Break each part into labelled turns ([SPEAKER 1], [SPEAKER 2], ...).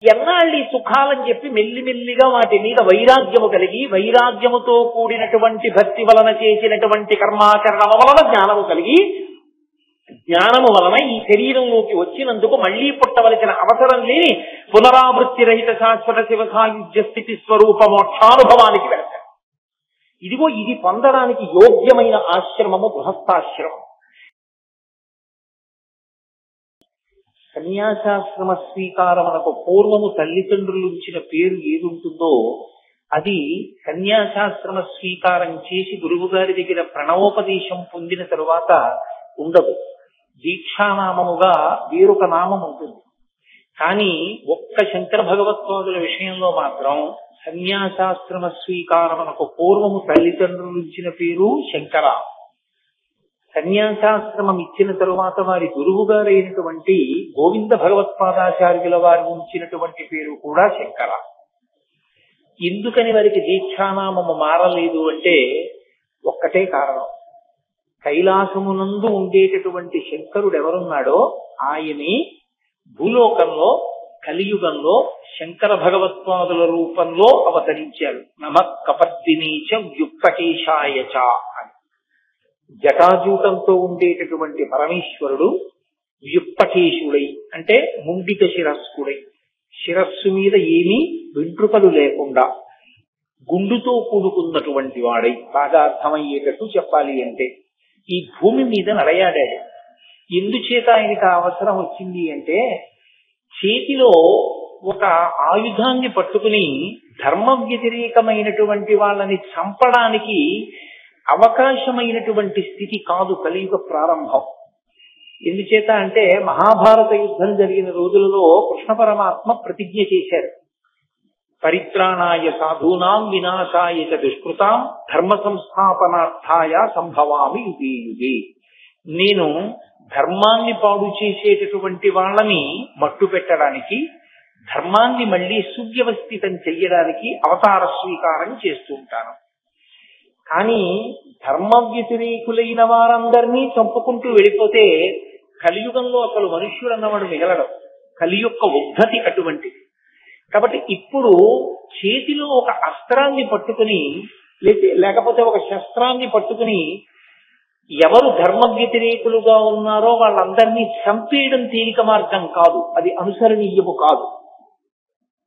[SPEAKER 1] ఎన్నాళ్ళు ఈ సుఖాలని చెప్పి మెల్లిమెల్లిగా వాటి మీద వైరాగ్యము కలిగి, వైరాగ్యముతో కూడినటువంటి భక్తి వలన చేసినటువంటి కర్మాచరణ వలన జ్ఞానము కలిగి, జ్ఞానము వలన ఈ శరీరంలోకి వచ్చినందుకు మళ్లీ పుట్టవలసిన అవసరం లేని పునరావృత్తి రహిత శాశ్వత శివ సాయుధ్య స్థితి స్వరూప మోక్షానుభవానికి వెళ్తారు. ఇదిగో ఇది పొందడానికి యోగ్యమైన ఆశ్రమము గృహస్థాశ్రమం. సన్యాసాశ్రమ స్వీకారమునకు పూర్వము తల్లిదండ్రులు ఇచ్చిన పేరు ఏదుంటుందో అది సన్యాసాశ్రమ స్వీకారం చేసి గురువు గారి దగ్గర ప్రణవోపదేశం పొందిన తరువాత ఉండదు. దీక్షానామముగా వేరొక నామం ఉంటుంది. కానీ ఒక్క శంకర భగవత్పాదుల విషయంలో మాత్రం సన్యాసాశ్రమ స్వీకారమునకు పూర్వము తల్లిదండ్రులు ఇచ్చిన పేరు శంకర. సన్యాసాశ్రమం ఇచ్చిన తరువాత వారి గురువు గారైనటువంటి గోవింద భగవత్పాదాచార్యుల వారు ఉంచినటువంటి పేరు కూడా శంకర. ఎందుకని వారికి దీక్షానామము మారలేదు అంటే ఒక్కటే కారణం. కైలాసమునందు ఉండేటటువంటి శంకరుడు ఎవరున్నాడో ఆయనే భూలోకంలో కలియుగంలో శంకర భగవత్పాదుల రూపంలో అవతరించాడు. నమః కపర్దినీచ వ్యుక్తకేశాయచ అని. జటాజూటంతో ఉండేటటువంటి పరమేశ్వరుడు వ్యుక్తకేశుడై అంటే ముండిత శిరస్కుడై, శిరస్సు మీద ఏమీ వెంట్రుకలు లేకుండా గుండుతో కూడుకున్నటువంటి వాడై, బాగా అర్థమయ్యేటట్టు చెప్పాలి అంటే ఈ భూమి మీద నడయాడాడు. ఎందుచేత ఆయనకు అవసరం వచ్చింది అంటే చేతిలో ఒక ఆయుధాన్ని పట్టుకుని ధర్మ వ్యతిరేకమైనటువంటి వాళ్ళని చంపడానికి అవకాశమైనటువంటి స్థితి కాదు కలియుగ ప్రారంభం. ఎందుచేత అంటే మహాభారత యుద్ధం జరిగిన రోజులలో కృష్ణ పరమాత్మ ప్రతిజ్ఞ చేశారు. పరిత్రాణాయ సాధూనాం వినాశాయ చ దుష్కృతాం ధర్మ సంస్థాపనార్థాయ సంభవామి యుగే యుగే. నేను ధర్మాన్ని పాడు చేసేటటువంటి వాళ్ళని మట్టు పెట్టడానికి, ధర్మాన్ని మళ్లీ సువ్యవస్థితం చెయ్యడానికి అవతార స్వీకారం చేస్తూ ఉంటాను. కానీ ధర్మ వ్యతిరేకులైన వారందరినీ చంపుకుంటూ వెళ్ళిపోతే కలియుగంలో అసలు మనుష్యుడు అన్నవాడు మిగలడం. కలి యొక్క ఉద్ధతి అటువంటిది. కాబట్టి ఇప్పుడు చేతిలో ఒక అస్త్రాన్ని పట్టుకుని లేకపోతే ఒక శస్త్రాన్ని పట్టుకుని ఎవరు ధర్మ వ్యతిరేకులుగా ఉన్నారో వాళ్ళందరినీ చంపేయడం తేలిక మార్గం కాదు, అది అనుసరణీయము కాదు.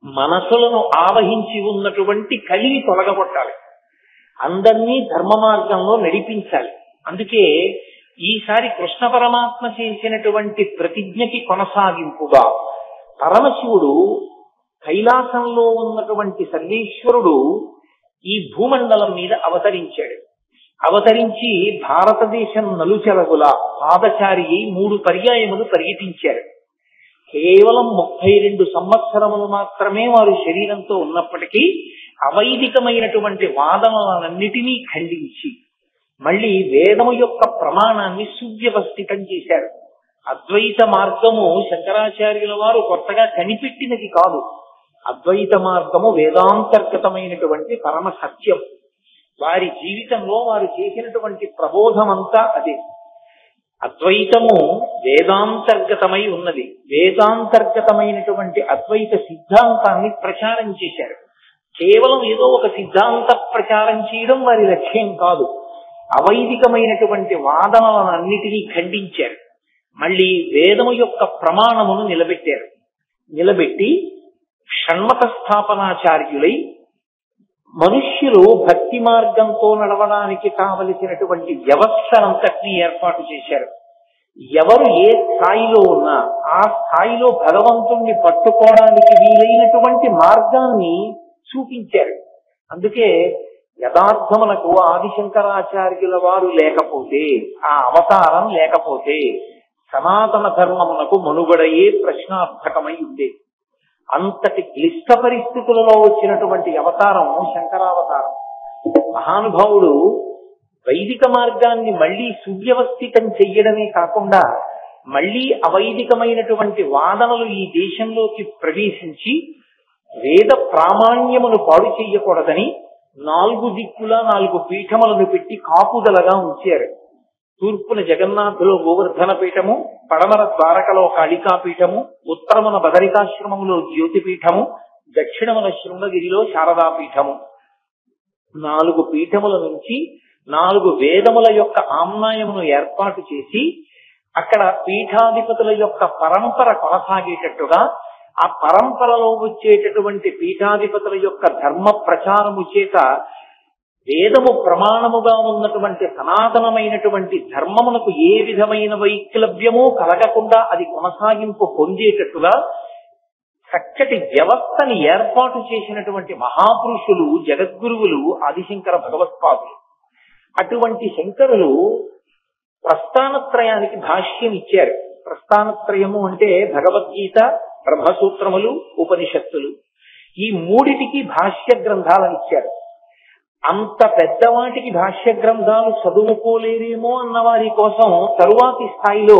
[SPEAKER 1] మనసులను ఆవహించి ఉన్నటువంటి కలిని తొలగగొట్టాలి, అందరినీ ధర్మ మార్గంలో నడిపించాలి. అందుకే ఈసారి కృష్ణ పరమాత్మ చేసినటువంటి ప్రతిజ్ఞకి కొనసాగింపుగా పరమశివుడు కైలాసంలో ఉన్నటువంటి సర్వేశ్వరుడు ఈ భూమండలం మీద అవతరించాడు. అవతరించి భారతదేశం నలుచెలగుల పాదచారి 3 పర్యాయములు పర్యటించారు. కేవలం 32 సంవత్సరములు మాత్రమే వారు శరీరంతో ఉన్నప్పటికీ అవైదికమైనటువంటి వాదనలన్నిటినీ ఖండించి మళ్ళీ వేదము యొక్క ప్రమాణాన్ని సువ్యవస్థితం చేశారు. అద్వైత మార్గము శంకరాచార్యుల వారు కొత్తగా కనిపెట్టినది కాదు. అద్వైత మార్గము వేదాంతర్గతమైనటువంటి పరమ సత్యం. వారి జీవితంలో వారు చేసినటువంటి ప్రబోధమంతా అదే. అద్వైతము వేదాంతర్గతమై ఉన్నది. వేదాంతర్గతమైనటువంటి అద్వైత సిద్ధాంతాన్ని ప్రచారం చేశారు. కేవలం ఏదో ఒక సిద్ధాంత ప్రచారం చేయడం వారి లక్ష్యం కాదు. అవైదికమైనటువంటి వాదనలన్నిటినీ ఖండించారు. మళ్ళీ వేదము యొక్క ప్రమాణమును నిలబెట్టారు. నిలబెట్టి షణ్మత స్థాపనాచార్యులై మనుష్యులు భక్తి మార్గంతో నడవడానికి కావలసినటువంటి వ్యవస్థనంతటినీ ఏర్పాటు చేశారు. ఎవరు ఏ స్థాయిలో ఉన్నా ఆ స్థాయిలో భగవంతుణ్ణి పట్టుకోవడానికి వీలైనటువంటి మార్గాన్ని చూపించారు. అందుకే యథార్థమునకు ఆదిశంకరాచార్యుల వారు లేకపోతే, ఆ అవతారం లేకపోతే సనాతన ధర్మమునకు మనుగడయే ప్రశ్నార్థకమై ఉండేది. అంతటి క్లిష్ట పరిస్థితులలో వచ్చినటువంటి అవతారం శంకరావతారం. మహానుభావుడు వైదిక మార్గాన్ని మళ్లీ సువ్యవస్థితం చెయ్యడమే కాకుండా మళ్లీ అవైదికమైనటువంటి వాదనలు ఈ దేశంలోకి ప్రవేశించి వేద ప్రామాణ్యమును పాడు చెయ్యకూడదని 4 దిక్కులా 4 పీఠములను పెట్టి కాపుదలగా ఉంచారు. తూర్పున జగన్నాథులో గోవర్ధన పీఠము, పడమర ద్వారకలో కాళికాపీఠము, ఉత్తరమున బదరికాశ్రమములో జ్యోతిపీఠము, దక్షిణమున శృంగగిరిలో శారదాపీఠము. 4 పీఠముల నుంచి 4 వేదముల యొక్క ఆమ్నాయమును ఏర్పాటు చేసి అక్కడ పీఠాధిపతుల యొక్క పరంపర కొనసాగేటట్టుగా, ఆ పరంపరలో వచ్చేటటువంటి పీఠాధిపతుల యొక్క ధర్మ ప్రచారము చేత వేదము ప్రమాణముగా ఉన్నటువంటి సనాతనమైనటువంటి ధర్మమునకు ఏ విధమైన వైక్లభ్యము కలగకుండా అది కొనసాగింపు పొందేటట్టుగా చక్కటి వ్యవస్థని ఏర్పాటు చేసినటువంటి మహాపురుషులు, జగద్గురువులు ఆదిశంకర భగవత్పాదులు. అటువంటి శంకరులు ప్రస్థానత్రయానికి భాష్యం ఇచ్చారు. ప్రస్థానత్రయము అంటే భగవద్గీత, బ్రహ్మసూత్రములు, ఉపనిషత్తులు. ఈ 3టికి భాష్య గ్రంథాలను ఇచ్చారు. అంత పెద్దవాటికి భాష్య గ్రంథాలు చదువుకోలేరేమో అన్న వారి కోసం తరువాతి స్థాయిలో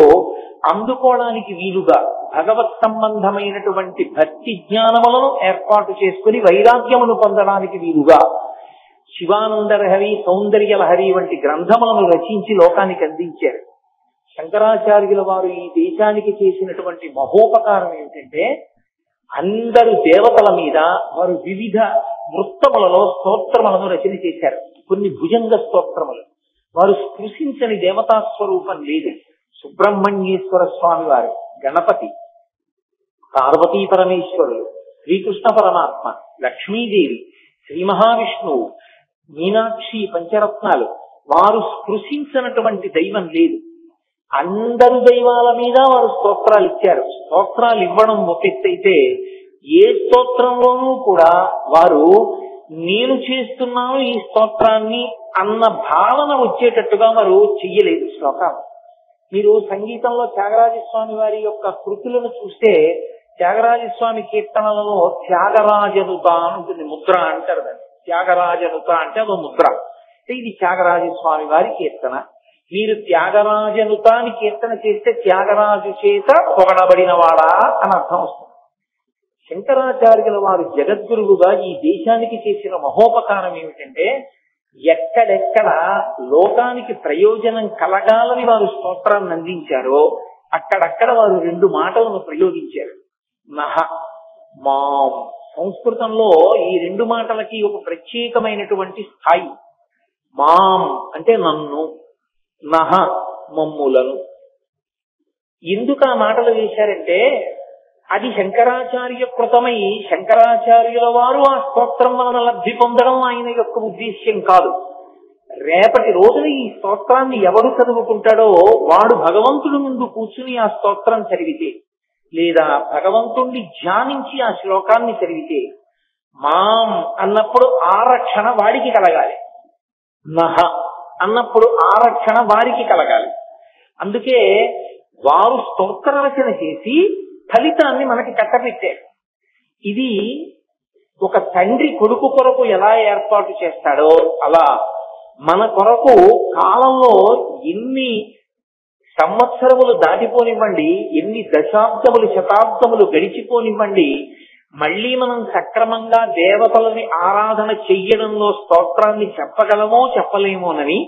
[SPEAKER 1] అందుకోవడానికి వీలుగా భగవత్ సంబంధమైనటువంటి భక్తి జ్ఞానములను ఏర్పాటు చేసుకుని వైరాగ్యమును పొందడానికి వీలుగా శివానంద లహరి, సౌందర్య లహరి వంటి గ్రంథములను రచించి లోకానికి అందించారు. శంకరాచార్యుల వారు ఈ దేశానికి చేసినటువంటి మహోపకారం ఏమిటంటే, అందరు దేవతల మీద వారు వివిధ వృత్తములలో స్తోత్రములను రచన చేశారు. కొన్ని భుజంగ స్తోత్రములు. వారు స్పృశించని దేవతా స్వరూపం లేదు. సుబ్రహ్మణ్యేశ్వర స్వామి వారు, గణపతి, పార్వతీ పరమేశ్వరులు, శ్రీకృష్ణ పరమాత్మ, లక్ష్మీదేవి, శ్రీ మహావిష్ణువు, మీనాక్షి, పంచరత్నాలు. వారు స్పృశించినటువంటి దైవం లేదు. అందరు దైవాల మీద వారు స్తోత్రాలు ఇచ్చారు. స్తోత్రాలు ఇవ్వడం ఒక ఎత్తైతే, ఏ స్తోత్రంలోనూ కూడా వారు నేను చేస్తున్నాను ఈ స్తోత్రాన్ని అన్న భావన వచ్చేటట్టుగా వారు చెయ్యలేదు శ్లోకాలు. మీరు సంగీతంలో త్యాగరాజస్వామి వారి యొక్క కృతులను చూస్తే, త్యాగరాజస్వామి కీర్తనలలో త్యాగరాజనుత ఉంటుంది, ముద్ర అంటారు దాన్ని. త్యాగరాజనుత అంటే అదో ముద్ర. ఇది త్యాగరాజస్వామి వారి కీర్తన. మీరు త్యాగరాజనుత అని కీర్తన చేస్తే త్యాగరాజు చేత పొగడబడిన వాడా అని అర్థం వస్తుంది. శంకరాచార్యుల వారు జగద్గురువుగా ఈ దేశానికి చేసిన మహోపకారం ఏమిటంటే, ఎక్కడెక్కడ లోకానికి ప్రయోజనం కలగాలని వారు స్తోత్రాన్ని అందించారో అక్కడక్కడ వారు 2 మాటలను ప్రయోగించారు. నహ, మాం. సంస్కృతంలో ఈ 2 మాటలకి ఒక ప్రత్యేకమైనటువంటి స్థాయి. మాం అంటే నన్ను, నహ మమ్ములను. ఎందుకు ఆ మాటలు వేశారంటే, అది శంకరాచార్య కృతమై శంకరాచార్యుల వారు ఆ స్తోత్రం వలన లబ్ధి పొందడం ఆయన యొక్క ఉద్దేశ్యం కాదు. రేపటి రోజున ఈ స్తోత్రాన్ని ఎవరు చదువుకుంటాడో వాడు భగవంతుడి ముందు కూర్చుని ఆ స్తోత్రం చదివితే, లేదా భగవంతుణ్ణి ధ్యానించి ఆ శ్లోకాన్ని చదివితే, మాం అన్నప్పుడు ఆరక్షణ వాడికి కలగాలి, నహ అన్నప్పుడు ఆరక్షణ వారికి కలగాలి. అందుకే వారు స్తోత్ర రచన చేసి ఫలితాన్ని మనకి కట్టబెట్టారు. ఇది ఒక తండ్రి కొడుకు కొరకు ఎలా ఏర్పాటు చేస్తాడో అలా మన కొరకు కాలంలో ఎన్ని సంవత్సరములు దాటిపోనివ్వండి, ఎన్ని దశాబ్దములు శతాబ్దములు గడిచిపోనివ్వండి, మళ్ళీ మనం సక్రమంగా దేవతలని ఆరాధన చెయ్యడంలో స్తోత్రాన్ని చెప్పగలమో చెప్పలేమోనని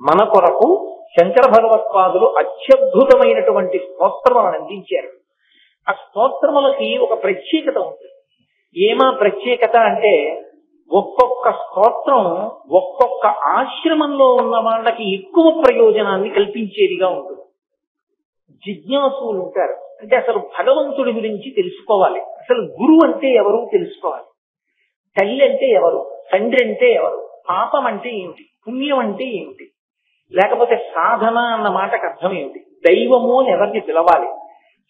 [SPEAKER 1] మన కొరకు శంకర భగవత్పాదులు అత్యద్భుతమైనటువంటి స్తోత్రములను అందించారు. ఆ స్తోత్రములకి ఒక ప్రత్యేకత ఉంటుంది. ఏమా ప్రత్యేకత అంటే, ఒక్కొక్క స్తోత్రం ఒక్కొక్క ఆశ్రమంలో ఉన్న వాళ్ళకి ఎక్కువ ప్రయోజనాన్ని కల్పించేదిగా ఉంటుంది. జిజ్ఞాసులు ఉంటారు, అంటే అసలు భగవంతుడి గురించి తెలుసుకోవాలి, అసలు గురువు అంటే ఎవరు తెలుసుకోవాలి, తల్లి అంటే ఎవరు, తండ్రి అంటే ఎవరు, పాపం అంటే ఏమిటి, పుణ్యం అంటే ఏమిటి, లేకపోతే సాధన అన్న మాటకు అర్థం ఏమిటి, దైవము అని ఎవరిని పిలవాలి,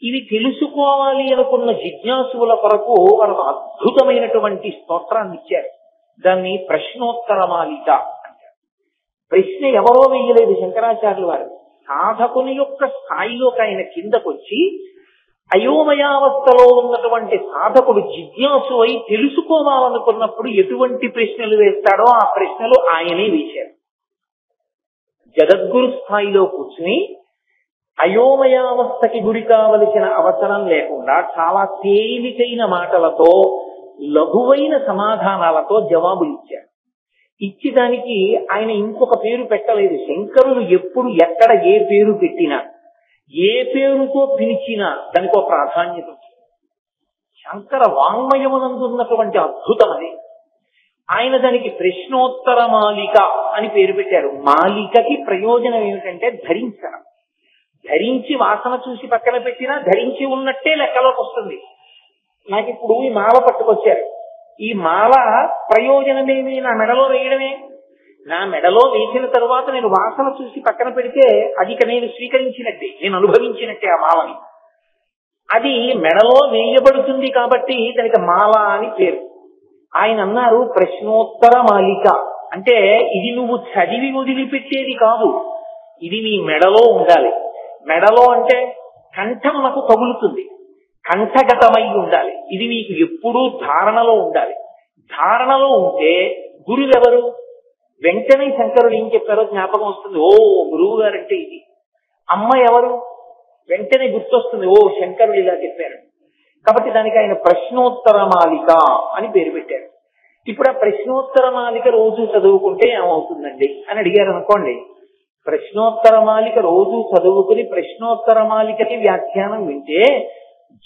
[SPEAKER 1] ఇవి తెలుసుకోవాలి అనుకున్న జిజ్ఞాసుల కొరకు వారు అద్భుతమైనటువంటి స్తోత్రాన్ని ఇచ్చారు. దాన్ని ప్రశ్నోత్తరమాలిక అంటారు. ప్రశ్న ఎవరో వేయలేదు శంకరాచార్యుల వారు. సాధకుని యొక్క స్థాయిలోకి ఆయన కిందకొచ్చి అయోమయావస్థలో ఉన్నటువంటి సాధకుడు జిజ్ఞాసు అయి తెలుసుకోవాలనుకున్నప్పుడు ఎటువంటి ప్రశ్నలు వేస్తాడో ఆ ప్రశ్నలు ఆయనే వేశారు. జగద్గురు స్థాయిలో కూర్చుని అయోమయావస్థకి గురి కావలసిన అవసరం లేకుండా చాలా తేలికైన మాటలతో, లఘువైన సమాధానాలతో జవాబులు ఇచ్చారు. ఇచ్చి దానికి ఆయన ఇంకొక పేరు పెట్టలేదు. శంకరులు ఎప్పుడు ఎక్కడ ఏ పేరు పెట్టినా, ఏ పేరుతో పిలిచినా దానికి ఒక ప్రాధాన్యత ఉంటుంది. శంకర వాంగ్మయమునందున్నటువంటి అద్భుతం అది. ఆయన దానికి ప్రశ్నోత్తర మాలిక అని పేరు పెట్టారు. మాలికకి ప్రయోజనం ఏమిటంటే ధరించడం. ధరించి వాసన చూసి పక్కన పెట్టినా ధరించి ఉన్నట్టే లెక్కలోకి వస్తుంది. నాకు ఇప్పుడు ఈ మాల పట్టుకొచ్చారు. ఈ మాల ప్రయోజనమేమి? నా మెడలో వేయడమే. నా మెడలో వేసిన తరువాత నేను వాసన చూసి పక్కన పెడితే అది నేను స్వీకరించినట్టే, నేను అనుభవించినట్టే ఆ మాలని. అది మెడలో వేయబడుతుంది కాబట్టి దానికి మాల అని పేరు. ఆయన అన్నారు ప్రశ్నోత్తర మాలిక అంటే ఇది నువ్వు చదివి వదిలిపెట్టేది కాదు, ఇది నీ మెడలో ఉండాలి. మెడలో అంటే కంఠమునకు తగులుతుంది, కంఠగతమై ఉండాలి. ఇది నీకు ఎప్పుడూ ధారణలో ఉండాలి. ధారణలో ఉంటే గురువెవరు? వెంటనే శంకరుడు ఏం చెప్పారో జ్ఞాపకం వస్తుంది. ఓ గురువు గారంటే ఇది. అమ్మ ఎవరు? వెంటనే గుర్తొస్తుంది. ఓ శంకరుడు ఇలా చెప్పారు. కాబట్టి దానికి ఆయన ప్రశ్నోత్తర మాలిక అని పేరు పెట్టారు. ఇప్పుడు ఆ ప్రశ్నోత్తర మాలిక రోజు చదువుకుంటే ఏమవుతుందండి అని అడిగారు అనుకోండి. ప్రశ్నోత్తర మాలిక రోజు చదువుకుని ప్రశ్నోత్తర మాలికకి వ్యాఖ్యానం వింటే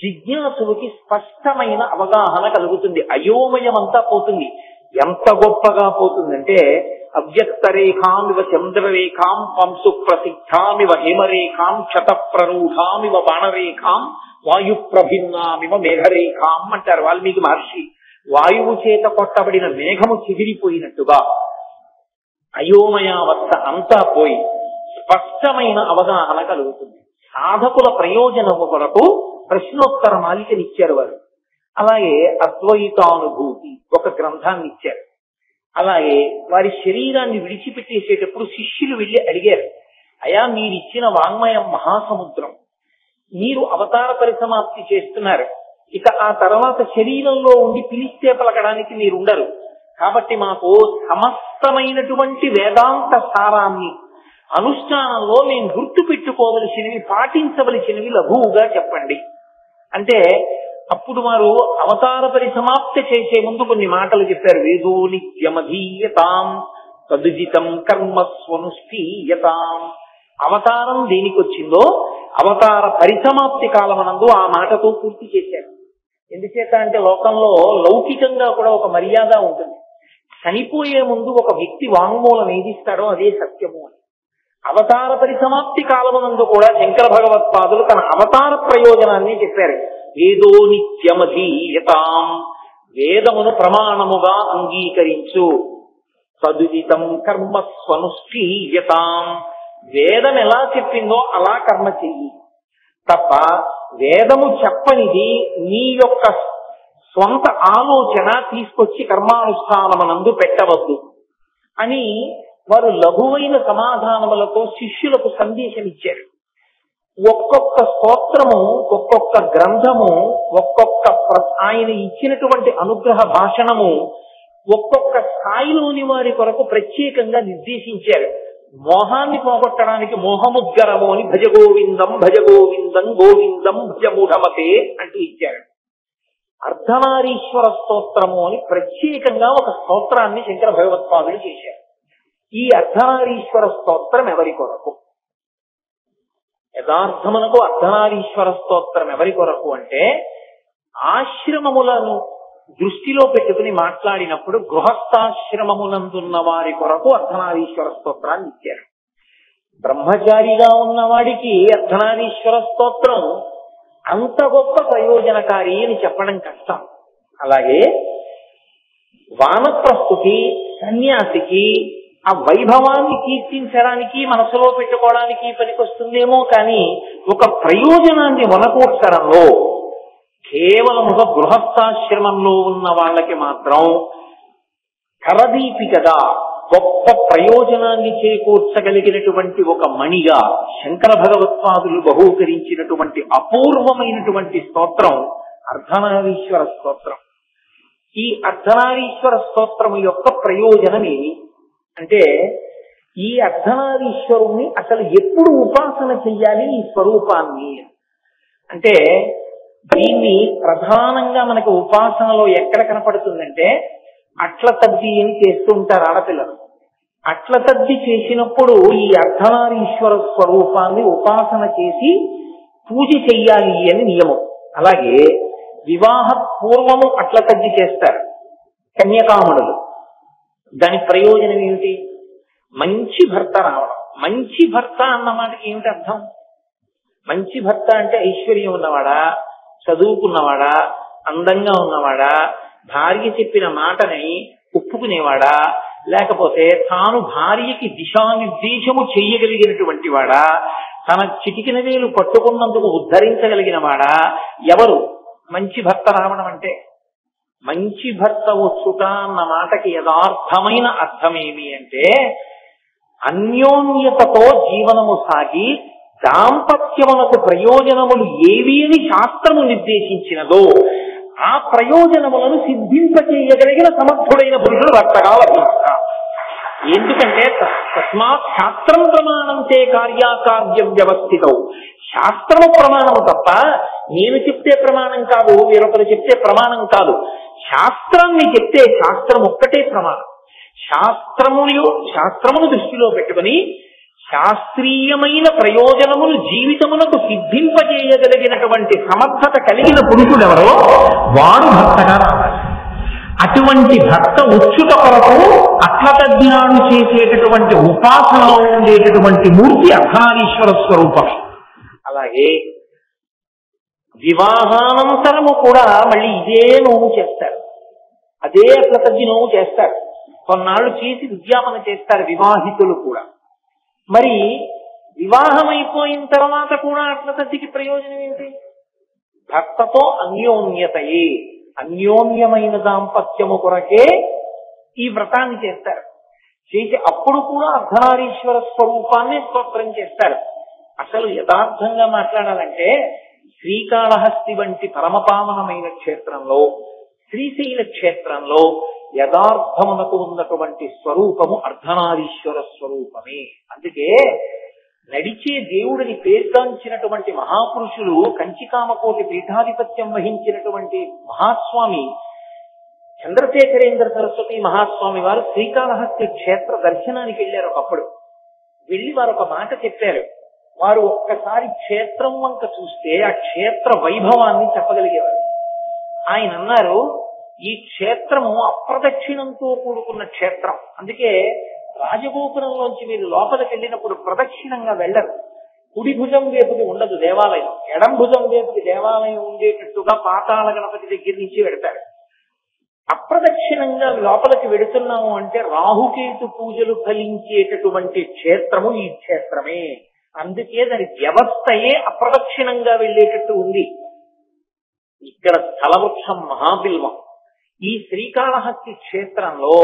[SPEAKER 1] జిజ్ఞాసుకి స్పష్టమైన అవగాహన కలుగుతుంది. అయోమయం అంతా పోతుంది. ఎంత గొప్పగా పోతుందంటే అవ్యక్తరేఖామివ చంద్రరేఖాం పంసు ప్రసిద్ధామివ హిమరేఖాం క్షతప్రరూఢామివ బాణరేఖాం వాయు ప్రభిన్నామివ మేఘరేఖాం అంటారు వాల్మీకి మహర్షి. వాయువు చేత కొట్టబడిన మేఘము చెదిరిపోయినట్టుగా అయోమయావస్థ అంతా పోయి స్పష్టమైన అవగాహన కలుగుతుంది. సాధకుల ప్రయోజనము కొరకు ప్రశ్నోత్తర మాలికనిచ్చారు వారు. అలాగే అద్వైతానుభూతి ఒక గ్రంథాన్ని ఇచ్చారు. అలాగే వారి శరీరాన్ని విడిచిపెట్టేసేటప్పుడు శిష్యులు వెళ్ళి అడిగారు, అయా మీరిచ్చిన వాంగ్మయం మహాసముద్రం, మీరు అవతార పరిసమాప్తి చేస్తున్నారు, ఇక ఆ తర్వాత శరీరంలో ఉండి పిలిస్తే పలకడానికి మీరుండరు, కాబట్టి మాకు సమస్తమైనటువంటి వేదాంత సారాన్ని అనుష్ఠానంలో మేము గుర్తు పెట్టుకోవలసినవి, పాటించవలసినవి లఘువుగా చెప్పండి అంటే అప్పుడు వారు అవతార పరిసమాప్తి చేసే ముందు కొన్ని మాటలు చెప్పారు. వేదో నిత్యమధీయతాం తదుజితం కర్మస్వనుష్ఠీయతాం. అవతారం దేనికి వచ్చిందో అవతార పరిసమాప్తి కాలమనందు ఆ మాటతో పూర్తి చేశారు. ఎందుచేత అంటే లోకంలో లౌకికంగా కూడా ఒక మర్యాద ఉంటుంది. చనిపోయే ముందు ఒక వ్యక్తి వాంగ్మూలం ఏదిస్తాడో అదే సత్యము అని. అవతార పరిసమాప్తి కాలమనందు కూడా శంకర భగవత్పాదులు తన అవతార ప్రయోజనాన్ని చెప్పారు. వేదో నిత్యమధీయతాం, వేదమును ప్రమాణముగా అంగీకరించు. తదుజితం కర్మస్వనుష్ఠీయతాం, వేదం ఎలా చెప్పిందో అలా కర్మ చెయ్యి తప్ప వేదము చెప్పనిది నీ యొక్క స్వంత ఆలోచన తీసుకొచ్చి కర్మానుష్ఠానమునందు పెట్టవద్దు అని వారు లఘువైన సమాధానములతో శిష్యులకు సందేశం ఇచ్చారు. ఒక్కొక్క స్తోత్రము, ఒక్కొక్క గ్రంథము, ఒక్కొక్క ఆయన ఇచ్చినటువంటి అనుగ్రహ భాషణము ఒక్కొక్క స్థాయిలోని వారి కొరకు ప్రత్యేకంగా నిర్దేశించారు. మోహాన్ని పోగొట్టడానికి మోహముద్గరము అని భజగోవిందం భజగోవిందం గోవిందం భజమూఢమతే అంటూ ఇచ్చారు. అర్ధనారీశ్వర స్తోత్రము అని ప్రత్యేకంగా ఒక స్తోత్రాన్ని శంకర భగవత్పాదులు చేశారు. ఈ అర్ధనారీశ్వర స్తోత్రం ఎవరి కొరకు? యథార్థమునకు అర్ధనారీశ్వర స్తోత్రం ఎవరి కొరకు అంటే ఆశ్రమములను దృష్టిలో పెట్టుకుని మాట్లాడినప్పుడు గృహస్థాశ్రమమునందున్న వారి కొరకు అర్ధనారీశ్వర స్తోత్రాన్ని ఇచ్చారు. బ్రహ్మచారిగా ఉన్నవాడికి అర్ధనారీశ్వర స్తోత్రం అంత గొప్ప ప్రయోజనకారి అని చెప్పడం కష్టం. అలాగే వానప్రస్థుకి, సన్యాసికి ఆ వైభవాన్ని కీర్తించడానికి, మనసులో పెట్టుకోవడానికి పనికొస్తుందేమో కానీ ఒక ప్రయోజనాన్ని వనకూర్చడంలో కేవలముగా గృహస్థాశ్రమంలో ఉన్న వాళ్ళకి మాత్రం కరదీపికగా గొప్ప ప్రయోజనాన్ని చేకూర్చగలిగినటువంటి ఒక మణిగా శంకర భగవత్పాదులు బహూకరించినటువంటి అపూర్వమైనటువంటి స్తోత్రం అర్ధనారీశ్వర స్తోత్రం. ఈ అర్ధనారీశ్వర స్తోత్రము యొక్క ప్రయోజనమేమి అంటే ఈ అర్ధనారీశ్వరుణ్ణి అసలు ఎప్పుడు ఉపాసన చెయ్యాలి ఈ స్వరూపాన్ని అంటే దీన్ని ప్రధానంగా మనకు ఉపాసనలో ఎక్కడ కనపడుతుందంటే అట్ల తద్ది అని చేస్తుంటారు ఆడపిల్లలు. అట్ల తద్ది చేసినప్పుడు ఈ అర్ధనారీశ్వర స్వరూపాన్ని ఉపాసన చేసి పూజ చెయ్యాలి అని నియమం. అలాగే వివాహ పూర్వము అట్ల తద్ది చేస్తారు కన్యకామణులు. దాని ప్రయోజనం ఏమిటి? మంచి భర్త రావడం. మంచి భర్త అన్న మాటకి ఏమిటి అర్థం? మంచి భర్త అంటే ఐశ్వర్యం ఉన్నవాడా, చదువుకున్నవాడా, అందంగా ఉన్నవాడా, భార్య చెప్పిన మాటని ఒప్పుకునేవాడా, లేకపోతే తాను భార్యకి దిశానిర్దేశము చెయ్యగలిగినటువంటి వాడా, తన చిటికిన వేలు పట్టుకున్నందుకు ఉద్ధరించగలిగిన వాడా? ఎవరు మంచి భర్త రావడం అంటే? మంచి భర్త వచ్చుట అన్న మాటకి యథార్థమైన అర్థమేమి అంటే అన్యోన్యతతో జీవనము సాగి దాంపత్యమునకు ప్రయోజనములు ఏవి అని శాస్త్రము నిర్దేశించినదో ఆ ప్రయోజనములను సిద్ధింపచేయగలిగిన సమర్థుడైన పురుషుడు భర్తగా లభిస్తారు. ఎందుకంటే తస్మాత్ శాస్త్రం ప్రమాణంతే కార్యాకార్యం వ్యవస్థితం. శాస్త్రము ప్రమాణము తప్ప నేను చెప్తే ప్రమాణం కాదు, వేరొకరు చెప్తే ప్రమాణం కాదు. శాస్త్రాన్ని చెప్తే శాస్త్రం ఒక్కటే ప్రమాణం. శాస్త్రమును దృష్టిలో పెట్టుకుని శాస్త్రీయమైన ప్రయోజనములు జీవితమునకు సిద్ధింపజేయగలిగినటువంటి సమర్థత కలిగిన పురుషుడెవరో వాడు భర్తగా రావాలి. అటువంటి భర్త వచ్చుట కొరకు అట్ల తద్దినాడు చేసేటటువంటి ఉపాసనలో ఉండేటటువంటి మూర్తి అర్ధనారీశ్వర స్వరూపమే. అలాగే వివాహానంతరము కూడా మళ్ళీ ఇదే నోము చేస్తారు, అదే అట్ల తద్ది నోము చేస్తారు. కొన్నాళ్ళు చేసి ఉద్యాపన చేస్తారు వివాహితులు కూడా. మరి వివాహం అయిపోయిన తర్వాత కూడా అట్ల తద్దికి ప్రయోజనం ఏమిటి? భర్తతో అన్యోన్యతయే, అన్యోన్యమైన దాంపత్యము కొరకే ఈ వ్రతాన్ని చేస్తారు. చేసి అప్పుడు కూడా అర్ధనారీశ్వర స్వరూపాన్ని స్తోత్రం చేస్తారు. అసలు యథార్థంగా మాట్లాడాలంటే శ్రీకాళహస్తి వంటి పరమపావనమైన క్షేత్రంలో, శ్రీశైల క్షేత్రంలో యథార్థమునకు ఉన్నటువంటి స్వరూపము అర్ధనారీశ్వర స్వరూపమే. అందుకే నడిచే దేవుడిని పేర్గాంచినటువంటి మహాపురుషులు, కంచికామకోటి పీఠాధిపత్యం వహించినటువంటి మహాస్వామి చంద్రశేఖరేంద్ర సరస్వతి మహాస్వామి వారు శ్రీకాళహస్తి క్షేత్ర దర్శనానికి వెళ్ళారు. ఒకప్పుడు వెళ్ళి వారు ఒక మాట చెప్పారు. వారు ఒక్కసారి క్షేత్రం వంక చూస్తే ఆ క్షేత్ర వైభవాన్ని చెప్పగలిగేవారు. ఆయన అన్నారు, ఈ క్షేత్రము అప్రదక్షిణంతో కూడుకున్న క్షేత్రం. అందుకే రాజగోపురంలోంచి మీరు లోపలికి వెళ్ళినప్పుడు ప్రదక్షిణంగా వెళ్ళరు. కుడి భుజం వైపుకి ఉండదు దేవాలయం, ఎడం భుజం వైపుకి దేవాలయం ఉండేటట్టుగా పాతాళ గణపతి దగ్గర నుంచి వెడతారు. అప్రదక్షిణంగా లోపలికి వెడుతున్నాము అంటే రాహుకేతు పూజలు ఫలించేటటువంటి క్షేత్రము ఈ క్షేత్రమే. అందుకే దాని వ్యవస్థయే అప్రదక్షిణంగా వెళ్ళేటట్టు ఉంది. ఇక్కడ స్థలవృక్షం మహాబిల్వం. ఈ శ్రీకాళహస్తి క్షేత్రంలో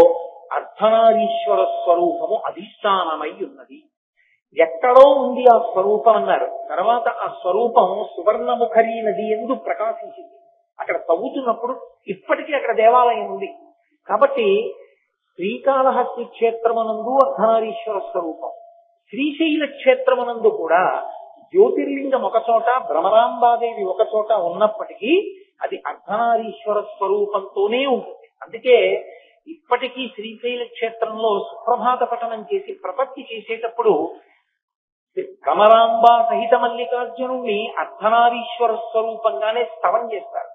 [SPEAKER 1] అర్ధనారీశ్వర స్వరూపము అధిష్టానమై ఉన్నది. ఎక్కడో ఉంది ఆ స్వరూపం అన్నారు. తర్వాత ఆ స్వరూపం సువర్ణముఖరీ నది యందు ప్రకాశించింది. అక్కడ తవ్వుతున్నప్పుడు ఇప్పటికీ అక్కడ దేవాలయం ఉంది. కాబట్టి శ్రీకాళహస్తి క్షేత్రమునందు అర్ధనారీశ్వర స్వరూపం, శ్రీశైల క్షేత్రమునందు కూడా జ్యోతిర్లింగం ఒక చోట, భ్రమరాంబాదేవి ఒక చోట ఉన్నప్పటికీ అది అర్ధనారీశ్వర స్వరూపంతోనే ఉంటుంది. అందుకే ఇప్పటికీ శ్రీశైల క్షేత్రంలో సుప్రభాత పఠనం చేసి ప్రపత్తి చేసేటప్పుడు భ్రమరాంబ సహిత మల్లికార్జునుణ్ణి అర్ధనారీశ్వర స్వరూపంగానే స్తవం చేస్తారు.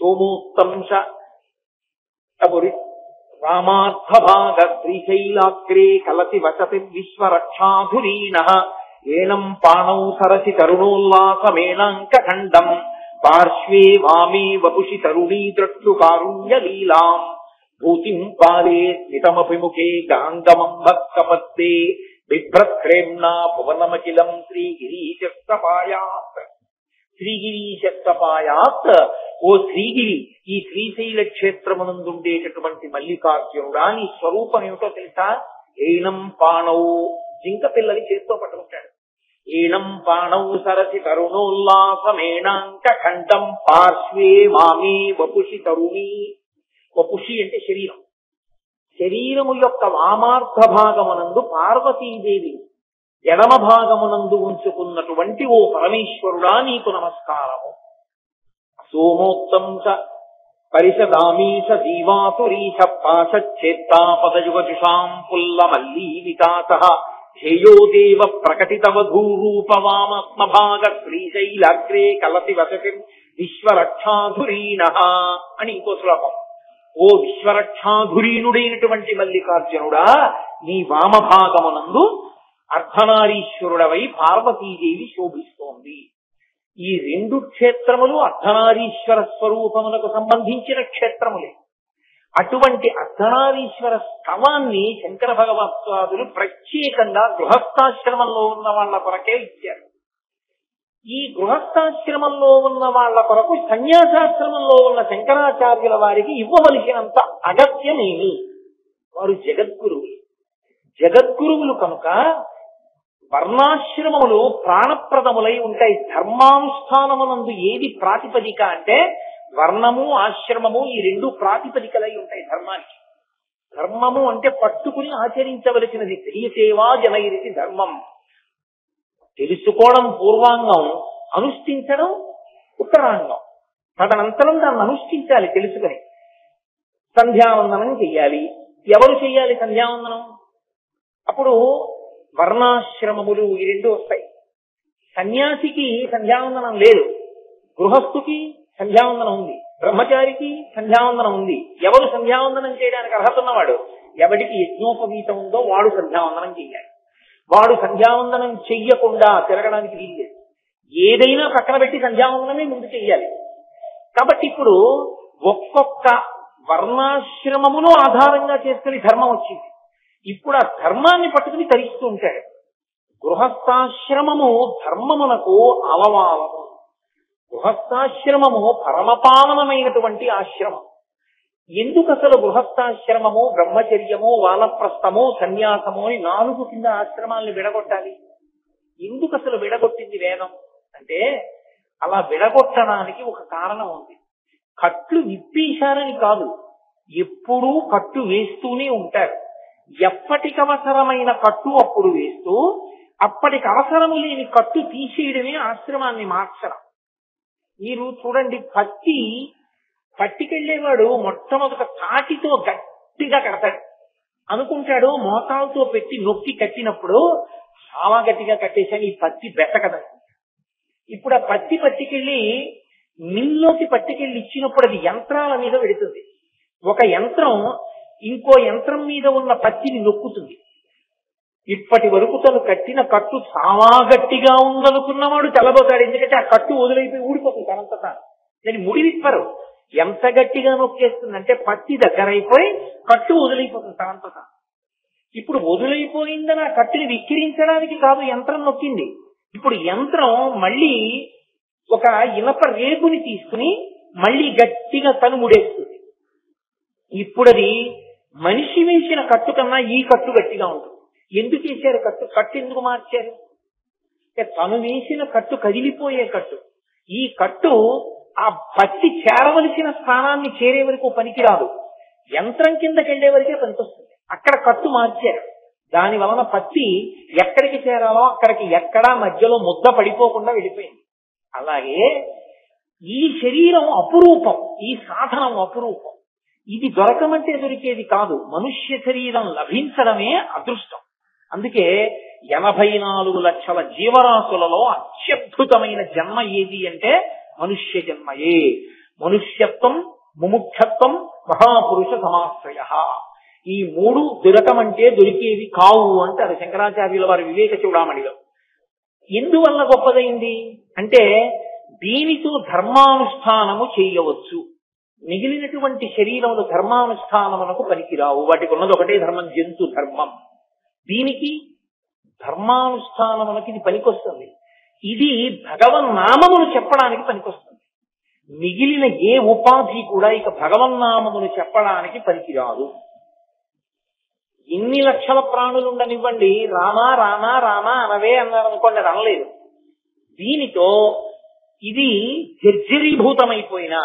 [SPEAKER 1] సోమోత్తంశ రామార్థభాగ శ్రీశైలాగ్రే కలసి వసతి విశ్వరక్షాధురీన ఏనం పాణౌ సరసి తరుణోల్లాసమేనాంకఖండం పార్శ్వే వామే వపుషి తరుణీ ద్రక్షు కారుణ్య లీలాం భూతిం పారే స్మితమభిముఖే గాంగమం భక్తపత్తే బిభ్రత్రేమ్నా భువనమఖిలం శ్రీగిరీశస్తపాయాత్. శ్రీగిరీశస్తపాయాత్, ఓ శ్రీగిరి, ఈ శ్రీశైల క్షేత్రమునందుండేటటువంటి మల్లికార్జునుడా నీ స్వరూపం ఏమిటో తెలుసా? ఏనం పాణౌ, జింక పిల్లని చేత్తో పట్టుకుంటాడు. ఏనం పాణౌ సరసి తరుణోల్లాసమేనాంక ఖండం పార్శ్వే మామే వపుషి తరుణీ. వపుషి అంటే శరీరం. శరీరము యొక్క వామార్థ భాగమునందు పార్వతీదేవి ఎడమ భాగమునందు ఉంచుకున్నటువంటి ఓ పరమేశ్వరుడా నీకు నమస్కారము. సోమోత్తంస పరిషదామీశ జీవాతురీశ పాశచ్చేత్తాపదయుగజుషాం పుల్ల మల్లీ వికాస ధ్యేయో దేవ ప్రకటితవధూరూపవామాత్మభాగ శ్రీశైలాగ్రే కలసి వసతి విశ్వరక్షాధురీణ అని ఇంకో శ్లోకం. ఓ విశ్వరక్షాధురీనుడైనటువంటి మల్లికార్జునుడా, నీ వామభాగమునందు అర్ధనారీశ్వరుడవై పార్వతీదేవి శోభిస్తోంది. ఈ రెండు క్షేత్రములు అర్ధనారీశ్వర స్వరూపములకు సంబంధించిన క్షేత్రములే. అటువంటి అర్ధనారీశ్వర స్థవాన్ని శంకర భగవత్పాదులు ప్రత్యేకంగా గృహస్థాశ్రమంలో ఉన్న వాళ్ళ కొరకే ఇచ్చారు. ఈ గృహస్థాశ్రమంలో ఉన్న వాళ్ళ కొరకు సన్యాసాశ్రమంలో ఉన్న శంకరాచార్యుల వారికి ఇవ్వవలసినంత అగత్యమేమి? వారు జగద్గురువులు. జగద్గురువులు కనుక వర్ణాశ్రమములు ప్రాణప్రదములై ఉంటాయి. ధర్మానుష్ఠానమునందు ఏది ప్రాతిపదిక అంటే వర్ణము ఆశ్రమము, ఈ రెండు ప్రాతిపదికలై ఉంటాయి ధర్మానికి. ధర్మము అంటే పట్టుకుని ఆచరించవలసినది. క్రియసేవా జనైరితి ధర్మం. తెలుసుకోవడం పూర్వాంగం, అనుష్ఠించడం ఉత్తరాంగం. తదనంతరం దాన్ని అనుష్ఠించాలి తెలుసుకుని. సంధ్యావందనం చెయ్యాలి. ఎవరు చెయ్యాలి సంధ్యావందనం? అప్పుడు వర్ణాశ్రమములు ఈ రెండు వస్తాయి. సన్యాసికి సంధ్యావందనం లేదు, గృహస్థుకి సంధ్యావందనం ఉంది, బ్రహ్మచారికి సంధ్యావందనం ఉంది. ఎవరు సంధ్యావందనం చేయడానికి అర్హత ఉన్నవాడు? ఎవడికి యజ్ఞోపవీతం ఉందో వాడు సంధ్యావందనం చెయ్యాలి. వాడు సంధ్యావందనం చెయ్యకుండా తిరగడానికి వీల్లేదు. ఏదైనా పక్కన పెట్టి సంధ్యావందనమే ముందు చెయ్యాలి. కాబట్టి ఇప్పుడు ఒక్కొక్క వర్ణాశ్రమమును ఆధారంగా చేసుకుని ధర్మం వచ్చింది. ఇప్పుడు ఆ ధర్మాన్ని పట్టుకుని తరిస్తూ ఉంటాడు. గృహస్థాశ్రమము ధర్మమునకు అవమానము. గృహస్థాశ్రమము పరమపావనమైనటువంటి ఆశ్రమం. ఎందుకు అసలు గృహస్థాశ్రమము, బ్రహ్మచర్యము, వానప్రస్థము, సన్యాసము అని 4 కింద ఆశ్రమాలను విడగొట్టాలి? ఎందుకు అసలు విడగొట్టింది వేదం అంటే, అలా విడగొట్టడానికి ఒక కారణం ఉంది. కట్లు విప్పేశారని కాదు, ఎప్పుడూ కట్టు వేస్తూనే ఉంటారు. ఎప్పటికవసరమైన కట్టు అప్పుడు వేస్తూ, అప్పటికి అవసరము లేని కట్టు తీసేయడమే ఆశ్రమాన్ని మార్చడం. మీరు చూడండి, పట్టికెళ్లేవాడు మొట్టమొదట తాటితో గట్టిగా కడతాడు అనుకుంటాడు. మోతాలతో పెట్టి నొక్కి కట్టినప్పుడు చాలా గట్టిగా కట్టేశాను, ఈ పత్తి బెట్టకదని. ఇప్పుడు ఆ పట్టికెళ్ళి మిల్లోకి పట్టికెళ్ళి ఇచ్చినప్పుడు అది యంత్రాల మీద పెడుతుంది. ఒక యంత్రం ఇంకో యంత్రం మీద ఉన్న పత్తిని నొక్కుతుంది. ఇప్పటి వరకు తను కట్టిన కట్టు చాలా గట్టిగా ఉందనుకున్నవాడు తెల్లబోతాడు. ఎందుకంటే ఆ కట్టు వదిలైపోయి ఊడిపోతుంది తనంతటా. దాన్ని ముడివిప్పరు. ఎంత గట్టిగా నొక్కేస్తుందంటే పత్తి దగ్గరైపోయి కట్టు వదిలైపోతుంది తనంతటా. ఇప్పుడు వదిలైపోయిందని ఆ కట్టుని విక్కిరించడానికి కాదు యంత్రం నొక్కింది. ఇప్పుడు యంత్రం మళ్ళీ ఒక ఇనప రేకుని తీసుకుని మళ్ళీ గట్టిగా తను ముడేస్తుంది. ఇప్పుడు అది మనిషి వేసిన కట్టు కన్నా ఈ కట్టు గట్టిగా ఉంటుంది. ఎందుకు వేశారు కట్టు ఎందుకు మార్చారు? తను వేసిన కట్టు కదిలిపోయే కట్టు. ఈ కట్టు ఆ పత్తి చేరవలసిన స్థానాన్ని చేరే వరకు పనికిరాదు, యంత్రం కిందకి వెళ్లే వరకే పనికొస్తుంది. అక్కడ కట్టు మార్చారు. దాని వలన పత్తి ఎక్కడికి చేరాలో అక్కడికి ఎక్కడా మధ్యలో ముద్ద పడిపోకుండా వెళ్ళిపోయింది. అలాగే ఈ శరీరం అపురూపం, ఈ సాధనం అపురూపం. ఇది దొరకమంటే దొరికేది కాదు. మనుష్య శరీరం లభించడమే అదృష్టం. అందుకే 84 లక్షల జీవరాశులలో అత్యద్భుతమైన జన్మ ఏది అంటే మనుష్య జన్మయే. మనుష్యత్వం, ముముక్షత్వం, మహాపురుష సమాశ్రయ. ఈ 3 దొరకమంటే దొరికేవి కావు అంటారు శంకరాచార్యుల వారి వివేక చూడామణిలో. ఎందువల్ల గొప్పదైంది అంటే దీనితో ధర్మానుష్ఠానము చేయవచ్చు. మిగిలినటువంటి శరీరములు ధర్మానుష్ఠానమునకు పనికిరావు. వాటికి ఉన్నది ఒకటే ధర్మం, జంతు ధర్మం. దీనికి ధర్మానుష్ఠానమునకి ఇది పనికొస్తుంది. ఇది భగవన్నామమును చెప్పడానికి పనికొస్తుంది. మిగిలిన ఏ ఉపాధి కూడా ఇక భగవన్నామమును చెప్పడానికి పనికిరాదు. ఎన్ని లక్షల ప్రాణులు ఉండనివ్వండి, రామా రామా రామా అనవే అన్నారు అనుకోండి, అది అనలేదు. దీనితో ఇది జర్జరీభూతమైపోయిన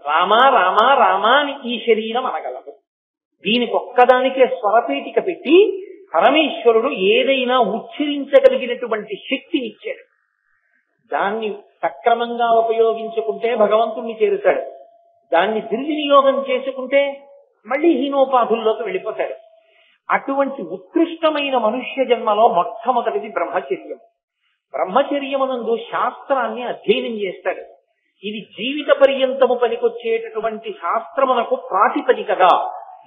[SPEAKER 1] రామా రామా రామా అని ఈ శరీరం అనగలదు. దీనికి ఒక్కదానికే స్వరపేటిక పెట్టి పరమేశ్వరుడు ఏదైనా ఉచ్చరించగలిగినటువంటి శక్తినిచ్చాడు. దాన్ని సక్రమంగా ఉపయోగించుకుంటే భగవంతుణ్ణి చేరుతాడు. దాన్ని దుర్వినియోగం చేసుకుంటే మళ్ళీ హీనోపాధుల్లోకి వెళ్ళిపోతాడు. అటువంటి ఉత్కృష్టమైన మనుష్య జన్మలో మొట్టమొదటిది బ్రహ్మచర్యం. బ్రహ్మచర్యమునందు శాస్త్రాన్ని అధ్యయనం చేస్తాడు. ఇది జీవిత పర్యంతము పనికొచ్చేటటువంటి శాస్త్రమునకు ప్రాతిపదికగా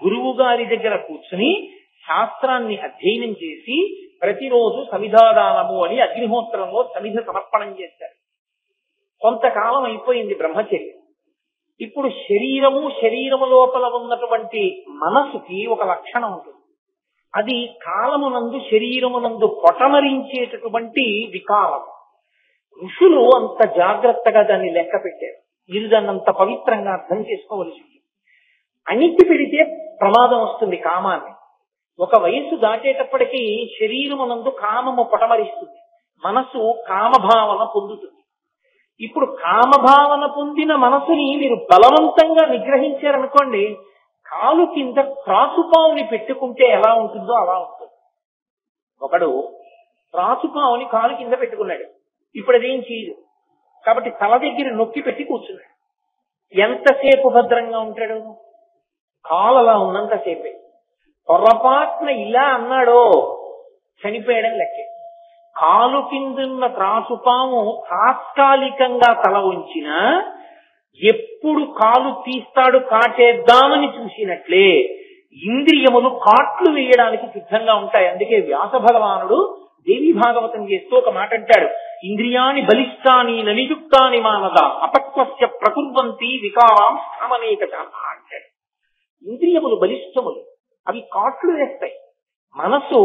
[SPEAKER 1] గురువు గారి దగ్గర కూర్చుని శాస్త్రాన్ని అధ్యయనం చేసి ప్రతిరోజు సమిధాదానము అని అగ్నిహోత్రంలో సమిధ సమర్పణం చేశారు. కొంతకాలం అయిపోయింది బ్రహ్మచర్యం. ఇప్పుడు శరీరము లోపల ఉన్నటువంటి మనసుకి ఒక లక్షణం ఉంటుంది. అది కాలమునందు శరీరమునందు పొటమరించేటటువంటి వికారం. ఋషులు అంత జాగ్రత్తగా దాన్ని లెక్క పెట్టారు. మీరు దాన్ని అంత పవిత్రంగా అర్థం చేసుకోవలసి ఉంటుంది. అణిచి పెడితే ప్రమాదం వస్తుంది కామాన్ని. ఒక వయస్సు దాటేటప్పటికీ శరీరమునందు కామము పొటమరిస్తుంది, మనసు కామభావన పొందుతుంది. ఇప్పుడు కామభావన పొందిన మనసుని మీరు బలవంతంగా నిగ్రహించారనుకోండి, కాలు కింద త్రాసుపావుని పెట్టుకుంటే ఎలా ఉంటుందో అలా ఉంటుంది. ఒకడు త్రాసుపావుని కాలు కింద పెట్టుకున్నాడు, ఇప్పుడు అదేం చేయదు కాబట్టి తల దగ్గర నొక్కి పెట్టి కూర్చున్నాడు. ఎంతసేపు భద్రంగా ఉంటాడు? కాలు అలా ఉన్నంతసేపే. పొరపాటున ఇలా అన్నాడో చనిపోయడం లెక్కే. కాలు కిందున్న త్రాసుపాము తాత్కాలికంగా తల ఉంచినా ఎప్పుడు కాలు తీస్తాడు కాటేద్దామని చూసినట్లే ఇంద్రియములు కాట్లు వేయడానికి సిద్ధంగా ఉంటాయి. అందుకే వ్యాస భగవానుడు దేవి భాగవతం చేస్తూ ఒక మాట అంటాడు, ఇంద్రియాని బలిష్టాని ననియుక్తాని మానద అపక్వస్య ప్రకుర్వంతి వికారాం స్థామనేక అంటాడు. ఇంద్రియములు బలిష్టములు, అవి కాట్లు వేస్తాయి. మనసు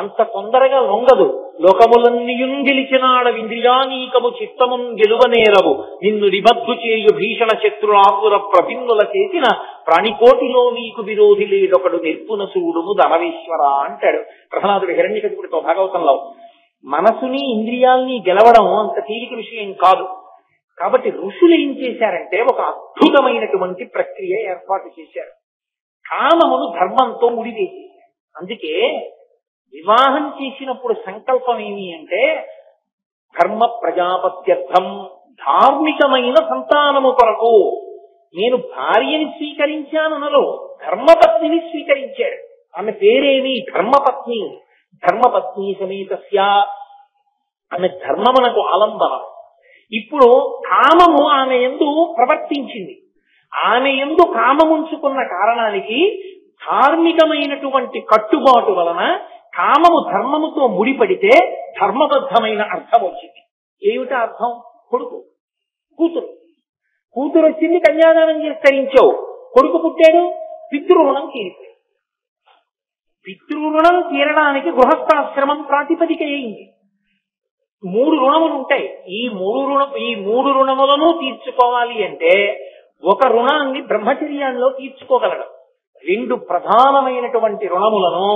[SPEAKER 1] అంత తొందరగా లొంగదు. లోకములన్నీయుం గెలిచినాడ ఇంద్రియానీకము చిత్తమున్ గెలువనేరవు నిన్ను నిబద్ధు చేయు భీషణ శత్రులాపుర ప్రభిన్నుల చేసిన ప్రాణికోటిలో నీకు విరోధి లేదొకడు నిర్పున సూడుము ధనవేశ్వర అంటాడు ప్రహ్లాదుడు హిరణ్యకశిపుడితో భాగవతంలో. మనసుని ఇంద్రియాల్ని గెలవడం అంత తేలిక విషయం కాదు. కాబట్టి ఋషులు ఏం చేశారంటే ఒక అద్భుతమైనటువంటి ప్రక్రియ ఏర్పాటు చేశారు. కామమును ధర్మంతో ముడివేసేశారు. అందుకే వివాహం చేసినప్పుడు సంకల్పం ఏమి అంటే ధర్మ ప్రజాపత్యర్థం, ధార్మికమైన సంతానము కొరకు. నేను భార్యని స్వీకరించాననలో ధర్మపత్నిని స్వీకరించాడు. ఆమె పేరేమి? ధర్మపత్ని. ధర్మపత్ని సమేతస్య, ఆమె ధర్మమునకు ఆలంబనం. ఇప్పుడు కామము ఆమె యందు ప్రవర్తించింది. ఆమె యందు కామముంచుకున్న కారణానికి ధార్మికమైనటువంటి కట్టుబాటు వలన కామము ధర్మముతో ముడిపడితే ధర్మబద్ధమైన అర్థం వచ్చింది. ఏమిటా అర్థం? కొడుకు, కూతురు. కూతురు వచ్చింది, కన్యాదానం చేసి తరించావు. కొడుకు పుట్టాడు, పితృరుణం తీరిపోయింది. పితృరుణం తీరడానికి గృహస్థాశ్రమం ప్రాతిపదిక అయింది. 3 రుణములు ఉంటాయి. ఈ మూడు రుణములను తీర్చుకోవాలి అంటే ఒక రుణాన్ని బ్రహ్మచర్యంలో తీర్చుకోగలడు. 2 ప్రధానమైనటువంటి రుణములను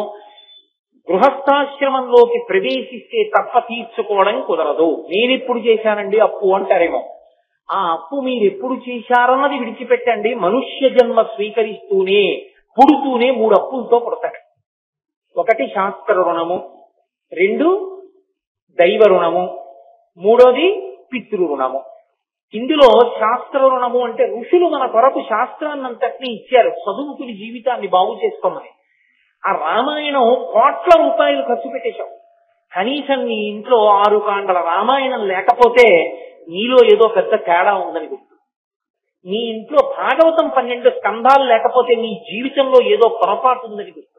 [SPEAKER 1] గృహస్థాశ్రమంలోకి ప్రవేశిస్తే తప్ప తీర్చుకోవడం కుదరదు. నేనెప్పుడు చేశానండి అప్పు అంటారేమో. ఆ అప్పు మీరు ఎప్పుడు చేశారన్నది విడిచిపెట్టండి. మనుష్య జన్మ స్వీకరిస్తూనే పుడుతూనే 3 అప్పులతో పుడతాడు. 1 శాస్త్ర రుణము, 2 దైవ రుణము, 3వది పితృ రుణము. ఇందులో శాస్త్ర రుణము అంటే ఋషులు మన కొరకు శాస్త్రాన్నంతటినీ ఇచ్చారు చదువుకుని జీవితాన్ని బాగు చేసుకోమని. ఆ రామాయణం కోట్ల రూపాయలు ఖర్చు పెట్టేశావు. కనీసం నీ ఇంట్లో 6 కాండల రామాయణం లేకపోతే నీలో ఏదో పెద్ద తేడా ఉందని గుర్తు. నీ ఇంట్లో భాగవతం 12 స్కంధాలు లేకపోతే నీ జీవితంలో ఏదో పొరపాటు ఉందని గుర్తు.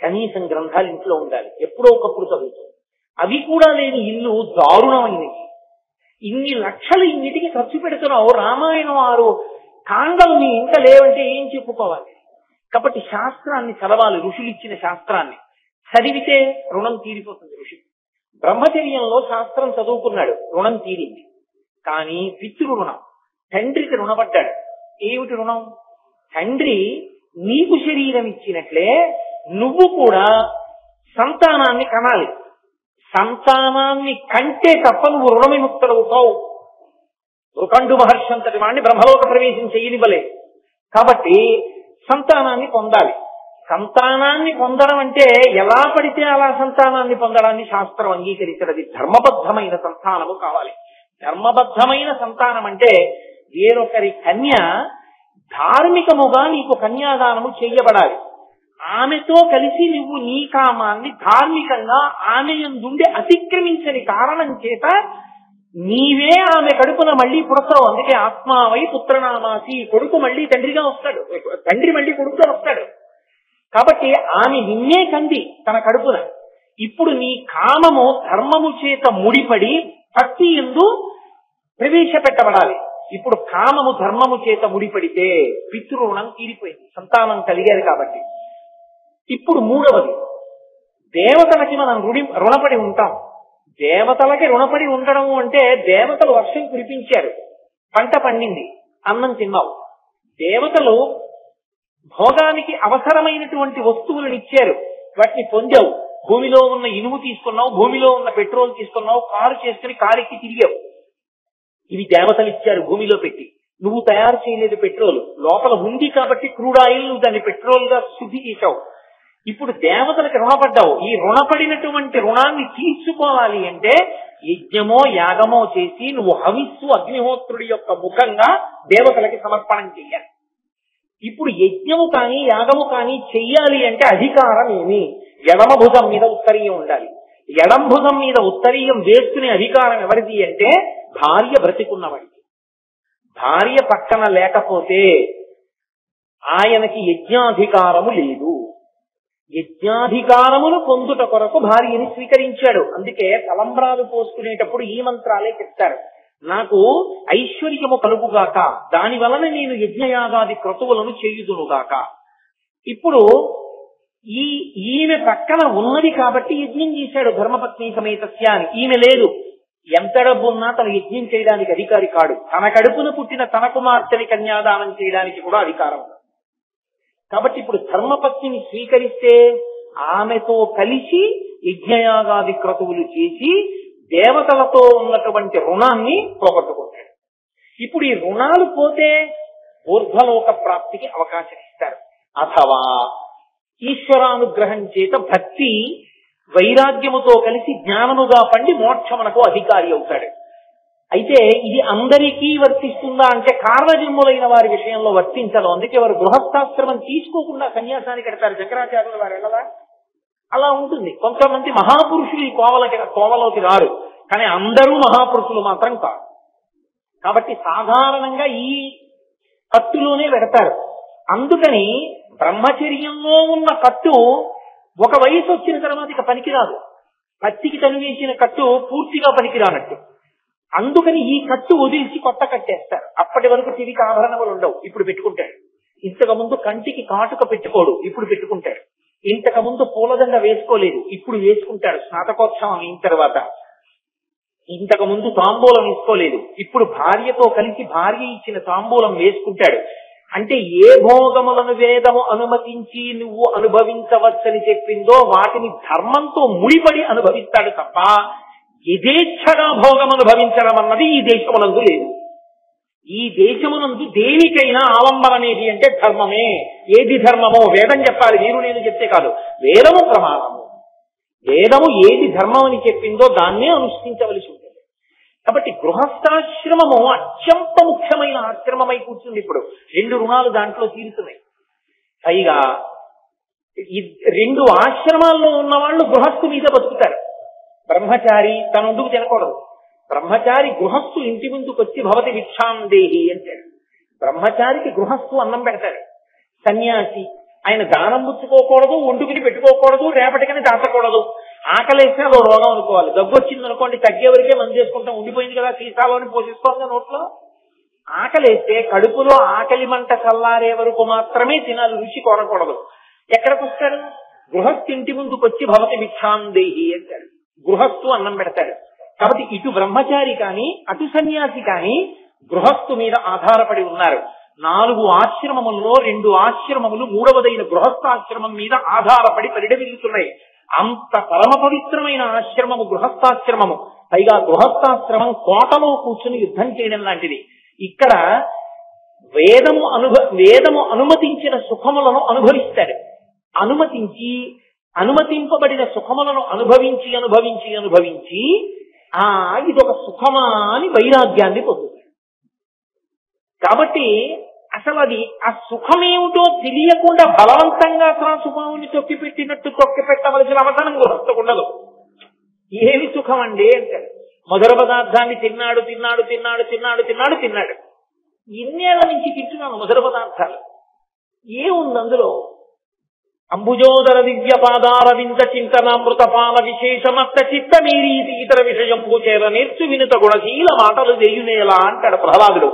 [SPEAKER 1] కనీసం గ్రంథాలు ఇంట్లో ఉండాలి, ఎప్పుడో ఒకప్పుడు చదువుతావు. అవి కూడా లేని ఇల్లు దారుణమైనవి. ఇన్ని లక్షలు ఇన్నిటికి ఖర్చు పెడుతున్నావు, రామాయణం 6 కాండలు నీ ఇంట లేవంటే ఏం చెప్పుకోవాలి? కాబట్టి శాస్త్రాన్ని చదవాలి. ఋషులు ఇచ్చిన శాస్త్రాన్ని చదివితే రుణం తీరిపోతుంది. ఋషి బ్రహ్మచర్యంలో శాస్త్రం చదువుకున్నాడు, రుణం తీరింది. కానీ పితృ రుణం, తండ్రికి రుణపడ్డాడు. ఏమిటి రుణం? తండ్రి నీకు శరీరం ఇచ్చినట్లే నువ్వు కూడా సంతానాన్ని కనాలి. సంతానాన్ని కంటే తప్ప నువ్వు రుణ విముక్తులవుతావు. రుకండు మహర్షి అంతటి వాడిని బ్రహ్మలోక ప్రవేశం చేయనివ్వలే. కాబట్టి సంతానాన్ని పొందాలి. సంతానాన్ని పొందడం అంటే ఎలా పడితే అలా సంతానాన్ని పొందడాన్ని శాస్త్రం అంగీకరించదు. ధర్మబద్ధమైన సంతానము కావాలి. ధర్మబద్ధమైన సంతానం అంటే వేరొకరి కన్య ధార్మికముగా నీకు కన్యాదానము చెయ్యబడాలి. ఆమెతో కలిసి నువ్వు నీ కామాన్ని ధార్మికంగా ఆమె యందుండి అతిక్రమించని కారణం చేత నీవే ఆమె కడుపున మళ్ళీ పుడతావు. అందుకే ఆత్మావై పుత్రనామాసి, కొడుకు మళ్ళీ తండ్రిగా వస్తాడు, తండ్రి మళ్ళీ కొడుకుగా వస్తాడు. కాబట్టి ఆమె నిన్నే కంది తన కడుపున. ఇప్పుడు నీ కామము ధర్మము చేత ముడిపడి భక్తి యందు ప్రవేశపెట్టబడాలి. ఇప్పుడు కామము ధర్మము చేత ముడిపడితే పితృణం తీరిపోయింది, సంతానం కలిగారు కాబట్టి. ఇప్పుడు మూడవది, దేవతలకి మనం రుణపడి ఉంటాం. దేవతలకి రుణపడి ఉండడం అంటే దేవతలు వర్షం కురిపించారు, పంట పండింది, అన్నం తిన్నావు. దేవతలు భోగానికి అవసరమైనటువంటి వస్తువులను ఇచ్చారు, వాటిని పొందావు. భూమిలో ఉన్న ఇనుము తీసుకున్నావు, భూమిలో ఉన్న పెట్రోల్ తీసుకున్నావు, కారు చేసుకుని కారెక్కి తిరిగావు. ఇవి దేవతలు ఇచ్చారు భూమిలో పెట్టి. నువ్వు తయారు చేయలేదు పెట్రోల్, లోపల ఉంది కాబట్టి క్రూడ్ ఆయిల్ నువ్వు దాన్ని పెట్రోల్ గా శుద్ధి చేశావు. ఇప్పుడు దేవతలకు రుణపడ్డావు. ఈ రుణపడినటువంటి రుణాన్ని తీర్చుకోవాలి అంటే యజ్ఞమో యాగమో చేసి నువ్వు హవిస్సు అగ్నిహోత్రుడి యొక్క ముఖంగా దేవతలకి సమర్పణం చెయ్యాలి. ఇప్పుడు యజ్ఞము కానీ యాగము కానీ చెయ్యాలి అంటే అధికారం ఏమి? ఎడమ భుజం మీద ఉత్తరీయం ఉండాలి. ఎడం భుజం మీద ఉత్తరీయం వేసుకునే అధికారం ఎవరిది అంటే భార్య బ్రతికున్నవాడికి. భార్య పక్కన లేకపోతే ఆయనకి యజ్ఞాధికారము లేదు. యజ్ఞాధికారమును పొందుట కొరకు భార్యని స్వీకరించాడు. అందుకే తలంబ్రాలు పోసుకునేటప్పుడు ఈ మంత్రాలే చెప్తారు. నాకు ఐశ్వర్యము కలుగుగాక, దాని వలన నేను యజ్ఞయాగాది క్రతువులను చేయుదునుగాక. ఇప్పుడు ఈమె పక్కన ఉన్నది కాబట్టి యజ్ఞం చేశాడు ధర్మపత్ని సమేతస్య అని. ఈమె లేదు, ఎంత డబ్బున్నా తను యజ్ఞం చేయడానికి అధికారి కాడు. తన కడుపున పుట్టిన తన కుమార్తెని కన్యాదానం చేయడానికి కూడా అధికారం. కాబట్టి ఇప్పుడు ధర్మపత్నిని స్వీకరిస్తే ఆమెతో కలిసి యజ్ఞయాగాది క్రతువులు చేసి దేవతలతో ఉన్నటువంటి రుణాన్ని పోగొట్టుకుంటాడు. ఇప్పుడు ఈ రుణాలు పోతే ఊర్ధ్వలోక ప్రాప్తికి అవకాశం ఇస్తారు. అథవా ఈశ్వరానుగ్రహం చేత భక్తి వైరాగ్యముతో కలిసి జ్ఞానముగా పండి మోక్షమునకు అధికారి అవుతాడు. అయితే ఇది అందరికీ వర్తిస్తుందా అంటే కారణజన్ములైన వారి విషయంలో వర్తించదు. అందుకే వారు గృహస్థాశ్రమం తీసుకోకుండా సన్యాసానికి కడతారు. శంకరాచార్యుల వారు వెళ్ళదా? అలా ఉంటుంది. కొంతమంది మహాపురుషులు ఈ కోవలోకి రారు, కానీ అందరూ మహాపురుషులు మాత్రం కాదు. కాబట్టి సాధారణంగా ఈ కట్టులోనే పెడతారు. అందుకని బ్రహ్మచర్యంలో ఉన్న కట్టు ఒక వయసు వచ్చిన తర్వాత ఇక పనికిరాదు. పత్తికి తనువేసిన కట్టు పూర్తిగా పనికిరానట్టు. అందుకని ఈ కట్టు వదిలిచి కొత్త కట్టేస్తారు. అప్పటి వరకు చెవికి ఆభరణములు ఉండవు, ఇప్పుడు పెట్టుకుంటాడు. ఇంతకు ముందు కంటికి కాటుక పెట్టుకోడు, ఇప్పుడు పెట్టుకుంటాడు. ఇంతకు ముందు పూలదండ వేసుకోలేదు, ఇప్పుడు వేసుకుంటాడు స్నాతకోత్సవం అయిన తర్వాత. ఇంతకు ముందు తాంబూలం వేసుకోలేదు, ఇప్పుడు భార్యతో కలిసి భార్య ఇచ్చిన తాంబూలం వేసుకుంటాడు. అంటే ఏ భోగములను వేదము అనుమతించి నువ్వు అనుభవించవచ్చని చెప్పిందో వాటిని ధర్మంతో ముడిపడి అనుభవిస్తాడు తప్ప యథేచ్ఛగా భోగం అనుభవించడం అన్నది ఈ దేశమునందు లేదు. ఈ దేశమునందు దేనికైనా ఆలంబన అనేది అంటే ధర్మమే. ఏది ధర్మమో వేదం చెప్పాలి, మీరు నేను చెప్తే కాదు. వేదము ప్రమాణము. వేదము ఏది ధర్మం అని చెప్పిందో దాన్నే అనుష్ఠించవలసి ఉంటుంది. కాబట్టి గృహస్థాశ్రమము అత్యంత ముఖ్యమైన ఆశ్రమమై కూర్చుంది. ఇప్పుడు 2 రుణాలు దాంట్లో తీరుతున్నాయి. పైగా 2 ఆశ్రమాల్లో ఉన్న వాళ్ళు గృహస్థు మీద బతుకుతారు. బ్రహ్మచారి తనందుకు తినకూడదు. బ్రహ్మచారి గృహస్థు ఇంటి ముందుకు వచ్చి భవతి భిక్షాం దేహి అంటాడు. బ్రహ్మచారికి గృహస్థు అన్నం పెడతాడు. సన్యాసి ఆయన దానం పుచ్చుకోకూడదు, ఒండుకుని పెట్టుకోకూడదు, రేపటికని దాచకూడదు. ఆకలేస్తే అదో రోగం అనుకోవాలి. దగ్గు వచ్చింది అనుకోండి, తగ్గేవరకే మందు చేసుకుంటాం, ఉండిపోయింది కదా సీసాలోని పోషిస్తోంది నోట్లో. ఆకలేస్తే కడుపులో ఆకలి మంట చల్లారే వరకు మాత్రమే తినాలి, రుచి కోరకూడదు. ఎక్కడికి వస్తాడు? గృహస్థు ఇంటి ముందుకు వచ్చి భవతి భిక్షాం దేహి అంటాడు. గృహస్థు అన్నం పెడతాడు. కాబట్టి ఇటు బ్రహ్మచారి కానీ అటు సన్యాసి కానీ గృహస్థు మీద ఆధారపడి ఉన్నారు. 4 ఆశ్రమములలో 2 ఆశ్రమములు మూడవదైన గృహస్థాశ్రమం మీద ఆధారపడి పరిడవిల్లుతున్నాయి. అంత పరమ పవిత్రమైన ఆశ్రమము గృహస్థాశ్రమము. పైగా గృహస్థాశ్రమం కోటలో కూర్చుని యుద్ధం చేయడం లాంటిది. ఇక్కడ వేదము అనుమతించిన సుఖములను అనుభవిస్తాడు. అనుమతింపబడిన సుఖములను అనుభవించి ఇదొక సుఖమా అని వైరాగ్యాన్ని పొందుతాడు. కాబట్టి అసలు అది ఆ సుఖమేమిటో తెలియకుండా బలవంతంగా త్రాసుపావుని తొక్కిపెట్టినట్టు తొక్కిపెట్టవలసిన అవసరం ఉండదు. ఏమి సుఖం అండి అంటాడు. మధుర పదార్థాన్ని తిన్నాడు తిన్నాడు తిన్నాడు తిన్నాడు తిన్నాడు తిన్నాడు. ఇన్నేళ్ల నుంచి తింటున్నాను మధుర పదార్థాలు. ఏముంది అందులో? అంబుజోదర దివ్య పాదారవింద చింతనామృత పాల విశేషమత్త చిత్త మీరీతి ఇతర విషయం పూచేర నేర్చు వినుత గుణశీల మాటలు వెయ్యునేలా అంటాడు ప్రహ్లాదుడు.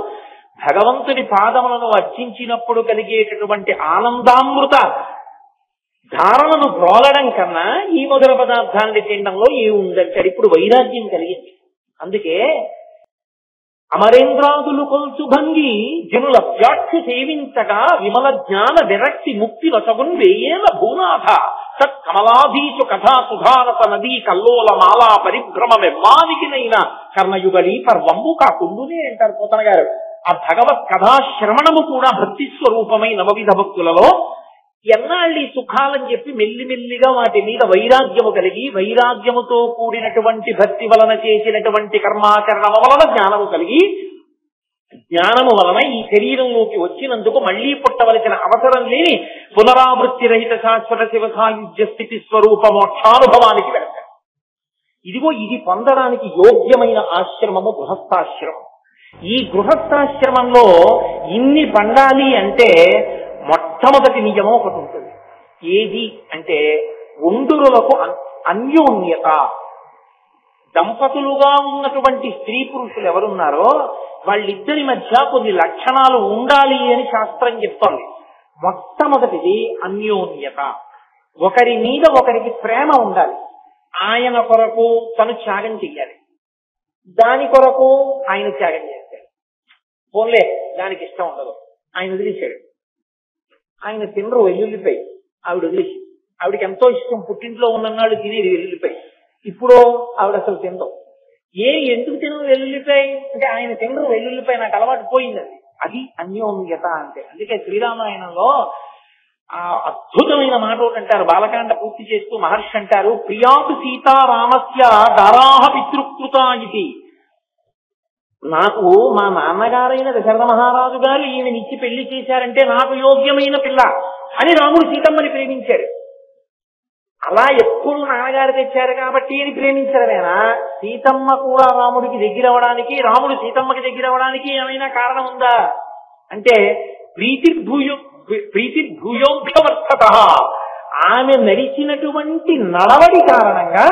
[SPEAKER 1] భగవంతుని పాదములను అర్చించినప్పుడు కలిగేటటువంటి ఆనందామృత ధారణను బ్రోలడం కన్నా ఈ మధుర పదార్థాన్ని తినడంలో ఏముందంటాడు. ఇప్పుడు వైరాగ్యం కలిగింది. అందుకే అమరేంద్రాదులు కొల్చు భంగి జనుల వ్యాఖ్య సేవించగా విమల జ్ఞాన విరక్తి ముక్తి వసగున్ వేయేల భూనాథ సత్ కమలాధీసు కథా సుధారత నదీ కల్లోల మాలా పరిభ్రమమెమ్మానికినైనా కర్ణయుగళీ పర్వంబు కాకుండునే అంటారు పోతన గారు. ఆ భగవత్ కథాశ్రవణము కూడా భక్తి స్వరూపమై నవవిధ భక్తులలో ఎన్నాళ్ళు ఈ సుఖాలని చెప్పి మెల్లిమెల్లిగా వాటి మీద వైరాగ్యము కలిగి వైరాగ్యముతో కూడినటువంటి భక్తి వలన చేసినటువంటి కర్మాచరణము వలన జ్ఞానము కలిగి జ్ఞానము వలన ఈ శరీరంలోకి వచ్చినందుకు మళ్లీ పుట్టవలసిన అవసరం లేని పునరావృత్తి రహిత శాశ్వత శివ సాయుధ్య స్థితి స్వరూప మోక్షానుభవానికి వెళ్తారు. ఇదిగో ఇది పొందడానికి యోగ్యమైన ఆశ్రమము గృహస్థాశ్రమం. ఈ గృహస్థాశ్రమంలో ఇన్ని పండాలి అంటే మొట్టమొదటి నియమం ఒకటి ఉంటుంది. ఏది అంటే ఒండురులకు అన్యోన్యత. దంపతులుగా ఉన్నటువంటి స్త్రీ పురుషులు ఎవరున్నారో వాళ్ళిద్దరి మధ్య కొన్ని లక్షణాలు ఉండాలి అని శాస్త్రం చెప్తోంది. మొట్టమొదటిది అన్యోన్యత. ఒకరి మీద ఒకరికి ప్రేమ ఉండాలి. ఆయన కొరకు తను త్యాగం చెయ్యాలి, దాని కొరకు ఆయన త్యాగం చేస్తాడు. పోన్లే దానికి ఇష్టం ఉండదు, ఆయన వదిలేశాడు. ఆయన తినరు వెల్లుల్లిపాయ, ఆవిడ వదిలేసి. ఆవిడకి ఎంతో ఇష్టం, పుట్టింట్లో ఉన్ననాడు తినేది వెల్లుల్లిపాయ. ఇప్పుడు ఆవిడ అసలు తినదు. ఎందుకు తినదు వెల్లుల్లిపాయ అంటే ఆయన తినరు వెల్లుల్లిపాయ, నాకు అలవాటు పోయింది. అది అన్యోన్యత అంటే. అందుకే శ్రీరామాయణంలో ఆ అద్భుతమైన మాట ఒకటి అంటారు. బాలకాండ పూర్తి చేస్తూ మహర్షి అంటారు, ప్రియాతు సీతారామస్య దారాహ పితృకృత ఇది. నాకు మా నాన్నగారైన దశరథ మహారాజు గారు ఈమెనిచ్చి పెళ్లి చేశారంటే నాకు యోగ్యమైన పిల్ల అని రాముడు సీతమ్మని ప్రేమించాడు. అలా ఎప్పుడు నాన్నగారు తెచ్చారు కాబట్టి అని ప్రేమించడమేనా? సీతమ్మ కూడా రాముడికి దగ్గర అవ్వడానికి, రాముడు సీతమ్మకి దగ్గర అవ్వడానికి ఏమైనా కారణం ఉందా అంటే ప్రీతిర్భూయోభ్యవర్తత. ఆమె నడిచినటువంటి నడవడి కారణంగా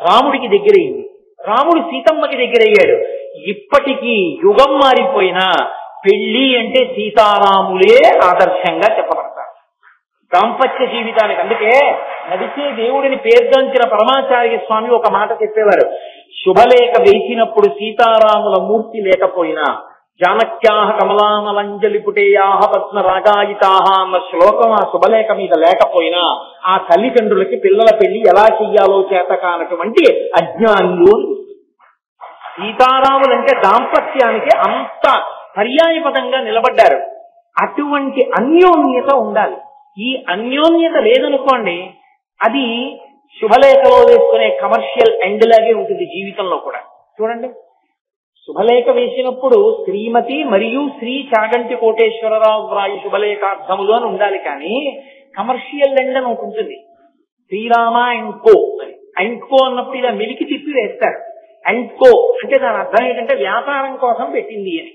[SPEAKER 1] రాముడికి దగ్గరయ్యింది, రాముడు సీతమ్మకి దగ్గరయ్యాడు. ఇప్పటికీ యుగం మారిపోయినా పెళ్లి అంటే సీతారాములే ఆదర్శంగా చెప్పబడతారు దాంపత్య జీవితానికి. అందుకే నడిచే దేవుడిని పేర్కొంచిన పరమాచార్య స్వామి ఒక మాట చెప్పేవారు, శుభలేఖ వేసినప్పుడు సీతారాముల మూర్తి లేకపోయినా జానక్యాహ కమలామలంజలి పుటేయాహ పద్మరాగాయితాహ అన్న శ్లోకం ఆ శుభలేఖ మీద లేకపోయినా ఆ తల్లిదండ్రులకి పిల్లల పెళ్లి ఎలా చెయ్యాలో చేత కానటువంటి అజ్ఞానులు. సీతారాములంటే దాంపత్యానికి అంత పర్యాయపదంగా నిలబడ్డారు. అటువంటి అన్యోన్యత ఉండాలి. ఈ అన్యోన్యత లేదనుకోండి, అది శుభలేఖలో వేసుకునే కమర్షియల్ ఎండ్ లాగే ఉంటుంది జీవితంలో కూడా. చూడండి, శుభలేఖ వేసినప్పుడు శ్రీమతి మరియు శ్రీ చాగంటి కోటేశ్వరరావు వ్రాయి శుభలేఖార్థములు అని ఉండాలి, కానీ కమర్షియల్ ఎండ్ అని ఒకటి ఉంటుంది. శ్రీరామ అండ్ కో అని. అండ్ కో అన్నప్పుడు ఇలా మెలికి తిప్పి వేస్తారు. అండ్ కో అంటే దాని అర్థం ఏంటంటే వ్యాపారం కోసం పెట్టింది అని.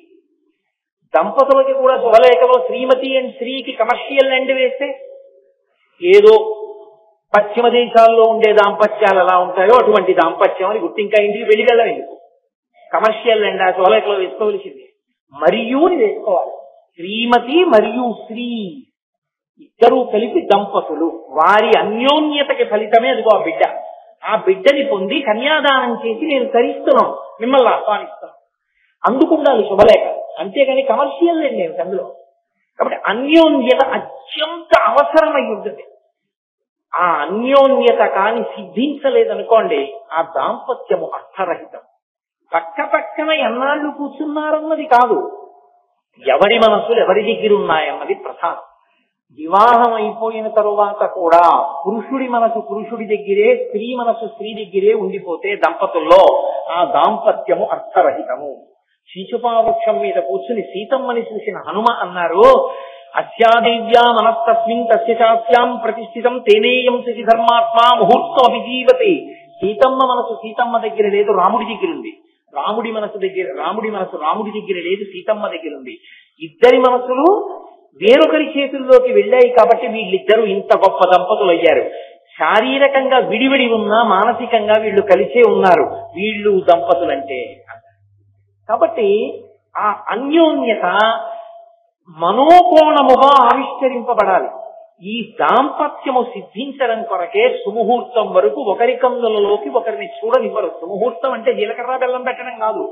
[SPEAKER 1] దంపతులకి కూడా శుభలేఖలో శ్రీమతి అండ్ శ్రీకి కమర్షియల్ ఎండ్ వేస్తే ఏదో పశ్చిమ దేశాల్లో ఉండే దాంపత్యాలు ఎలా ఉంటాయో అటువంటి దాంపత్యం అని గుర్తు. ఇంకా ఇంటికి వెళ్ళికెళ్ళం ఎందుకు? కమర్షియల్ ఎండ్ ఆ శుభలేఖలో వేసుకోవలసింది. మరియు వేసుకోవాలి. శ్రీమతి మరియు శ్రీ ఇద్దరూ కలిపి దంపతులు, వారి అన్యోన్యతకి ఫలితమే అదిగో ఆ బిడ్డ. ఆ బిడ్డని పొంది కన్యాదానం చేసి నేను తరిస్తున్నాను, మిమ్మల్ని ఆహ్వానిస్తున్నాను, అందుకుండాలి శుభలేఖ. అంతేగాని కమర్షియల్ ఎండ్ ఏమిటి అందులో? కాబట్టి అన్యోన్యత అత్యంత అవసరమై ఉంటుంది. ఆ అన్యోన్యత కాని సిద్ధించలేదనుకోండి, ఆ దాంపత్యము అర్థరహితం. పక్క పక్కన ఎన్నాళ్ళు కూర్చున్నారన్నది కాదు, ఎవరి మనసులు ఎవరి దగ్గర ఉన్నాయన్నది ప్రధానం. వివాహం అయిపోయిన తరువాత కూడా పురుషుడి మనసు పురుషుడి దగ్గరే, స్త్రీ మనసు స్త్రీ దగ్గరే ఉండిపోతే దంపతుల్లో ఆ దాంపత్యము అర్థరహితము. శీచుపావృక్షం మీద కూర్చుని సీతమ్మని చూసిన హనుమ అన్నారు, అస్యాదేవ్యా మనస్తస్మిన్ తస్య చాస్యాం ప్రతిష్ఠితం తేనేయం శశి ధర్మాత్మా ముహూర్తం అభిజీవతే. సీతమ్మ మనసు సీతమ్మ దగ్గర లేదు, రాముడి దగ్గర ఉంది. రాముడి మనసు రాముడి దగ్గర లేదు, సీతమ్మ దగ్గర ఉంది. ఇద్దరి మనసులు వేరొకరి చేతుల్లోకి వెళ్ళాయి కాబట్టి వీళ్ళిద్దరూ ఇంత గొప్ప దంపతులు అయ్యారు. శారీరకంగా విడివిడి ఉన్నా మానసికంగా వీళ్ళు కలిసే ఉన్నారు. వీళ్ళు దంపతులంటే. కాబట్టి ఆ అన్యోన్యత మనోకోణముగా ఆవిష్కరింపబడాలి. ఈ దాంపత్యము సిద్ధించడం కొరకే సుముహూర్తం వరకు ఒకరి కన్నులలోకి ఒకరిని చూడనివ్వరు. సుముహూర్తం అంటే జీలకర్ర బెల్లం పెట్టడం కాదు,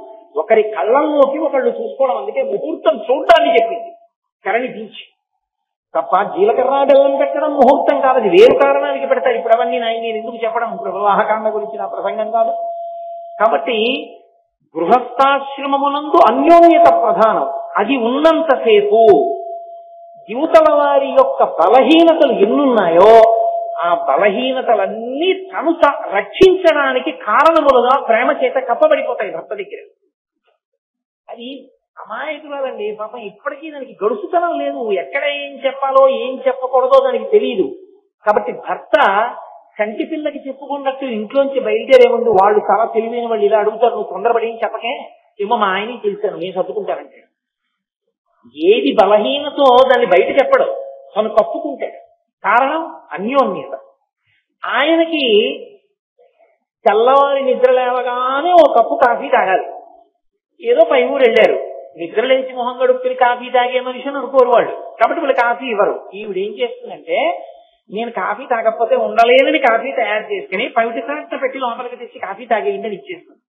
[SPEAKER 1] ఒకరి కళ్ళల్లోకి ఒకళ్ళు చూసుకోవడం. అందుకే ముహూర్తం చూడడాన్ని చెప్పింది కరణి దించి తప్ప జీలకర్ర బెల్లం పెట్టడం ముహూర్తం కాదు. అది వేరు కారణానికి పెడతారు. ఇప్పుడు అవన్నీ నేను ఎందుకు చెప్పడం, ఇప్పుడు వివాహకాండ గురించి నా ప్రసంగం కాదు. కాబట్టి గృహస్థాశ్రమమునందు అన్యోన్యత ప్రధానం. అది ఉన్నంతసేపు యువతల వారి యొక్క బలహీనతలు ఎన్నున్నాయో ఆ బలహీనతలన్నీ తను రక్షించడానికి కారణములుగా ప్రేమ చేత కప్పబడిపోతాయి భర్త దగ్గర. అది అమాయకురాలండి పాపం, ఇప్పటికీ దానికి గడుసుతనం లేదు. ఎక్కడ ఏం చెప్పాలో ఏం చెప్పకూడదో దానికి తెలియదు. కాబట్టి భర్త కంటి పిల్లకి చెప్పుకున్నట్టు ఇంట్లోంచి బయలుదేరే ముందు వాళ్ళు చాలా తెలివైన వాళ్ళు ఇలా అడుగుతారు, నువ్వు తొందరపడి ఏం చెప్పకే, ఏమో మా ఆయనకి తెలిసాను నేను సర్దుకుంటానంటే. ఏది బలహీనతో దాన్ని బయట చెప్పడం, తను కప్పుకుంటాడు. కారణం అన్యోన్యత. ఆయనకి తెల్లవారి నిద్ర లేవగానే ఓ కప్పు కాఫీ తాగాలి. ఏదో పై ఊరు వెళ్ళారు, నిద్ర లేచి మొహం గడుపుకుని కాఫీ తాగే మనిషిని అనుకోరు వాళ్ళు. కాబట్టి వాళ్ళు కాఫీ ఇవ్వరు. ఈవిడ ఏం చేస్తుందంటే, నేను కాఫీ తాగకపోతే ఉండలేనని కాఫీ తయారు చేసుకుని పవిటి సాక్ష పెట్టి లోపలికి తెచ్చి కాఫీ తాగేయండి ఇచ్చేస్తుంది.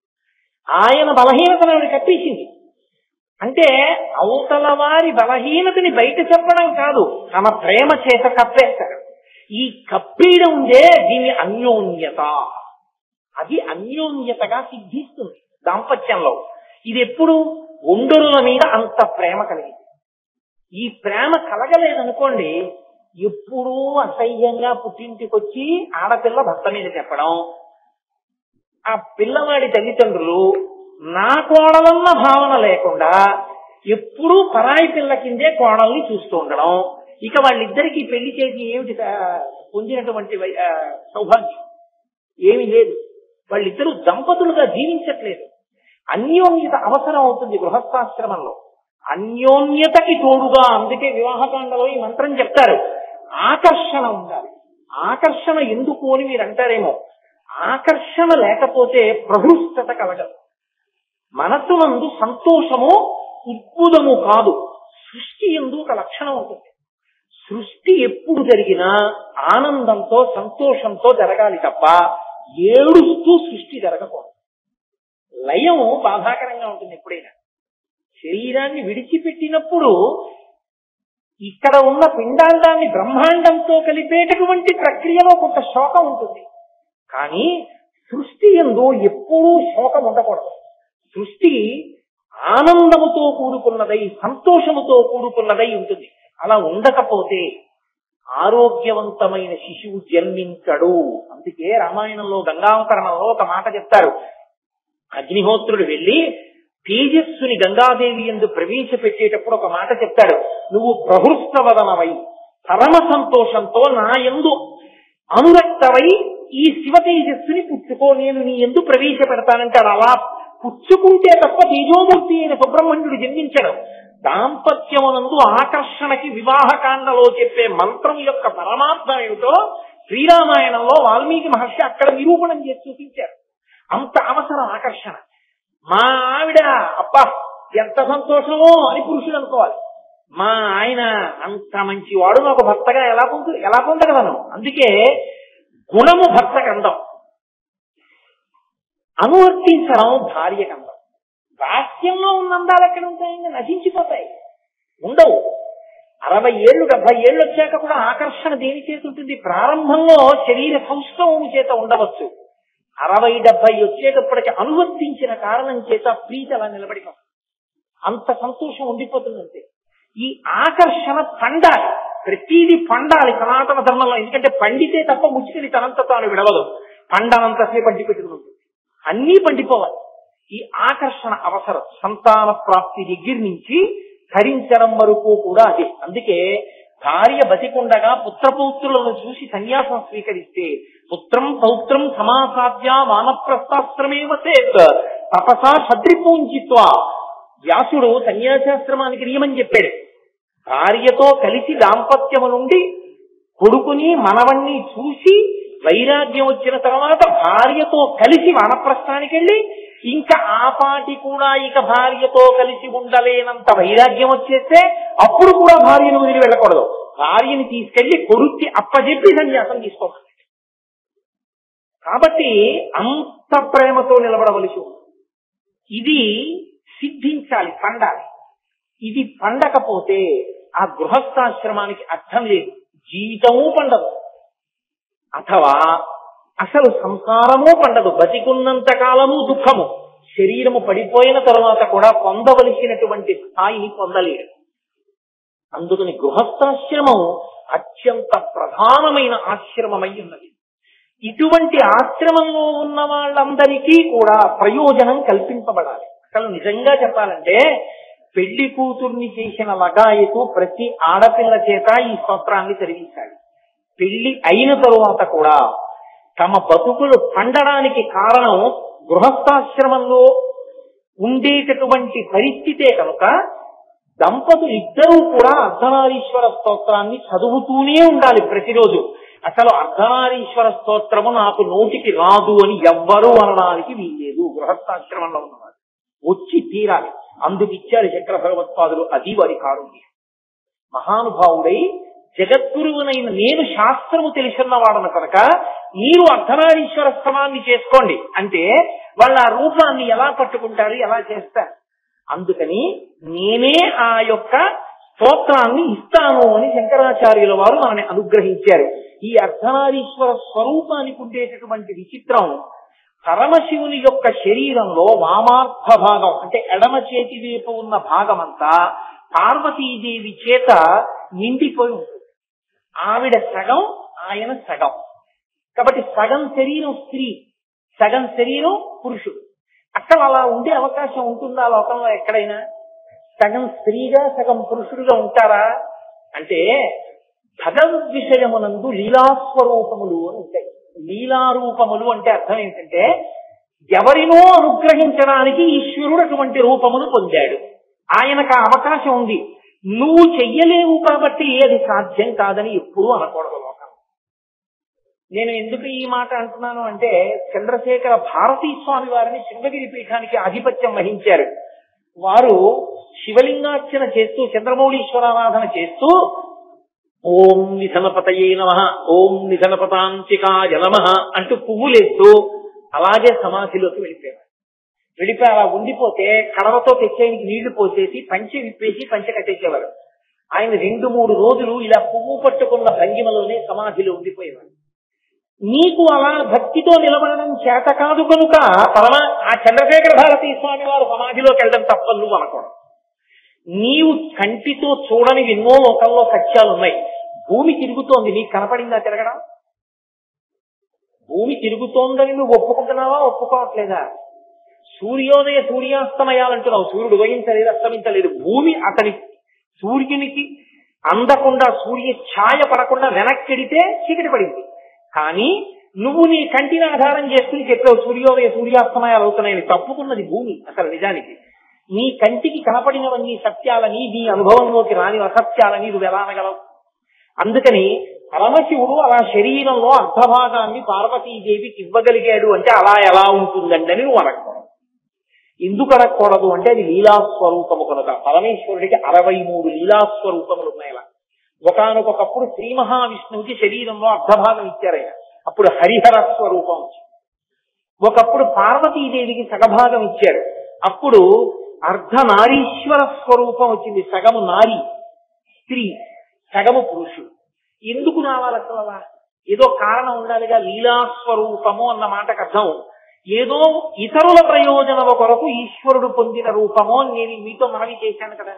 [SPEAKER 1] ఆయన బలహీనతను ఆవిడ కప్పేసింది. అంటే అవతల వారి బలహీనతని బయట చెప్పడం కాదు, తన ప్రేమ చేత కప్పేస్తాడు. ఈ కప్పేయడం ఉందే దీన్ని అన్యోన్యత. అది అన్యోన్యతగా సిద్ధిస్తుంది దాంపత్యంలో. ఇది ఎప్పుడు ఒండరుల మీద అంత ప్రేమ కలిగింది. ఈ ప్రేమ కలగలేదనుకోండి, ఎప్పుడూ అసహ్యంగా పుట్టింటికొచ్చి ఆడపిల్ల భర్త మీద చెప్పడం, ఆ పిల్లవాడి తల్లిదండ్రులు నా కోడలన్న భావన లేకుండా ఎప్పుడూ పరాయి పిల్ల కిందే కోడల్ని చూస్తూ ఉండడం. ఇక వాళ్ళిద్దరికీ పెళ్లి చేసి ఏమిటి పొందినటువంటి సౌభాగ్యం ఏమీ లేదు. వాళ్ళిద్దరూ దంపతులుగా జీవించట్లేదు. అన్యోన్యత అవసరం అవుతుంది గృహస్థాశ్రమంలో. అన్యోన్యతకి తోడుగా, అందుకే వివాహకాండలో ఈ మంత్రం చెప్తారు, ఆకర్షణ ఉండాలి. ఆకర్షణ ఎందుకు అని మీరు అంటారేమో, ఆకర్షణ లేకపోతే ప్రహృష్టత కలగదు. మనస్సునందు సంతోషము ఉద్భుతము కాదు, సృష్టి ఎందు ఒక లక్షణం ఉంటుంది. సృష్టి ఎప్పుడు జరిగినా ఆనందంతో సంతోషంతో జరగాలి తప్ప ఏడుస్తూ సృష్టి జరగకూడదు. లయం బాధాకరంగా ఉంటుంది. ఎప్పుడైనా శరీరాన్ని విడిచిపెట్టినప్పుడు ఇక్కడ ఉన్న పిండాండాన్ని బ్రహ్మాండంతో కలిపేటటువంటి ప్రక్రియలో కొంత శోకం ఉంటుంది. కానీ సృష్టి యందు ఎప్పుడూ శోకం ఉండకూడదు. సృష్టి ఆనందముతో కూడుకున్నదై సంతోషముతో కూడుకున్నదై ఉంటుంది. అలా ఉండకపోతే ఆరోగ్యవంతమైన శిశువు జన్మించడు. అందుకే రామాయణంలో గంగావతరణంలో ఒక మాట చెప్తారు. అగ్నిహోత్రుడు వెళ్లి తేజస్సుని గంగాదేవి యందు ప్రవేశపెట్టేటప్పుడు ఒక మాట చెప్తాడు, నువ్వు ప్రహృష్టవదనవై పరమ సంతోషంతో నా యందు అనురక్తవై ఈ శివ తేజస్సుని పుచ్చుకో, నేను నీ యందు ప్రవేశపెడతానంటాడు. అలా పుచ్చుకుంటే తప్ప తేజోమూర్తి అయిన సుబ్రహ్మణ్యుడు జన్మించడం. దాంపత్యమునందు ఆకర్షణకి వివాహకాండలో చెప్పే మంత్రం యొక్క పరమార్థం ఏమిటో శ్రీరామాయణంలో వాల్మీకి మహర్షి అక్కడ నిరూపణం చేసి చూపించారు. అంత అవసరం ఆకర్షణ. మా ఆవిడ అబ్బా ఎంత సంతోషమో అని పురుషుడు అనుకోవాలి. మా ఆయన అంత మంచివాడు, నాకు భర్తగా ఎలా పొందగలను. అందుకే గుణము భర్తకు అందం, అనువర్తించడం భార్యకు అందం. వాక్యంలో ఉన్న అందాలు ఎక్కడ ఉంటాయండి? నశించిపోతాయి, ఉండవు. 60 ఏళ్ళు 70 ఏళ్ళు వచ్చాక కూడా ఆకర్షణ దేని చేతి ఉంటుంది? ప్రారంభంలో శరీర సౌష్ఠవము చేత ఉండవచ్చు. 60-70 వచ్చేటప్పటికి అనువర్తించిన కారణం చేత ప్రీతి అలా నిలబడిపోతుంది. అంత సంతోషం ఉండిపోతుందంటే ఈ ఆకర్షణ పండాలి, ప్రతిదీ పండాలి సనాతన ధర్మంలో. ఎందుకంటే పండితే తప్ప ముచ్చుకని తనంత తాను విడవదు. పండనంతసేపు పండి పెట్టుకుని ఉంటుంది. అన్నీ పండిపోవాలి. ఈ ఆకర్షణ అవసరం సంతాన ప్రాప్తి దగ్గర నుంచి ధరించడం వరకు కూడా అదే. అందుకే భార్య బతికుండగా పుత్రపౌత్రులను చూసి సన్యాసం స్వీకరిస్తే పుత్రం పౌత్రం సమాసాధ్య వానప్రస్థాశ్రమేవ చేత్ తపసా షద్రిపూంజిత్వ. వ్యాసుడు సన్యాసాశ్రమానికి నియమం చెప్పాడు. భార్యతో కలిసి దాంపత్యము నుండి కొడుకుని మనవణ్ణి చూసి వైరాగ్యం వచ్చిన తర్వాత భార్యతో కలిసి వానప్రస్థానికి వెళ్ళి ఇంకా ఆపాటి కూడా ఇక భార్యతో కలిసి ఉండలేనంత వైరాగ్యం వచ్చేస్తే అప్పుడు కూడా భార్యను వదిలి వెళ్ళకూడదు. భార్యని తీసుకెళ్లి కొడుక్కి అప్పజెప్పి సన్యాసం తీసుకోవాలి. కాబట్టి అంత ప్రేమతో నిలబడవలసి ఉంది. ఇది సిద్ధించాలి, పండాలి. ఇది పండకపోతే ఆ గృహస్థాశ్రమానికి అర్థం లేదు, జీవితమూ పండదు, అథవా అసలు సంసారము పండదు. బతికున్నంత కాలము దుఃఖము, శరీరము పడిపోయిన తరువాత కూడా పొందవలసినటువంటి స్థాయిని పొందలేడు. అందుకని గృహస్థాశ్రమం అత్యంత ప్రధానమైన ఆశ్రమమై ఉన్నది. ఇటువంటి ఆశ్రమంలో ఉన్న వాళ్ళందరికీ కూడా ప్రయోజనం కల్పింపబడాలి. అసలు నిజంగా చెప్పాలంటే పెళ్లి కూతుర్ని చేసిన లగాయతు ప్రతి ఆడపిల్ల చేత ఈ స్తోత్రాన్ని చదివించాలి. పెళ్లి అయిన తరువాత కూడా తమ బతుకులు పండడానికి కారణం గృహస్థాశ్రమంలో ఉండేటటువంటి పరిస్థితే కనుక దంపతులు ఇద్దరూ కూడా అర్ధనారీశ్వర స్తోత్రాన్ని చదువుతూనే ఉండాలి ప్రతిరోజు. అసలు అర్ధనారీశ్వర స్తోత్రము నాకు నోటికి రాదు అని ఎవ్వరూ అనడానికి వీల్లేదు. గృహస్థాశ్రమంలో ఉన్నవారు వచ్చి తీరాలి. అందుకు ఇచ్చారు శంకర భగవత్పాదులు. అది వారి కారుణ్యం. మహానుభావుడై జగద్గురువునైన నేను శాస్త్రము తెలుసున్నవాడను కనుక మీరు అర్ధనారీశ్వర స్తవాన్ని చేసుకోండి అంటే వాళ్ళ ఆ రూపాన్ని ఎలా పట్టుకుంటారు, ఎలా చేస్తారు? అందుకని నేనే ఆ యొక్క స్తోత్రాన్ని ఇస్తాను అని శంకరాచార్యుల వారు మనని అనుగ్రహించారు. ఈ అర్ధనారీశ్వర స్వరూపానికి ఉండేటటువంటి విచిత్రం, పరమశివుని యొక్క శరీరంలో వామార్థ భాగం అంటే ఎడమ చేతి వైపు ఉన్న భాగం అంతా పార్వతీదేవి చేత నిండిపోయి ఉంటుంది. ఆవిడ సగం, ఆయన సగం. కాబట్టి సగం శరీరం స్త్రీ, సగం శరీరం పురుషుడు. అసలు అలా ఉండే అవకాశం ఉంటుందా లోకంలో ఎక్కడైనా? సగం స్త్రీగా సగం పురుషుడుగా ఉంటారా అంటే భగవద్విషయమునందు లీలాస్వరూపములు అని ఉంటాయి. లీలారూపములు అంటే అర్థం ఏంటంటే ఎవరినో అనుగ్రహించడానికి ఈశ్వరుడు అటువంటి రూపమును పొందాడు. ఆయనకు ఆ అవకాశం ఉంది. నువ్వు చెయ్యలేవు కాబట్టి అది సాధ్యం కాదని ఎప్పుడూ అనకూడదు లోకం. నేను ఎందుకు ఈ మాట అంటున్నాను అంటే చంద్రశేఖర భారతీ స్వామి వారిని శృంగగిరి పీఠానికి ఆధిపత్యం వహించారు. వారు శివలింగార్చన చేస్తూ చంద్రమౌళీశ్వరారాధన చేస్తూ ఓం నిధనపతయే నమః, ఓం నిధనపతాంతికాయ నమః అంటూ పువ్వులేస్తూ అలాగే సమాధిలోకి వెళ్ళిపోయారు. వెళ్ళిపోయి అలా ఉండిపోతే కడవతో తెచ్చేయడానికి నీళ్లు పోసేసి పంచె విప్పేసి పంచె కట్టేసేవారు. ఆయన 2-3 రోజులు ఇలా పువ్వు పట్టుకున్న భంగిమలోనే సమాధిలో ఉండిపోయేవారు. నీకు అలా భక్తితో నిలబడడం చేత కాదు కనుక ఆ చంద్రశేఖర భారతీ స్వామి వారు సమాధిలోకి వెళ్ళడం తప్పని నువ్వు అనకూడదు. నీవు కంటితో చూడని ఎన్నో లోకంలో సత్యాలున్నాయి. భూమి తిరుగుతోంది, నీకు కనపడిందా తిరగడం? భూమి తిరుగుతోందని నువ్వు ఒప్పుకుంటున్నావా, ఒప్పుకోవట్లేదా? సూర్యోదయ సూర్యాస్తమయాలంటున్నావు, సూర్యుడు ఉదయించలేదు, అస్తమించలేదు. భూమి అతని సూర్యునికి అందకుండా సూర్య ఛాయ పడకుండా వెనక్కిడితే చీకటి పడింది. కానీ నువ్వు నీ కంటిని ఆధారం చేసుకుని చెప్పావు సూర్యోదయ సూర్యాస్తమయాలు అవుతున్నాయని. తప్పుకున్నది భూమి అసలు నిజానికి. నీ కంటికి కనపడినవన్నీ సత్యాలని, నీ అనుభవంలోకి రాని అసత్యాలని నువ్వు ఎలా అనగలవు? అందుకని పరమశివుడు అలా శరీరంలో అర్ధభాగాన్ని పార్వతీదేవికి ఇవ్వగలిగాడు అంటే అలా ఎలా ఉంటుందండి అని నువ్వు అనకూడదు. ఎందుకు అనకూడదు అంటే అది లీలాస్వరూపము కనుక. పరమేశ్వరుడికి 63 లీలాస్వరూపములు ఉన్నాయి. ఒకానొకప్పుడు శ్రీ మహావిష్ణువుకి శరీరంలో అర్ధభాగం ఇచ్చారు ఆయన, అప్పుడు హరిహర స్వరూపం వచ్చింది. ఒకప్పుడు పార్వతీదేవికి సగభాగం ఇచ్చారు, అప్పుడు అర్ధనారీశ్వర స్వరూపం వచ్చింది. సగము నారి స్త్రీ, సగము పురుషుడు. ఎందుకు రావాలి అసలు? అలా ఏదో కారణం ఉండాలిగా. లీలాస్వరూపము అన్న మాటకు అర్థం ఏదో ఇతరుల ప్రయోజనము కొరకు ఈశ్వరుడు పొందిన రూపము అని నేను మీతో మనవి చేశాను కదా.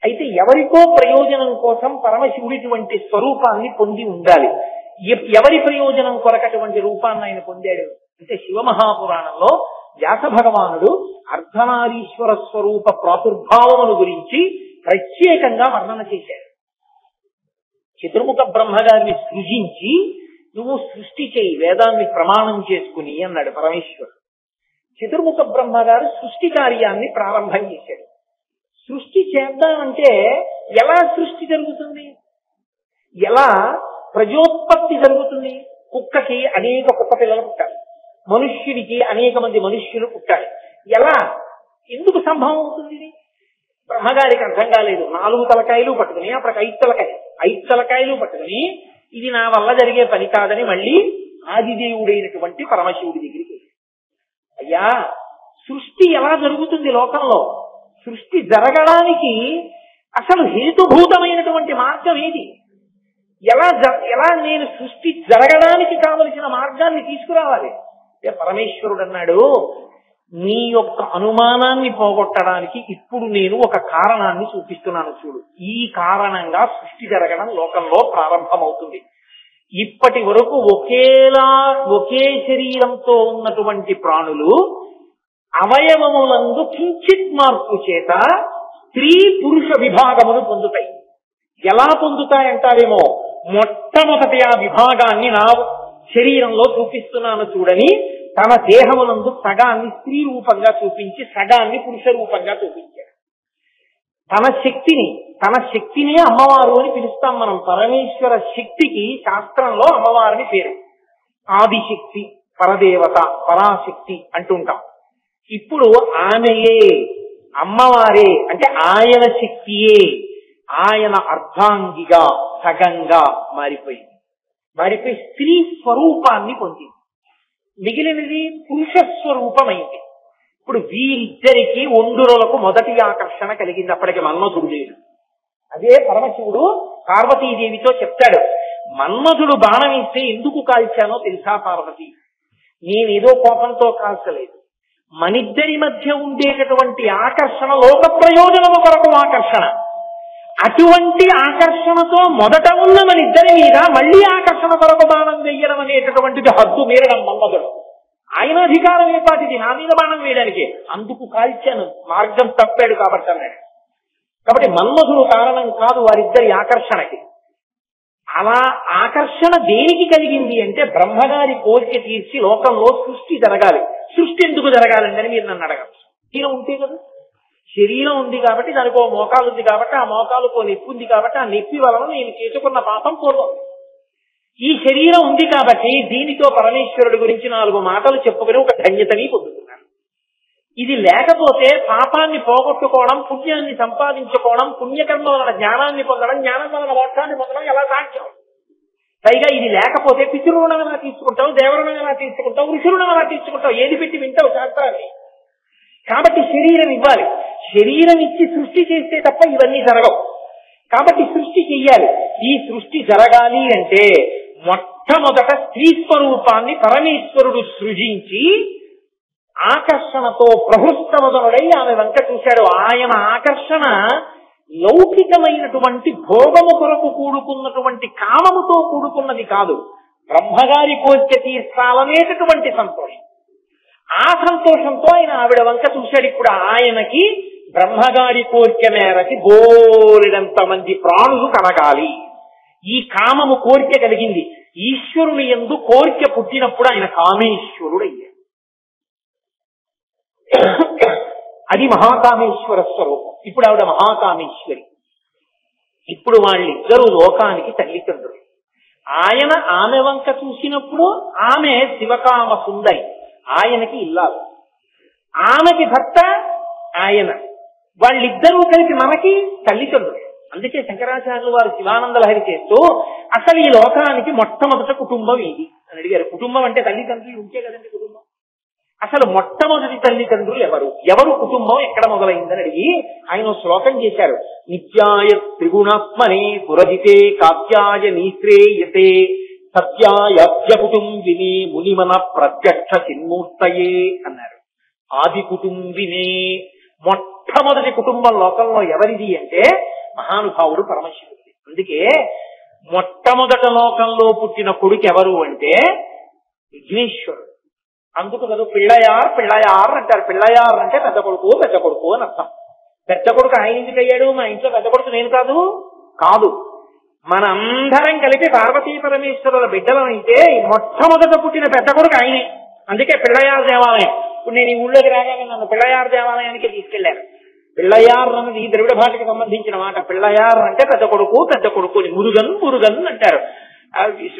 [SPEAKER 1] అయితే ఎవరికో ప్రయోజనం కోసం పరమశివుడి వంటి స్వరూపాన్ని పొంది ఉండాలి. ఎవరి ప్రయోజనం కొరకటువంటి రూపాన్ని ఆయన పొందాడు అంటే శివమహాపురాణంలో వ్యాస భగవానుడు అర్ధనారీశ్వర స్వరూప ప్రాదుర్భావమును గురించి ప్రత్యేకంగా వర్ణన చేశాడు. చతుర్ముఖ బ్రహ్మగారిని సృజించి నువ్వు సృష్టి చేయి వేదాన్ని ప్రమాణం చేసుకుని అన్నాడు పరమేశ్వరుడు. చతుర్ముఖ బ్రహ్మగారు సృష్టి కార్యాన్ని ప్రారంభం చేశాడు. సృష్టి చేద్దామంటే ఎలా సృష్టి జరుగుతుంది, ఎలా ప్రజోత్పత్తి జరుగుతుంది? కుక్కకి అనేక కుక్క పిల్లలు పుట్టాలి, మనుష్యుడికి అనేక మంది మనుష్యులు పుట్టాలి. ఎలా, ఎందుకు సంభవం అవుతుంది? బ్రహ్మగారికి అర్థం కాలేదు. 4 తలకాయలు పట్టుకుని అప్పటికి 5 తలకాయలు పట్టుకుని ఇది నా వల్ల జరిగే పని కాదని మళ్ళీ ఆదిదేవుడైనటువంటి పరమశివుడి దగ్గరికి, అయ్యా సృష్టి ఎలా జరుగుతుంది లోకంలో? సృష్టి జరగడానికి అసలు హేతుభూతమైనటువంటి మార్గం ఏది? ఎలా నేను సృష్టి జరగడానికి కావలసిన మార్గాన్ని తీసుకురావాలి? పరమేశ్వరుడు అన్నాడు, నీ యొక్క అనుమానాన్ని పోగొట్టడానికి ఇప్పుడు నేను ఒక కారణాన్ని చూపిస్తున్నాను చూడు. ఈ కారణంగా సృష్టి జరగడం లోకంలో ప్రారంభమవుతుంది. ఇప్పటి వరకు ఒకే శరీరంతో ఉన్నటువంటి ప్రాణులు అవయవములందు కించిత్ మార్పు చేత స్త్రీ పురుష విభాగమును పొందుతాయి. ఎలా పొందుతాయంటారేమో, మొట్టమొదటి ఆ విభాగాన్ని నా శరీరంలో చూపిస్తున్నాను చూడని తన దేహమునందు సగాన్ని స్త్రీ రూపంగా చూపించి సగాన్ని పురుష రూపంగా చూపించాడు. తన శక్తినే అమ్మవారు అని పిలుస్తాం మనం. పరమేశ్వర శక్తికి శాస్త్రంలో అమ్మవారిని పేరు. ఆదిశక్తి, పరదేవత, పరాశక్తి అంటుంటాం. ఇప్పుడు ఆమెయే అమ్మవారే అంటే ఆయన శక్తియే ఆయన అర్ధాంగిగా సగంగా మారిపోయి స్త్రీ స్వరూపాన్ని పొందింది. మిగిలినది పురుష స్వరూపమైంది. ఇప్పుడు వీరిద్దరికి ఒండురులకు మొదటి ఆకర్షణ కలిగింది. అప్పటికి మన్మధుడు లేడు. అదే పరమశివుడు పార్వతీదేవితో చెప్తాడు, మన్మధుడు బాణం ఇస్తే ఎందుకు కాల్చానో తెలుసా పార్వతి? నేనేదో కోపంతో కాల్చలేదు. మనిద్దరి మధ్య ఉండేటటువంటి ఆకర్షణ లోక ప్రయోజనము కొరకు ఆకర్షణ. అటువంటి ఆకర్షణతో మొదట ఉన్న మనిద్దరి మీద మళ్లీ ఆకర్షణ కొరకు బాణం వేయడం అనేటటువంటిది హద్దు మీరడం మన్మధుడు. ఆయన అధికారం ఏపాటిది నా మీద బాణం వేయడానికి? అందుకు కాల్చాను, మార్గం తప్పాడు కాబట్టి అన్నాడు. కాబట్టి మన్మధుడు కారణం కాదు వారిద్దరి ఆకర్షణకి. అలా ఆకర్షణ దేనికి కలిగింది అంటే బ్రహ్మగారి కోరిక తీర్చి లోకంలో సృష్టి జరగాలి. సృష్టి ఎందుకు జరగాలండి అని మీరు నన్ను అడగచ్చు. శరీరం ఉంటే కదా, శరీరం ఉంది కాబట్టి దానికి ఓ మోకాలు ఉంది కాబట్టి ఆ మోకాలుకో నొప్పి ఉంది కాబట్టి ఆ నొప్పి వలన నేను చేసుకున్న పాపం పూర్వం. ఈ శరీరం ఉంది కాబట్టి దీనితో పరమేశ్వరుడి గురించి 4 మాటలు చెప్పుకుని ఒక ధన్యతని పొందుతున్నాను. ఇది లేకపోతే పాపాన్ని పోగొట్టుకోవడం, పుణ్యాన్ని సంపాదించుకోవడం, పుణ్యకర్మ వలన జ్ఞానాన్ని పొందడం, జ్ఞానం వలన మోక్షాన్ని పొందడం ఎలా సాధ్యం? పైగా ఇది లేకపోతే పితృరుణం ఎలా తీసుకుంటావు, దేవరుణం ఎలా తీసుకుంటావు, ఋషురుణం ఎలా తీసుకుంటావు? ఏది పెట్టి వింటావు శాస్త్రాన్ని? కాబట్టి శరీరం ఇవ్వాలి. శరీరం ఇచ్చి సృష్టి చేస్తే తప్ప ఇవన్నీ జరగవు. కాబట్టి సృష్టి చెయ్యాలి. ఈ సృష్టి జరగాలి అంటే మొట్టమొదట స్త్రీ స్వరూపాన్ని పరమేశ్వరుడు సృజించి ఆకర్షణతో ప్రహృష్టవదనుడై ఆమె వంక చూశాడు. ఆయన ఆకర్షణ లౌకికమైనటువంటి భోగము కొరకు కూడుకున్నటువంటి కామముతో కూడుకున్నది కాదు, బ్రహ్మగారి కోరిక తీర్చాలనేటటువంటి సంతోషం. ఆ సంతోషంతో ఆయన ఆవిడ వంక చూశాడు. ఇప్పుడు ఆయనకి బ్రహ్మగారి కోరిక మేరకి బోలెడంత మంది ప్రాణులు కలగాలి. ఈ కామము కోరిక కలిగింది. ఈశ్వరుని యందు కోరిక పుట్టినప్పుడు ఆయన కామేశ్వరుడు అయ్యాడు. అది మహాకామేశ్వర స్వరూపం. ఇప్పుడు ఆవిడ మహాకామేశ్వరి. ఇప్పుడు వాళ్ళిద్దరూ లోకానికి తల్లిదండ్రులు. ఆయన ఆమె వంక చూసినప్పుడు ఆమె శివకామ సుందరి, ఆయనకి ఇల్లాలు. ఆమెకి భర్త ఆయన, వాళ్ళిద్దరూ కలిపి మనకి తల్లిదండ్రులు. అందుకే శంకరాచార్యులు వారు శివానంద లహరి చేస్తూ అసలు ఈ లోకానికి మొట్టమొదట కుటుంబం ఏది అని అడిగారు. కుటుంబం అంటే తల్లిదండ్రులు ఉంటే కదండి కుటుంబం. అసలు మొట్టమొదటి తల్లిదండ్రులు ఎవరు కుటుంబం ఎక్కడ మొదలైందని అడిగి ఆయన శ్లోకం చేశారు. నిత్యాయ త్రిగుణాత్మనే పురజితే కాత్యాయ నీశ్రేయతే సత్యాయ కుటుంబిని మునిమన ప్రత్యక్ష చిన్మూర్తయే అన్నారు. ఆది కుటుంబినే, మొట్టమొదటి కుటుంబం లోకంలో ఎవరిది అంటే మహానుభావుడు పరమశివుడి. అందుకే మొట్టమొదట లోకంలో పుట్టిన కొడుకు ఎవరు అంటే విఘ్నేశ్వరుడు. అందుకు కదా పిళ్ళయార్ పిళ్ళయార్ అంటారు. పిళ్ళయార్ అంటే పెద్ద కొడుకు పెద్ద కొడుకు అని అర్థం. పెద్ద కొడుకు ఆయన ఎందుకు అయ్యాడు? మా ఇంట్లో పెద్ద కొడుకు నేను కాదు. కాదు, మనందరం కలిపి పార్వతీ పరమేశ్వరుల బిడ్డలమైతే మొట్టమొదట పుట్టిన పెద్ద కొడుకు ఆయనే. అందుకే పిళ్ళయార్ దేవాలయం. ఇప్పుడు నేను ఈ ఊళ్ళోకి రాగానే నన్ను పిళ్ళయార్ దేవాలయానికి తీసుకెళ్లారు. పిళ్ళయార్ అన్నది ద్రవిడ భాషకు సంబంధించిన మాట. పిళ్ళయార్ అంటే పెద్ద కొడుకు పెద్ద కొడుకుని. మురుగన్ మురుగన్ అంటారు.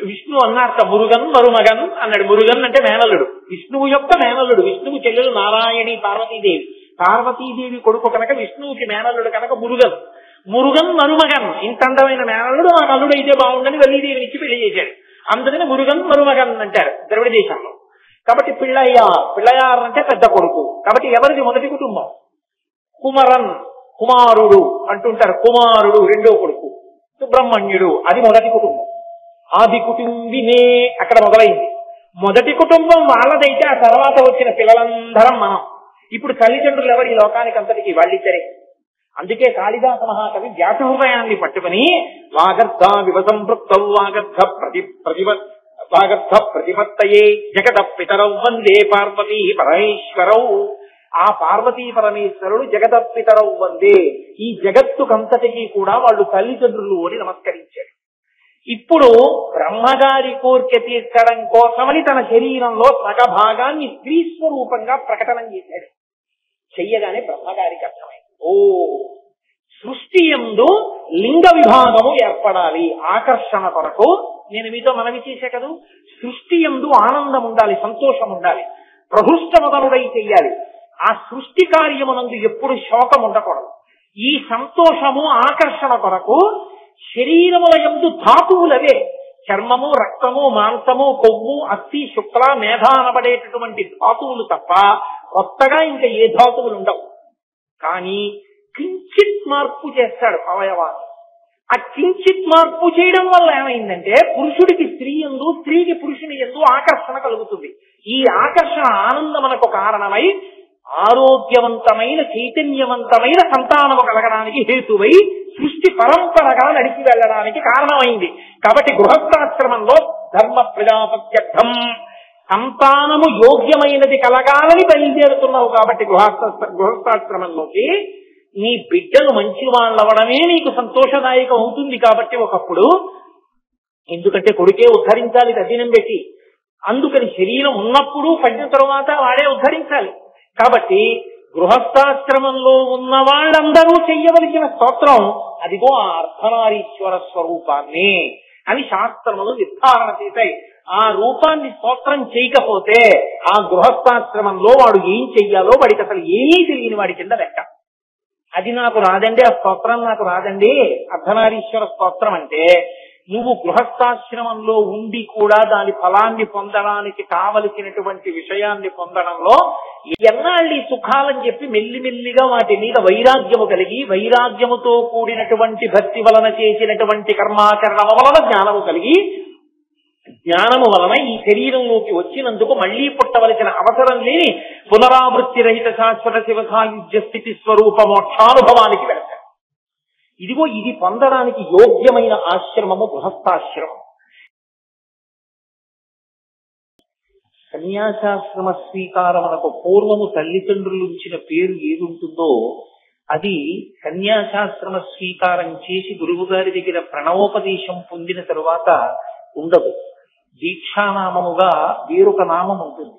[SPEAKER 1] విష్ణు అన్నారట మురుగన్ మరుమగన్ అన్నాడు. మురుగన్ అంటే మేనల్లుడు, విష్ణువు యొక్క మేనల్లుడు. విష్ణువు చెల్లెలు నారాయణి పార్వతీదేవి. పార్వతీదేవి కొడుకు కనుక విష్ణువుకి మేనల్లుడు కనుక మురుగన్. మురుగన్ మరుమగన్, ఇంత అందమైన మేనల్లుడు ఆ నల్లుడు అయితే బాగుండని వల్లీదేవిని ఇచ్చి పెళ్లి చేశాడు. అందుకని మురుగన్ మరుమగన్ అంటారు ద్రవిడ దేశంలో. కాబట్టి పిళ్ళయార్, పిళ్ళయార్ అంటే పెద్ద కొడుకు. కాబట్టి ఎవరిది మొదటి కుటుంబం? కుమరన్, కుమారుడు అంటుంటారు. కుమారుడు రెండో కొడుకు. సుబ్రహ్మణ్యుడు అది మొదటి కుటుంబం. ఆది కుటుంబినే అక్కడ మొదలైంది. మొదటి కుటుంబం వాళ్ళదైతే ఆ తర్వాత వచ్చిన పిల్లలందరం మనం. ఇప్పుడు తల్లిదండ్రులు ఎవరు ఈ లోకానికి అంతటికి? వాళ్ళిద్దరే. అందుకే కాళిదాస మహాకవి వ్యాస హృదయాన్ని పట్టుకుని వాగర్ధ వివసంపృక్తౌ వాగర్ధ ప్రతిపత్తయే జగత పితరౌ వందే పార్వతీ పరమేశ్వరౌ. ఆ పార్వతీ పరమేశ్వరుడు జగత పితరౌ వందే, ఈ జగత్తుకంతటికి కూడా వాళ్ళు తల్లిదండ్రులు అని నమస్కరించాడు. ఇప్పుడు బ్రహ్మగారి కోరిక తీర్చడం కోసమని తన శరీరంలో సగభాగాన్ని స్త్రీ స్వరూపంగా ప్రకటన చేశాడు. చెయ్యగానే బ్రహ్మగారికి అర్థమైంది, ఓ సృష్టి యందు లింగ విభాగము ఏర్పడాలి ఆకర్షణ కొరకు. నేను మీతో మనవి చేశా కదా, సృష్టి యందు ఆనందం ఉండాలి, సంతోషం ఉండాలి, ప్రహృష్టమదనుడై చెయ్యాలి. ఆ సృష్టి కార్యమునందు ఎప్పుడు శోకం ఉండకూడదు. ఈ సంతోషము ఆకర్షణ కొరకు శరీరముల యందు ధాతువులవే, చర్మము రక్తము మాంసము కొవ్వు అస్థి శుక్ల మేధ అనబడేటటువంటి ధాతువులు తప్ప కొత్తగా ఇంకా ఏ ధాతువులు ఉండవు. కానీ కించిత్ మార్పు చేస్తాడు అవయవాన్ని. ఆ కించిత్ మార్పు చేయడం వల్ల ఏమైందంటే పురుషుడికి స్త్రీ యందు, స్త్రీకి పురుషుని యందు ఆకర్షణ కలుగుతుంది. ఈ ఆకర్షణ ఆనందమునకు కారణమై ఆరోగ్యవంతమైన చైతన్యవంతమైన సంతానము కలగడానికి హేతువై సృష్టి పరంపరగా నడిచి వెళ్ళడానికి కారణమైంది. కాబట్టి గృహస్థాశ్రమంలో ధర్మ ప్రజాపత్యర్థం సంతానము యోగ్యమైనది కలగాలని బయలుదేరుతున్నావు. కాబట్టి గృహస్థాశ్రమంలోకి నీ బిడ్డలు మంచి వాళ్ళవడమే నీకు సంతోషదాయకం అవుతుంది. కాబట్టి ఒకప్పుడు ఎందుకంటే కొడుకే ఉద్ధరించాలి తద్దినం పెట్టి, అందుకని శరీరం ఉన్నప్పుడు పడిన తరువాత వాడే ఉద్ధరించాలి. కాబట్టి గృహస్థాశ్రమంలో ఉన్న వాళ్ళందరూ చెయ్యవలసిన స్తోత్రం అదిగో ఆ అర్ధనారీశ్వర స్వరూపాన్ని అని శాస్త్రములు నిర్ధారణ చేశాయి. ఆ రూపాన్ని స్తోత్రం చేయకపోతే ఆ గృహస్థాశ్రమంలో వాడు ఏం చెయ్యాలో వాడికి అసలు ఏమీ తెలియని వాడి కింద లెక్క. అది నాకు రాదండి, ఆ స్తోత్రం నాకు రాదండి, అర్ధనారీశ్వర స్తోత్రం అంటే నువ్వు గృహస్థాశ్రమంలో ఉండి కూడా దాని ఫలాన్ని పొందడానికి కావలసినటువంటి విషయాన్ని పొందడంలో ఎన్నాళ్ళి సుఖాలని చెప్పి మెల్లిమెల్లిగా వాటి మీద వైరాగ్యము కలిగి, వైరాగ్యముతో కూడినటువంటి భక్తి వలన చేసినటువంటి కర్మాచరణము వలన జ్ఞానము కలిగి, జ్ఞానము వలన ఈ శరీరంలోకి వచ్చినందుకు మళ్లీ పుట్టవలసిన అవసరం లేని పునరావృత్తి రహిత శాశ్వత శివ సాయుధ్య స్థితి స్వరూప మోక్షానుభవానికి వెళ్తారు. ఇదిగో ఇది పొందడానికి యోగ్యమైన ఆశ్రమము గృహస్థాశ్రమం. సన్యాసాశ్రమ స్వీకారమునకు పూర్వము తల్లిదండ్రులు ఇచ్చిన పేరు ఏదుంటుందో అది సన్యాసాశ్రమ స్వీకారం చేసి గురువు గారి దగ్గర ప్రణవోపదేశం పొందిన తరువాత ఉండదు. దీక్షానామముగా వేరొక నామం ఉంటుంది.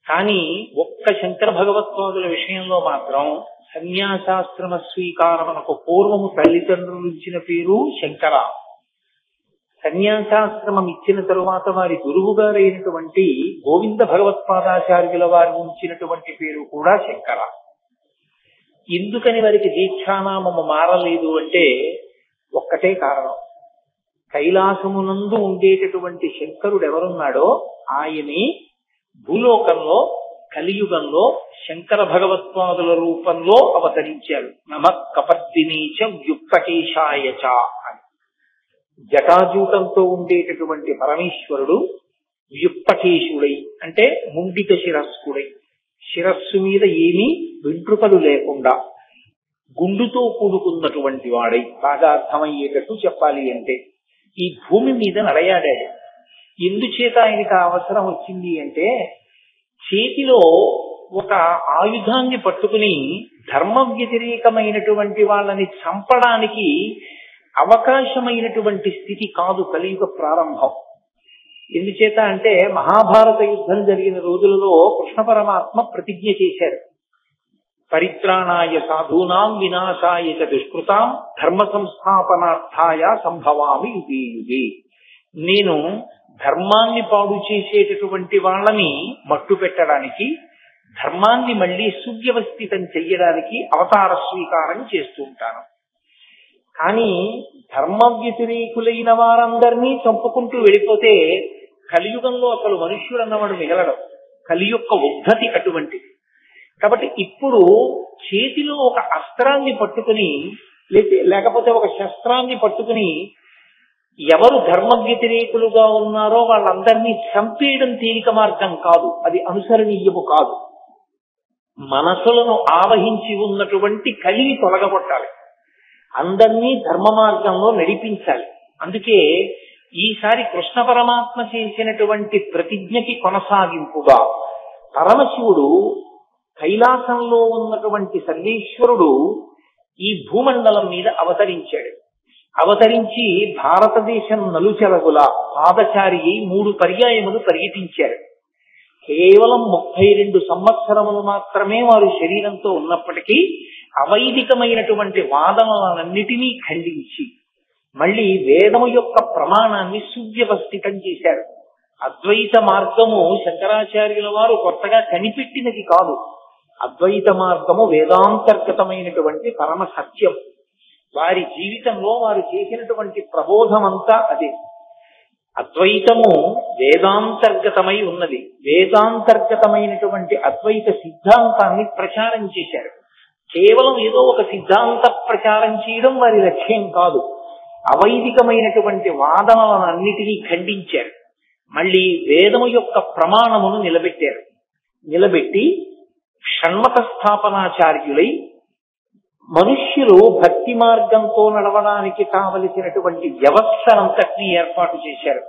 [SPEAKER 1] కానీ ఒక్క శంకర భగవత్పాదుల విషయంలో మాత్రం సన్యాసాశ్రమ స్వీకారమునకు పూర్వము తల్లిదండ్రులు ఇచ్చిన పేరు శంకర. సన్యాసాశ్రమం ఇచ్చిన తరువాత వారి గురువు గారైనటువంటి గోవింద భగవత్పాదాచార్యుల వారు ఉంచినటువంటి పేరు కూడా శంకర. ఎందుకని వారికి దీక్షానామము మారలేదు అంటే ఒక్కటే కారణం, కైలాసమునందు ఉండేటటువంటి శంకరుడు ఎవరున్నాడో ఆయనే భూలోకంలో కలియుగంలో శంకర భగవత్పాదుల రూపంలో అవతరించారు. నమః కపర్దినీచ వ్యుక్తకేశాయచ అని. జటాజూటంతో ఉండేటటువంటి పరమేశ్వరుడు వ్యుక్తకేశుడై అంటే ముండిత శిరస్కుడై, శిరస్సు మీద ఏమీ వెంట్రుకలు లేకుండా గుండుతో కూడుకున్నటువంటి వాడై, బాగా అర్థమయ్యేటట్టు చెప్పాలి అంటే ఈ భూమి మీద నడయాడాడు. ఎందుచేత ఆయనకు అవసరం వచ్చింది అంటే చేతిలో ఒక ఆయుధాన్ని పట్టుకుని ధర్మ వ్యతిరేకమైనటువంటి వాళ్ళని చంపడానికి అవకాశమైనటువంటి స్థితి కాదు కలియుగ ప్రారంభం. ఎందుచేత అంటే మహాభారత యుద్ధం జరిగిన రోజులలో కృష్ణ పరమాత్మ ప్రతిజ్ఞ చేశారు, పరిత్రాణాయ సాధూనాం వినాశాయ చ దుష్కృతాం ధర్మ సంస్థాపనార్థాయ సంభవామి యుగే యుగే. నేను ధర్మాన్ని పాడు చేసేటటువంటి వాళ్ళని మట్టు పెట్టడానికి, ధర్మాన్ని మళ్లీ సువ్యవస్థితం చెయ్యడానికి అవతార స్వీకారం చేస్తూ ఉంటాను. కానీ ధర్మ వ్యతిరేకులైన వారందరినీ చంపుకుంటూ వెళ్ళిపోతే కలియుగంలో అసలు మనుష్యుడు అన్నవాడు మిగలడం. కలి యొక్క ఉద్ధతి అటువంటిది. కాబట్టి ఇప్పుడు చేతిలో ఒక అస్త్రాన్ని పట్టుకుని లేకపోతే ఒక శస్త్రాన్ని పట్టుకుని ఎవరు ధర్మ వ్యతిరేకులుగా ఉన్నారో వాళ్ళందరినీ చంపేయడం తేలిక మార్గం కాదు, అది అనుసరణీయము కాదు. మనసులను ఆవహించి ఉన్నటువంటి కలిని తొలగగొట్టాలి, అందరినీ ధర్మ మార్గంలో నడిపించాలి. అందుకే ఈసారి కృష్ణ పరమాత్మ చేసినటువంటి ప్రతిజ్ఞకి కొనసాగింపుగా పరమశివుడు కైలాసంలో ఉన్నటువంటి సర్వేశ్వరుడు ఈ భూమండలం మీద అవతరించాడు. అవతరించి భారతదేశం నలుచెరగుల పాదచారి 3 పర్యాయములు పర్యటించారు. కేవలం 32 సంవత్సరములు మాత్రమే వారు శరీరంతో ఉన్నప్పటికీ అవైదికమైనటువంటి వాదనలన్నిటినీ ఖండించి మళ్ళీ వేదము యొక్క ప్రమాణాన్ని సువ్యవస్థితం చేశారు. అద్వైత మార్గము శంకరాచార్యుల వారు కొత్తగా కనిపెట్టినది కాదు. అద్వైత మార్గము వేదాంతర్గతమైనటువంటి పరమ సత్యం. వారి జీవితంలో వారు చేసినటువంటి ప్రబోధమంతా అదే. అద్వైతము వేదాంతర్గతమై ఉన్నది. వేదాంతర్గతమైనటువంటి అద్వైత సిద్ధాంతాన్ని ప్రచారం చేశారు. కేవలం ఏదో ఒక సిద్ధాంత ప్రచారం చేయడం వారి లక్ష్యం కాదు. అవైదికమైనటువంటి వాదనలన్నిటినీ ఖండించారు. మళ్ళీ వేదము యొక్క ప్రమాణమును నిలబెట్టారు. నిలబెట్టి షణ్మత స్థాపనాచార్యులై మనుష్యులు భక్తి మార్గంతో నడవడానికి కావలసినటువంటి వ్యవస్థనంతటినీ ఏర్పాటు చేశారు.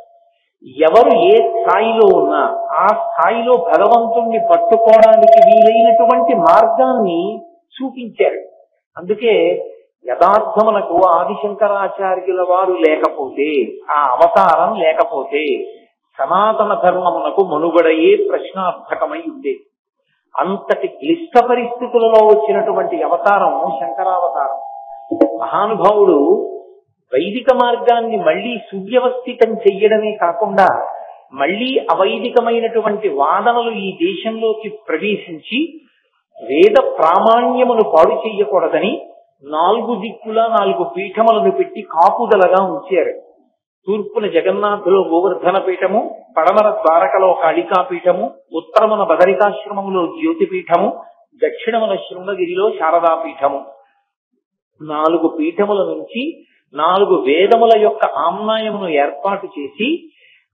[SPEAKER 1] ఎవరు ఏ స్థాయిలో ఉన్నా ఆ స్థాయిలో భగవంతుణ్ణి పట్టుకోవడానికి వీలైనటువంటి మార్గాన్ని చూపించారు. అందుకే యథార్థమునకు ఆదిశంకరాచార్యుల వారు లేకపోతే, ఆ అవతారం లేకపోతే సనాతన ధర్మమునకు మనుగడయే ప్రశ్నార్థకమై ఉండేది. అంతటి క్లిష్ట పరిస్థితులలో వచ్చినటువంటి అవతారం శంకరావతారం. మహానుభావుడు వైదిక మార్గాన్ని మళ్లీ సువ్యవస్థితం చెయ్యడమే కాకుండా మళ్లీ అవైదికమైనటువంటి వాదనలు ఈ దేశంలోకి ప్రవేశించి వేద ప్రామాణ్యమును పాడు చెయ్యకూడదని 4 దిక్కులా 4 పీఠములను పెట్టి కాపుదలగా ఉంచారు. తూర్పున జగన్నాథులో గోవర్ధన పీఠము, పడమర ద్వారకలో కాళికా పీఠము, ఉత్తరమున బదరికాశ్రమములో జ్యోతిపీఠము, దక్షిణమున శృంగగిరిలో శారదాపీఠము. 4 పీఠముల నుంచి 4 వేదముల యొక్క ఆమ్నాయమును ఏర్పాటు చేసి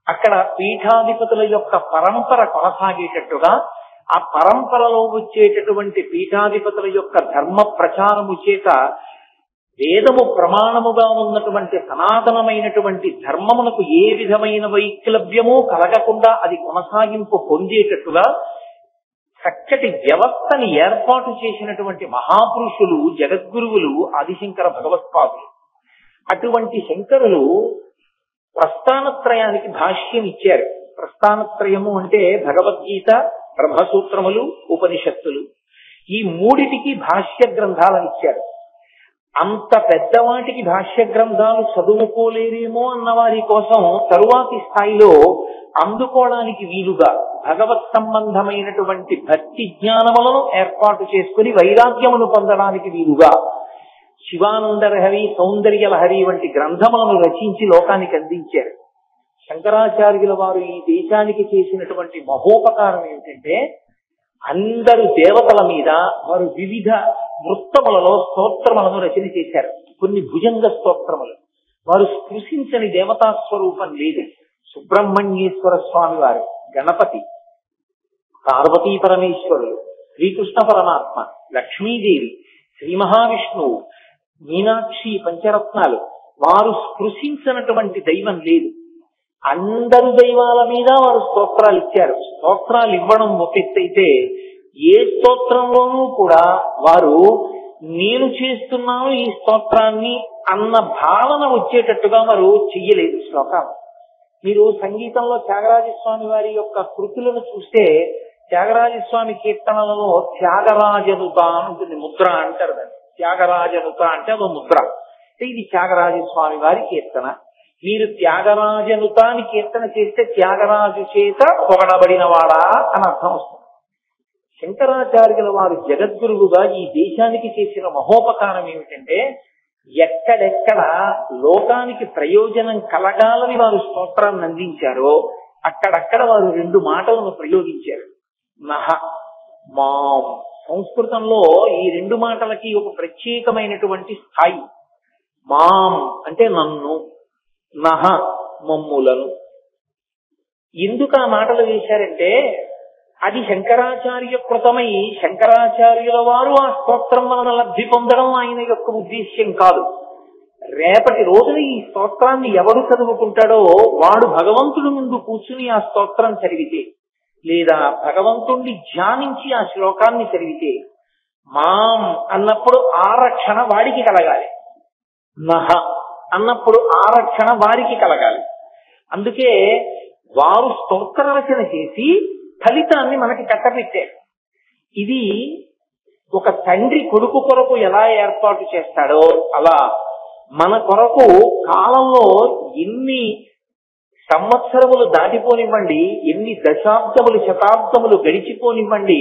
[SPEAKER 1] అక్కడ పీఠాధిపతుల యొక్క పరంపర కొనసాగేటట్టుగా, ఆ పరంపరలో వచ్చేటటువంటి పీఠాధిపతుల యొక్క ధర్మ ప్రచారము చేత వేదము ప్రమాణముగా ఉన్నటువంటి సనాతనమైనటువంటి ధర్మమునకు ఏ విధమైన వైక్లభ్యమూ కలగకుండా అది కొనసాగింపు పొందేటట్టుగా చక్కటి వ్యవస్థని ఏర్పాటు చేసినటువంటి మహాపురుషులు, జగద్గురువులు ఆదిశంకర భగవత్పాదులు. అటువంటి శంకరులు ప్రస్థానత్రయానికి భాష్యం ఇచ్చారు. ప్రస్థానత్రయము అంటే భగవద్గీత, బ్రహ్మసూత్రములు, ఉపనిషత్తులు. ఈ 3టికి భాష్య గ్రంథాలను ఇచ్చారు. అంత పెద్దవాటికి భాష్య గ్రంథాలు చదువుకోలేరేమో అన్న వారి కోసం తరువాతి స్థాయిలో అందుకోవడానికి వీలుగా భగవత్ సంబంధమైనటువంటి భక్తి జ్ఞానములను ఏర్పాటు చేసుకుని వైరాగ్యమును పొందడానికి వీలుగా శివానందలహరి, సౌందర్యలహరి వంటి గ్రంథములను రచించి లోకానికి అందించారు. శంకరాచార్యుల వారు ఈ దేశానికి చేసినటువంటి మహోపకారం ఏమిటంటే, అందరు దేవతల మీద వారు వివిధ వృత్తములలో స్తోత్రములను రచన చేశారు. కొన్ని భుజంగ స్తోత్రములు. వారు స్పృశించని దేవతా స్వరూపం లేదు. సుబ్రహ్మణ్యేశ్వర స్వామి వారు, గణపతి, పార్వతీ పరమేశ్వరులు, శ్రీకృష్ణ పరమాత్మ, లక్ష్మీదేవి, శ్రీ మహావిష్ణువు, మీనాక్షి, పంచరత్నాలు. వారు స్పృశించినటువంటి దైవం లేదు. అందరు దైవాల మీద వారు స్తోత్రాలు ఇచ్చారు. స్తోత్రాలు ఇవ్వడం ఒక ఎత్తు అయితే, ఏ స్తోత్రంలోనూ కూడా వారు నేను చేస్తున్నాను ఈ స్తోత్రాన్ని అన్న భావన వచ్చేటట్టుగా వారు చెయ్యలేదు శ్లోకాలు. మీరు సంగీతంలో త్యాగరాజస్వామి వారి యొక్క కృతులను చూస్తే, త్యాగరాజస్వామి కీర్తనలలో త్యాగరాజనుత అని ఉంటుంది, ముద్ర అంటారు దాన్ని. త్యాగరాజనుత అంటే అదో ముద్ర. ఇది త్యాగరాజస్వామి వారి కీర్తన. మీరు త్యాగరాజనుత అని కీర్తన చేస్తే త్యాగరాజు చేత పొగడబడిన వాడా అని అర్థం వస్తుంది. శంకరాచార్యుల వారు జగద్గురువుగా ఈ దేశానికి చేసిన మహోపకారం ఏమిటంటే, ఎక్కడెక్కడ లోకానికి ప్రయోజనం కలగాలని వారు స్తోత్రాన్ని అందించారో అక్కడక్కడ వారు 2 మాటలను ప్రయోగించారు. నహ, మాం. సంస్కృతంలో ఈ 2 మాటలకి ఒక ప్రత్యేకమైనటువంటి స్థాయి. మాం అంటే నన్ను, నహ మమ్ములను. ఎందుకు ఆ మాటలు వేశారంటే, అది శంకరాచార్య కృతమై శంకరాచార్యుల వారు ఆ స్తోత్రం వలన లబ్ధి పొందడం ఆయన యొక్క ఉద్దేశ్యం కాదు. రేపటి రోజున ఈ స్తోత్రాన్ని ఎవరు చదువుకుంటాడో వాడు భగవంతుడి ముందు కూర్చుని ఆ స్తోత్రం చదివితే, లేదా భగవంతుణ్ణి ధ్యానించి ఆ శ్లోకాన్ని చదివితే, మాం అన్నప్పుడు ఆరక్షణ వాడికి కలగాలి, నహ అన్నప్పుడు ఆరక్షణ వారికి కలగాలి. అందుకే వారు స్తోత్ర రచన చేసి ఫలితాన్ని మనకి కట్టబెట్టారు. ఇది ఒక తండ్రి కొడుకు కొరకు ఎలా ఏర్పాటు చేస్తాడో అలా మన కొరకు కాలంలో ఎన్ని సంవత్సరములు దాటిపోనివ్వండి, ఎన్ని దశాబ్దములు శతాబ్దములు గడిచిపోనివ్వండి,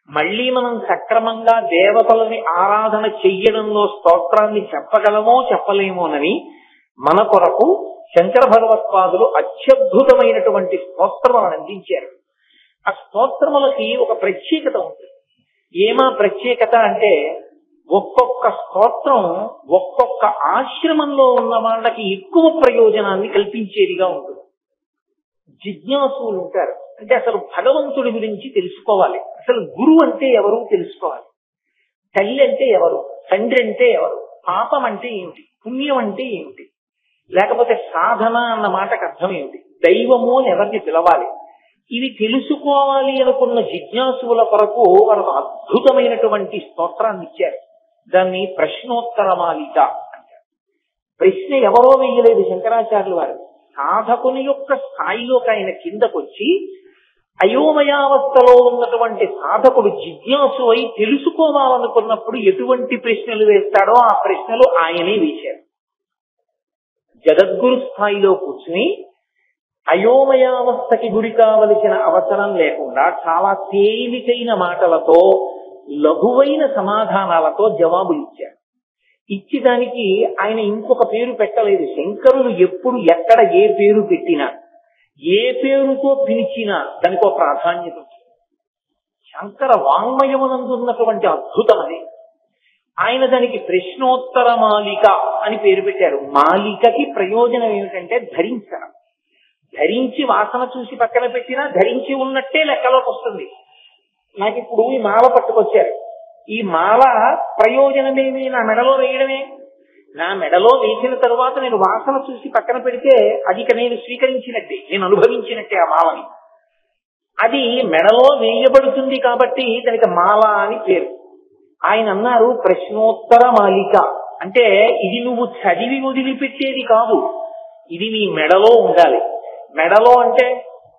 [SPEAKER 1] మళ్ళీ మనం సక్రమంగా దేవతలని ఆరాధన చెయ్యడంలో స్తోత్రాన్ని చెప్పగలమో చెప్పలేమోనని మన కొరకు శంకర భగవత్పాదులు అత్యద్భుతమైనటువంటి స్తోత్రములను అందించారు. ఆ స్తోత్రములకి ఒక ప్రత్యేకత ఉంటుంది. ఏమా ప్రత్యేకత అంటే, ఒక్కొక్క స్తోత్రం ఒక్కొక్క ఆశ్రమంలో ఉన్న వాళ్ళకి ఎక్కువ ప్రయోజనాన్ని కల్పించేదిగా ఉంటుంది. జిజ్ఞాసులు ఉంటారు, అంటే అసలు భగవంతుడి గురించి తెలుసుకోవాలి, అసలు గురువు అంటే ఎవరు తెలుసుకోవాలి, తల్లి అంటే ఎవరు, తండ్రి అంటే ఎవరు, పాపం అంటే ఏమిటి, పుణ్యం అంటే ఏమిటి, లేకపోతే సాధన అన్న మాటకు అర్థం ఏమిటి, దైవము అని ఎవరిని పిలవాలి, ఇవి తెలుసుకోవాలి అనుకున్న జిజ్ఞాసుల కొరకు వారు అద్భుతమైనటువంటి స్తోత్రాన్ని ఇచ్చారు. దాన్ని ప్రశ్నోత్తరమాలిక అంటారు. ప్రశ్న ఎవరో వేయలేదు శంకరాచార్యుల వారు. సాధకుని యొక్క స్థాయిలోకి ఆయన కిందకొచ్చి అయోమయావస్థలో ఉన్నటువంటి సాధకుడు జిజ్ఞాసు అయి తెలుసుకోవాలనుకున్నప్పుడు ఎటువంటి ప్రశ్నలు వేస్తాడో ఆ ప్రశ్నలు ఆయనే వేశారు. జగద్గురు స్థాయిలో కూర్చుని అయోమయావస్థకి గురి కావలసిన అవసరం లేకుండా చాలా తేలికైన మాటలతో లఘువైన సమాధానాలతో జవాబులు ఇచ్చారు. ఇచ్చి దానికి ఆయన ఇంకొక పేరు పెట్టలేదు. శంకరులు ఎప్పుడు ఎక్కడ ఏ పేరు పెట్టినా, ఏ పేరుతో పిలిచినా దానికి ఒక ప్రాధాన్యత ఉంటుంది. శంకర వాంగ్మయమునందున్నటువంటి అద్భుతం అది. ఆయన దానికి ప్రశ్నోత్తర మాలిక అని పేరు పెట్టారు. మాలికకి ప్రయోజనం ఏమిటంటే ధరించడం. ధరించి వాసన చూసి పక్కన పెట్టినా ధరించి ఉన్నట్టే లెక్కలోకి వస్తుంది. నాకు ఇప్పుడు ఈ మాల పట్టుకొచ్చారు. ఈ మాల ప్రయోజనమేమి? నా మెడలో వేయడమే. నా మెడలో వేసిన తరువాత నేను వాసన చూసి పక్కన పెడితే అది ఇక నేను స్వీకరించినట్టే, నేను అనుభవించినట్టే ఆ మాలని. అది మెడలో వేయబడుతుంది కాబట్టి దానికి మాల అని పేరు. ఆయన అన్నారు ప్రశ్నోత్తర మాలిక అంటే ఇది నువ్వు చదివి వదిలిపెట్టేది కాదు, ఇది నీ మెడలో ఉండాలి. మెడలో అంటే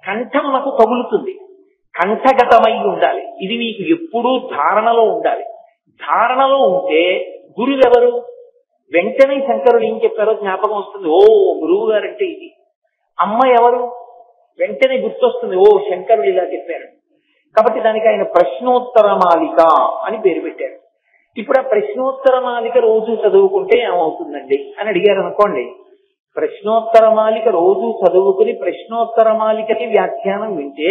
[SPEAKER 1] కంఠమునకు తగులుతుంది, కంఠగతమై ఉండాలి. ఇది నీకు ఎప్పుడూ ధారణలో ఉండాలి. ధారణలో ఉంటే గురువెవరు? వెంటనే శంకరుడు ఏం చెప్పారో జ్ఞాపకం వస్తుంది. ఓ గురువు గారంటే ఇది. అమ్మ ఎవరు? వెంటనే గుర్తొస్తుంది, ఓ శంకరుడు ఇలా చెప్పారు. కాబట్టి దానికి ఆయన ప్రశ్నోత్తర మాలిక అని పేరు పెట్టారు. ఇప్పుడు ఆ ప్రశ్నోత్తర మాలిక రోజు చదువుకుంటే ఏమవుతుందండి అని అడిగారు అనుకోండి. ప్రశ్నోత్తర మాలిక రోజు చదువుకుని ప్రశ్నోత్తర మాలికకి వ్యాఖ్యానం వింటే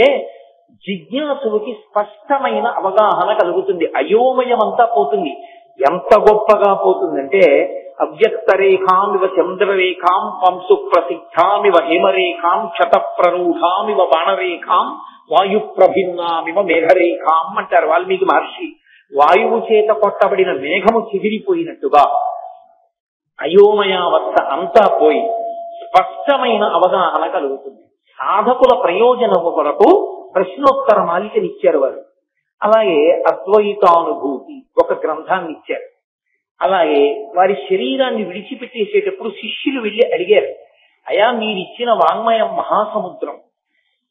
[SPEAKER 1] జిజ్ఞాసుకి స్పష్టమైన అవగాహన కలుగుతుంది. అయోమయమంతా పోతుంది. ఎంత గొప్పగా పోతుందంటే అవ్యక్త రేఖామివ చంద్రరేఖాం పంసు ప్రసిద్ధామివ హేమరేఖాం క్షత ప్రరూఢామివ బాణరేఖాం వాయు ప్రభిన్నామివ మేఘరేఖాం అంటారు వాల్మీకి మహర్షి. వాయువు చేత కొట్టబడిన మేఘము చిగిరిపోయినట్టుగా అయోమయావస్థ అంతా పోయి స్పష్టమైన అవగాహన కలుగుతుంది. సాధకుల ప్రయోజనము కొరకు ప్రశ్నోత్తర మాలికనిచ్చారు వారు. అలాగే అద్వైతానుభూతి ఒక గ్రంథాన్ని ఇచ్చారు. అలాగే వారి శరీరాన్ని విడిచిపెట్టేసేటప్పుడు శిష్యులు వెళ్ళి అడిగారు, అయా మీరిచ్చిన వాంగ్మయం మహాసముద్రం,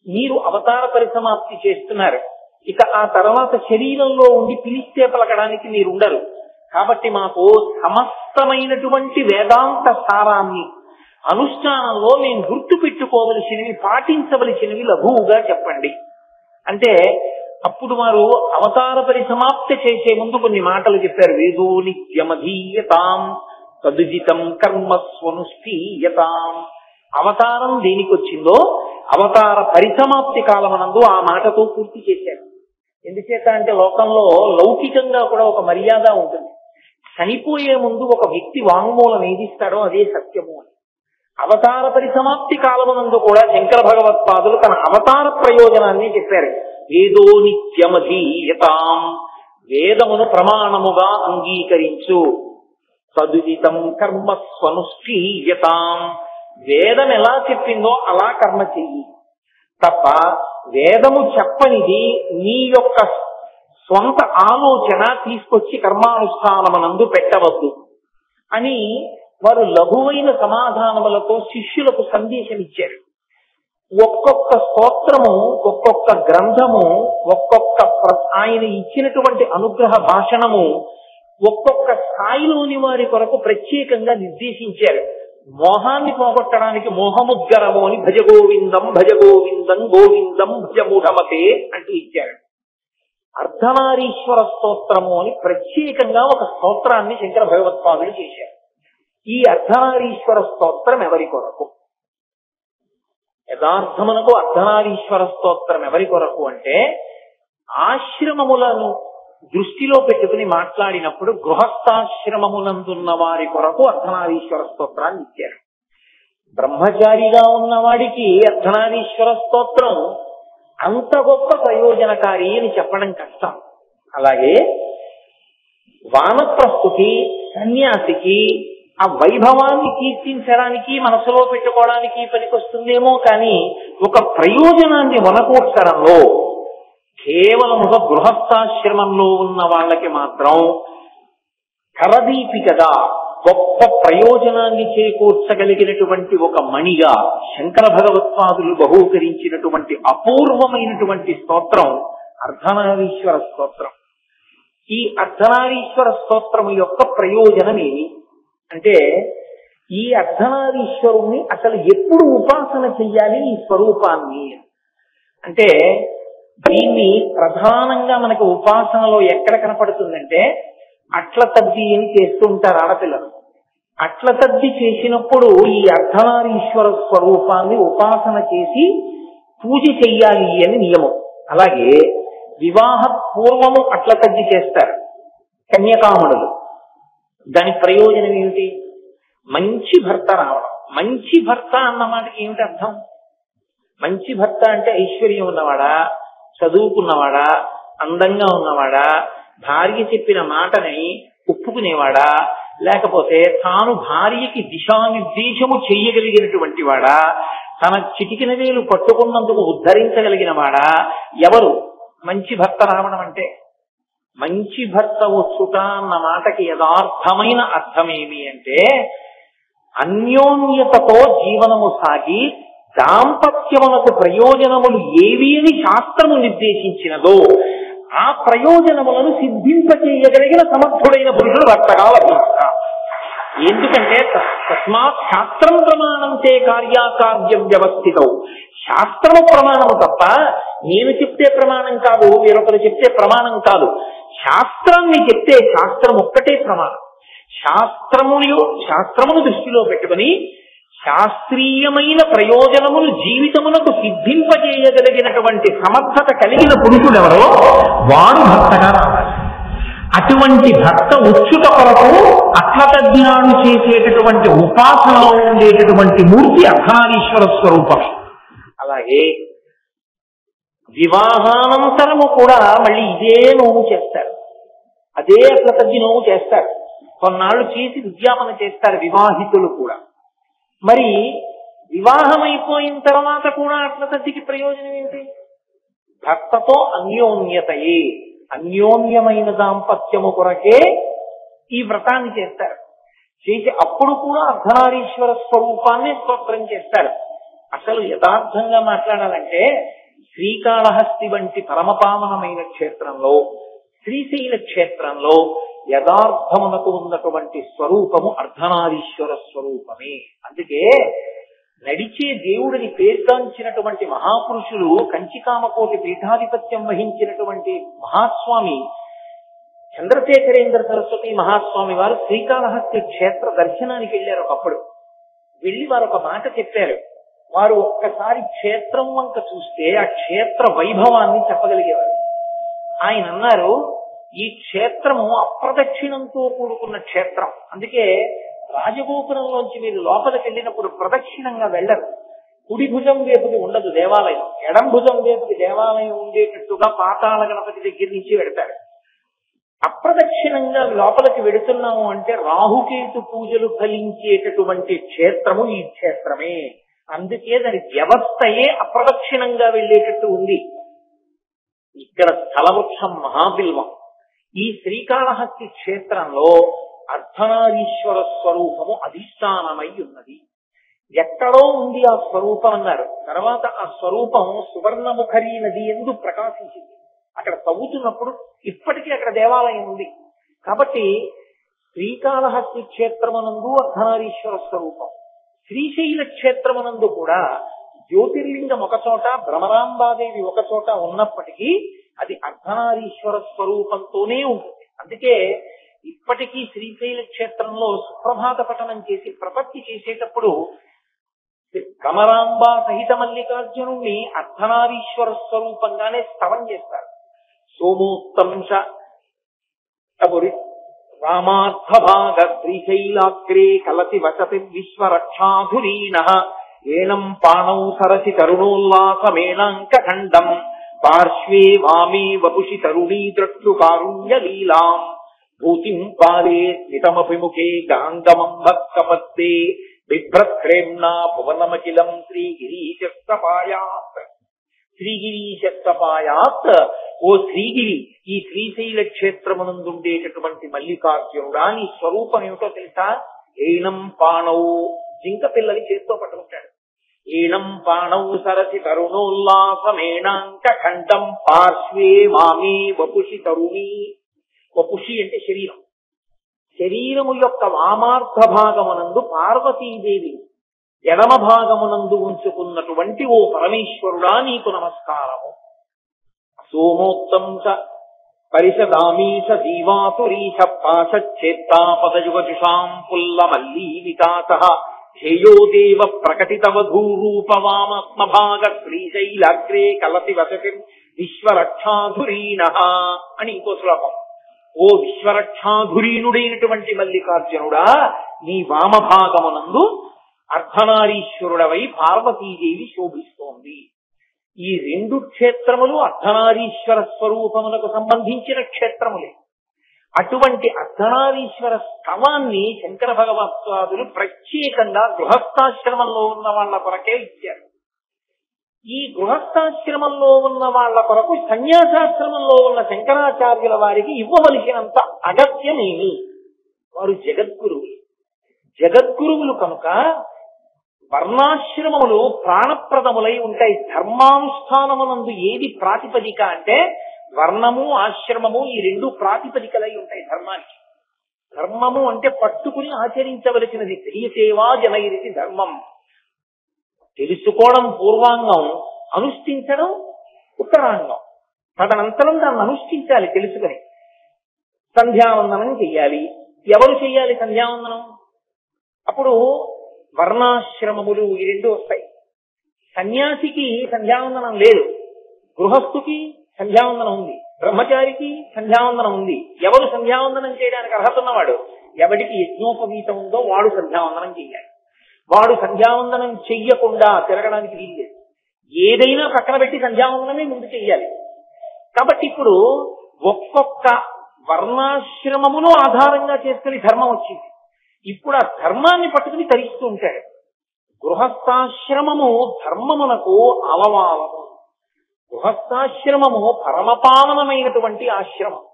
[SPEAKER 1] మీరు అవతార పరిసమాప్తి చేస్తున్నారు, ఇక ఆ తర్వాత శరీరంలో ఉండి పిలిస్తే పలకడానికి మీరు ఉండరు, కాబట్టి మాకు సమస్తమైనటువంటి వేదాంత సారాన్ని అనుష్ఠానంలో మేము గుర్తు పెట్టుకోవలసినవి, పాటించవలసినవి లఘువుగా చెప్పండి అంటే అప్పుడు వారు అవతార పరిసమాప్తి చేసే ముందు కొన్ని మాటలు చెప్పారు. వేదో నిత్యమధీయతాం తదుజితం కర్మ స్వనుష్ఠీయతాం. అవతారం దేనికి వచ్చిందో అవతార పరిసమాప్తి కాలమనందు ఆ మాటతో పూర్తి చేశారు. ఎందుచేత అంటే లోకంలో లౌకికంగా కూడా ఒక మర్యాద ఉంటుంది. చనిపోయే ముందు ఒక వ్యక్తి వాంగ్మూలం ఏదిస్తాడో అదే సత్యము అని. అవతార పరిసమాప్తి కాలమనందు కూడా శంకర భగవత్పాదులు తన అవతార ప్రయోజనాన్ని చెప్పారు. వేదో నిత్యమధీయతాం, వేదమును ప్రమాణముగా అంగీకరించు. తదుదితం కర్మ స్వనుష్ఠీయతాం, వేదం ఎలా చెప్పిందో అలా కర్మ చెయ్యి తప్ప వేదము చెప్పనిది నీ యొక్క స్వంత ఆలోచన తీసుకొచ్చి కర్మానుష్ఠానమనందు పెట్టవద్దు అని వారు లఘువైన సమాధానములతో శిష్యులకు సందేశం ఇచ్చారు. ఒక్కొక్క స్తోత్రము, ఒక్కొక్క గ్రంథము, ఒక్కొక్క ఆయన ఇచ్చినటువంటి అనుగ్రహ భాషణము ఒక్కొక్క స్థాయిలోని వారి కొరకు ప్రత్యేకంగా నిర్దేశించారు. మోహాన్ని పోగొట్టడానికి మోహముద్గరము అని భజ గోవిందం భజ గోవిందం గోవిందం భజ మూఢమతే అంటూ ఇచ్చారు. అర్ధనారీశ్వర స్తోత్రము అని ప్రత్యేకంగా ఒక స్తోత్రాన్ని శంకర భగవత్పాదులు చేశారు. ఈ అర్ధనారీశ్వర స్తోత్రం ఎవరి కొరకు? యథార్థమునకు అర్ధనారీశ్వర స్తోత్రం ఎవరి కొరకు అంటే ఆశ్రమములను దృష్టిలో పెట్టుకుని మాట్లాడినప్పుడు గృహస్థాశ్రమమునందున్న వారి కొరకు అర్ధనారీశ్వర స్తోత్రాన్ని ఇచ్చారు. బ్రహ్మచారిగా ఉన్నవాడికి అర్ధనారీశ్వర స్తోత్రం అంత గొప్ప ప్రయోజనకారి అని చెప్పడం కష్టం. అలాగే వానప్రస్థుకి, సన్యాసికి ఆ వైభవాన్ని కీర్తించడానికి, మనసులో పెట్టుకోవడానికి పనికొస్తుందేమో కానీ ఒక ప్రయోజనాన్ని వనకూర్చడంలో కేవలం ఒక గృహస్థాశ్రమంలో ఉన్న వాళ్ళకి మాత్రం కరదీపికగా గొప్ప ప్రయోజనాన్ని చేకూర్చగలిగినటువంటి ఒక మణిగా శంకర భగవత్పాదులు బహూకరించినటువంటి అపూర్వమైనటువంటి స్తోత్రం అర్ధనారీశ్వర స్తోత్రం. ఈ అర్ధనారీశ్వర స్తోత్రము యొక్క ప్రయోజనమేమి అంటే ఈ అర్ధనారీశ్వరుణ్ణి అసలు ఎప్పుడు ఉపాసన చెయ్యాలి ఈ స్వరూపాన్ని అంటే దీన్ని ప్రధానంగా మనకు ఉపాసనలో ఎక్కడ కనపడుతుందంటే అట్ల తద్ది అని చేస్తూ ఉంటారు ఆడపిల్లలు. అట్ల తద్ది చేసినప్పుడు ఈ అర్ధనారీశ్వర స్వరూపాన్ని ఉపాసన చేసి పూజ చెయ్యాలి అని నియమం. అలాగే వివాహ పూర్వము అట్ల తద్ది చేస్తారు కన్యకామణులు. దాని ప్రయోజనం ఏమిటి? మంచి భర్త రావడం. మంచి భర్త అన్న మాటకి ఏమిటి అర్థం? మంచి భర్త అంటే ఐశ్వర్యం ఉన్నవాడా, చదువుకున్నవాడా, అందంగా ఉన్నవాడా, భార్య చెప్పిన మాటని ఒప్పుకునేవాడా, లేకపోతే తాను భార్యకి దిశానిర్దేశము చెయ్యగలిగినటువంటి వాడా, తన చిటికిన వేలు పట్టుకున్నందుకు ఉద్ధరించగలిగిన వాడా? ఎవరు మంచి భర్త రావడం అంటే? మంచి భర్త వచ్చుట అన్న మాటకి యథార్థమైన అర్థమేమి అంటే అన్యోన్యతతో జీవనము సాగి దాంపత్యమునకు ప్రయోజనములు ఏవి అని శాస్త్రము నిర్దేశించినదో ఆ ప్రయోజనములను సిద్ధింపచేయగలిగిన సమర్థుడైన పురుషుడు భర్తగా లభిస్తారు. ఎందుకంటే తస్మాత్ శాస్త్రం ప్రమాణం చే కార్యాకార్యం వ్యవస్థితం. శాస్త్రము ప్రమాణము తప్ప నేను చెప్తే ప్రమాణం కాదు, వేరొకరు చెప్తే ప్రమాణం కాదు. శాస్త్రాన్ని చెప్తే శాస్త్రం ఒక్కటే ప్రమాణం. శాస్త్రమును దృష్టిలో పెట్టుకుని శాస్త్రీయమైన ప్రయోజనములు జీవితమునకు సిద్ధింపజేయగలిగినటువంటి సమర్థత కలిగిన పురుషుడెవరో వాడు భర్తగా రావాలి. అటువంటి భర్త ఉచ్చుట కొరకు అట్ల తద్దినాడు చేసేటటువంటి ఉపాసనలో ఉండేటటువంటి మూర్తి అర్ధనారీశ్వర స్వరూపం. అలాగే వివాహానంతరము కూడా మళ్ళీ ఇదే నోము చేస్తారు, అదే అట్ల తద్ది నోము చేస్తారు. కొన్నాళ్ళు చేసి విజ్ఞాపన చేస్తారు వివాహితులు కూడా. మరి వివాహం అయిపోయిన తర్వాత కూడా అట్లతద్దికి ప్రయోజనం ఏంటి? భర్తతో అన్యోన్యతయే, అన్యోన్యమైన దాంపత్యము కొరకే ఈ వ్రతాన్ని చేస్తారు. చేసి అప్పుడు కూడా అర్ధనారీశ్వర స్వరూపాన్ని స్తోత్రం చేస్తారు. అసలు యథార్థంగా మాట్లాడాలంటే శ్రీకాళహస్తి వంటి పరమపావనమైన క్షేత్రంలో, శ్రీశైల క్షేత్రంలో యథార్థమునకు ఉన్నటువంటి స్వరూపము అర్ధనారీశ్వర స్వరూపమే. అందుకే నడిచే దేవుడిని పేర్గాంచినటువంటి మహాపురుషులు, కంచికామకోటి పీఠాధిపత్యం వహించినటువంటి మహాస్వామి చంద్రశేఖరేంద్ర సరస్వతి మహాస్వామి వారు శ్రీకాళహస్తి క్షేత్ర దర్శనానికి వెళ్ళారు. ఒకప్పుడు వెళ్ళి వారు ఒక మాట చెప్పారు. వారు ఒక్కసారి క్షేత్రం వంక చూస్తే ఆ క్షేత్ర వైభవాన్ని చెప్పగలిగేవారు. ఆయన అన్నారు, ఈ క్షేత్రము అప్రదక్షిణంతో కూడుకున్న క్షేత్రం. అందుకే రాజగోపురంలోంచి మీరు లోపలికి వెళ్ళినప్పుడు ప్రదక్షిణంగా వెళ్ళరు. కుడి భుజం వైపుకి ఉండదు దేవాలయం, ఎడం భుజం వైపుకి దేవాలయం ఉండేటట్టుగా పాతాళ గణపతి దగ్గర నుంచి వెడతారు. అప్రదక్షిణంగా లోపలికి వెడుతున్నాము అంటే రాహుకేతు పూజలు ఫలించేటటువంటి క్షేత్రము ఈ క్షేత్రమే. అందుకే దాని వ్యవస్థయే అప్రదక్షిణంగా వెళ్ళేటట్టు ఉంది. ఇక్కడ స్థలవృక్షం మహాబిల్వం. ఈ శ్రీకాళహస్తి క్షేత్రంలో అర్ధనారీశ్వర స్వరూపము అధిష్టానమై ఉన్నది. ఎక్కడో ఉంది ఆ స్వరూపం అన్నారు. తర్వాత ఆ స్వరూపం సువర్ణముఖరీ నది యందు ప్రకాశించింది. అక్కడ తవ్వుతున్నప్పుడు ఇప్పటికీ అక్కడ దేవాలయం ఉంది. కాబట్టి శ్రీకాళహస్తి క్షేత్రమునందు అర్ధనారీశ్వర స్వరూపం, శ్రీశైల క్షేత్రమునందు కూడా జ్యోతిర్లింగం ఒక చోట, భ్రమరాంబాదేవి ఒక చోట ఉన్నప్పటికీ అది అర్ధనారీశ్వర స్వరూపంతోనే ఉంటుంది. అందుకే ఇప్పటికీ శ్రీశైల క్షేత్రంలో సుప్రభాత పఠనం చేసి ప్రపత్తి చేసేటప్పుడు భ్రమరాంబ సహిత మల్లికార్జునుణ్ణి అర్ధనారీశ్వర స్వరూపంగానే స్తవం చేస్తారు. సోమోత్తంశ రామార్థభాగ శ్రీశైలాగ్రే కలసి వసతి విశ్వరక్షాధురీన ఏనం పాణౌ సరసి తరుణోల్లాసమేనాంక ఖండం పార్శ్వే వామే వపుషి తరుణీ ద్రక్షు కారుణ్య లీలాం భూతిం పాలే స్మితమభిముఖే గాంగమం భక్తపత్తే బిభ్రత్రేమ్నా భువనమఖిలం శ్రీగిరీశస్తపాయాత్. శ్రీగిరీశస్తపాయాత్, ఓ శ్రీగిరి, ఈ శ్రీశైల క్షేత్రమునందుండేటటువంటి మల్లికార్జునుడా నీ స్వరూపం ఏమిటో తెలుసా? ఏనం పాణౌ, జింక పిల్లని చేత్తో పట్టుకుంటాడు. ఏనం పాణౌ సరసి తరుణోల్లాసమేనాంక ఖండం పార్శ్వే మామే వపుషి తరుణీ. వపుషి అంటే శరీరం. శరీరము యొక్క వామార్థ భాగమునందు పార్వతీదేవి, ఎడమ భాగమునందు ఉంచుకున్నటువంటి ఓ పరమేశ్వరుడా నీకు నమస్కారము. సోమోత్తంస పరిషదామీశ జీవాసురీశ పాశచ్చేత్తాపదయుగజుషాం పుల్ల మల్లీ వికాస ధ్యేయో దేవ ప్రకటితవధూరూపవామస్మభాగ శ్రీశైలాగ్రే కలసి వసతి విశ్వరక్షాధురీణ అని ఇంకో శ్లోకం. ఓ విశ్వరక్షాధురీనుడైనటువంటి మల్లికార్జునుడా, నీ వామభాగమునందు అర్ధనారీశ్వరుడవై పార్వతీదేవి శోభిస్తోంది. ఈ రెండు క్షేత్రములు అర్ధనారీశ్వర స్వరూపములకు సంబంధించిన క్షేత్రములే. అటువంటి అర్ధనారీశ్వర స్తవాన్ని శంకర భగవత్పాదులు ప్రత్యేకంగా గృహస్థాశ్రమంలో ఉన్న వాళ్ళ కొరకే ఇచ్చారు. ఈ గృహస్థాశ్రమంలో ఉన్న వాళ్ళ కొరకు సన్యాసాశ్రమంలో ఉన్న శంకరాచార్యుల వారికి ఇవ్వవలసినంత అగత్యమేమి? వారు జగద్గురువులు కనుక వర్ణాశ్రమములు ప్రాణప్రదములై ఉంటాయి. ధర్మానుష్ఠానమునందు ఏది ప్రాతిపదిక అంటే వర్ణము ఆశ్రమము, ఈ రెండు ప్రాతిపదికలై ఉంటాయి ధర్మానికి. ధర్మము అంటే పట్టుకుని ఆచరించవలసినది. తెలియచేవా జనయిరితి ధర్మం. తెలుసుకోవడం పూర్వాంగం, అనుష్ఠించడం ఉత్తరాంగం. తదనంతరం దాన్ని అనుష్ఠించాలి తెలుసుకుని. సంధ్యావందనం చెయ్యాలి. ఎవరు చెయ్యాలి సంధ్యావందనం? అప్పుడు వర్ణాశ్రమములు ఈ రెండు వస్తాయి. సన్యాసికి సంధ్యావందనం లేదు, గృహస్థుకి సంధ్యావందనం ఉంది, బ్రహ్మచారికి సంధ్యావందనం ఉంది. ఎవరు సంధ్యావందనం చేయడానికి అర్హత ఉన్నవాడు? ఎవరికి యజ్ఞోపవీతం ఉందో వాడు సంధ్యావందనం చెయ్యాలి. వాడు సంధ్యావందనం చెయ్యకుండా తిరగడానికి వీల్లేదు. ఏదైనా పక్కన పెట్టి సంధ్యావందనమే ముందు చెయ్యాలి. కాబట్టి ఇప్పుడు ఒక్కొక్క వర్ణాశ్రమమును ఆధారంగా చేసుకుని ధర్మం వచ్చింది. ఇప్పుడు ఆ ధర్మాన్ని పట్టుకుని తరిస్తూ ఉంటాడు. గృహస్థాశ్రమము ధర్మమునకు అవమానము. గృహస్థాశ్రమము పరమపావనమైనటువంటి ఆశ్రమం.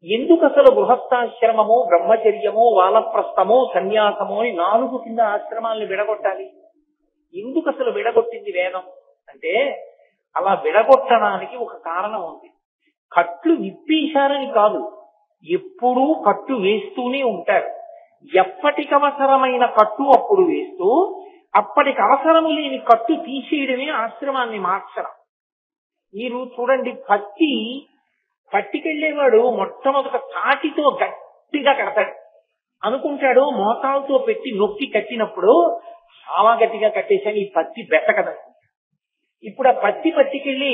[SPEAKER 1] ఎందుకు అసలు గృహస్థాశ్రమము, బ్రహ్మచర్యము, వానప్రస్థము, సన్యాసము అని 4 కింద ఆశ్రమాలను విడగొట్టాలి? ఎందుకు అసలు విడగొట్టింది వేదం అంటే, అలా విడగొట్టడానికి ఒక కారణం ఉంది. కట్లు విప్పేశారని కాదు, ఎప్పుడూ కట్టు వేస్తూనే ఉంటారు. ఎప్పటికవసరమైన కట్టు అప్పుడు వేస్తూ, అప్పటికి అవసరము లేని కట్టు తీసేయడమే ఆశ్రమాన్ని మార్చడం. మీరు చూడండి, పట్టికెళ్లేవాడు మొట్టమొదట తాటితో గట్టిగా కడతాడు అనుకుంటాడు. మోతాలతో పెట్టి నొక్కి కట్టినప్పుడు చాలా గట్టిగా కట్టేశాను, ఈ పత్తి బెట్టకదని. ఇప్పుడు ఆ పట్టికెళ్ళి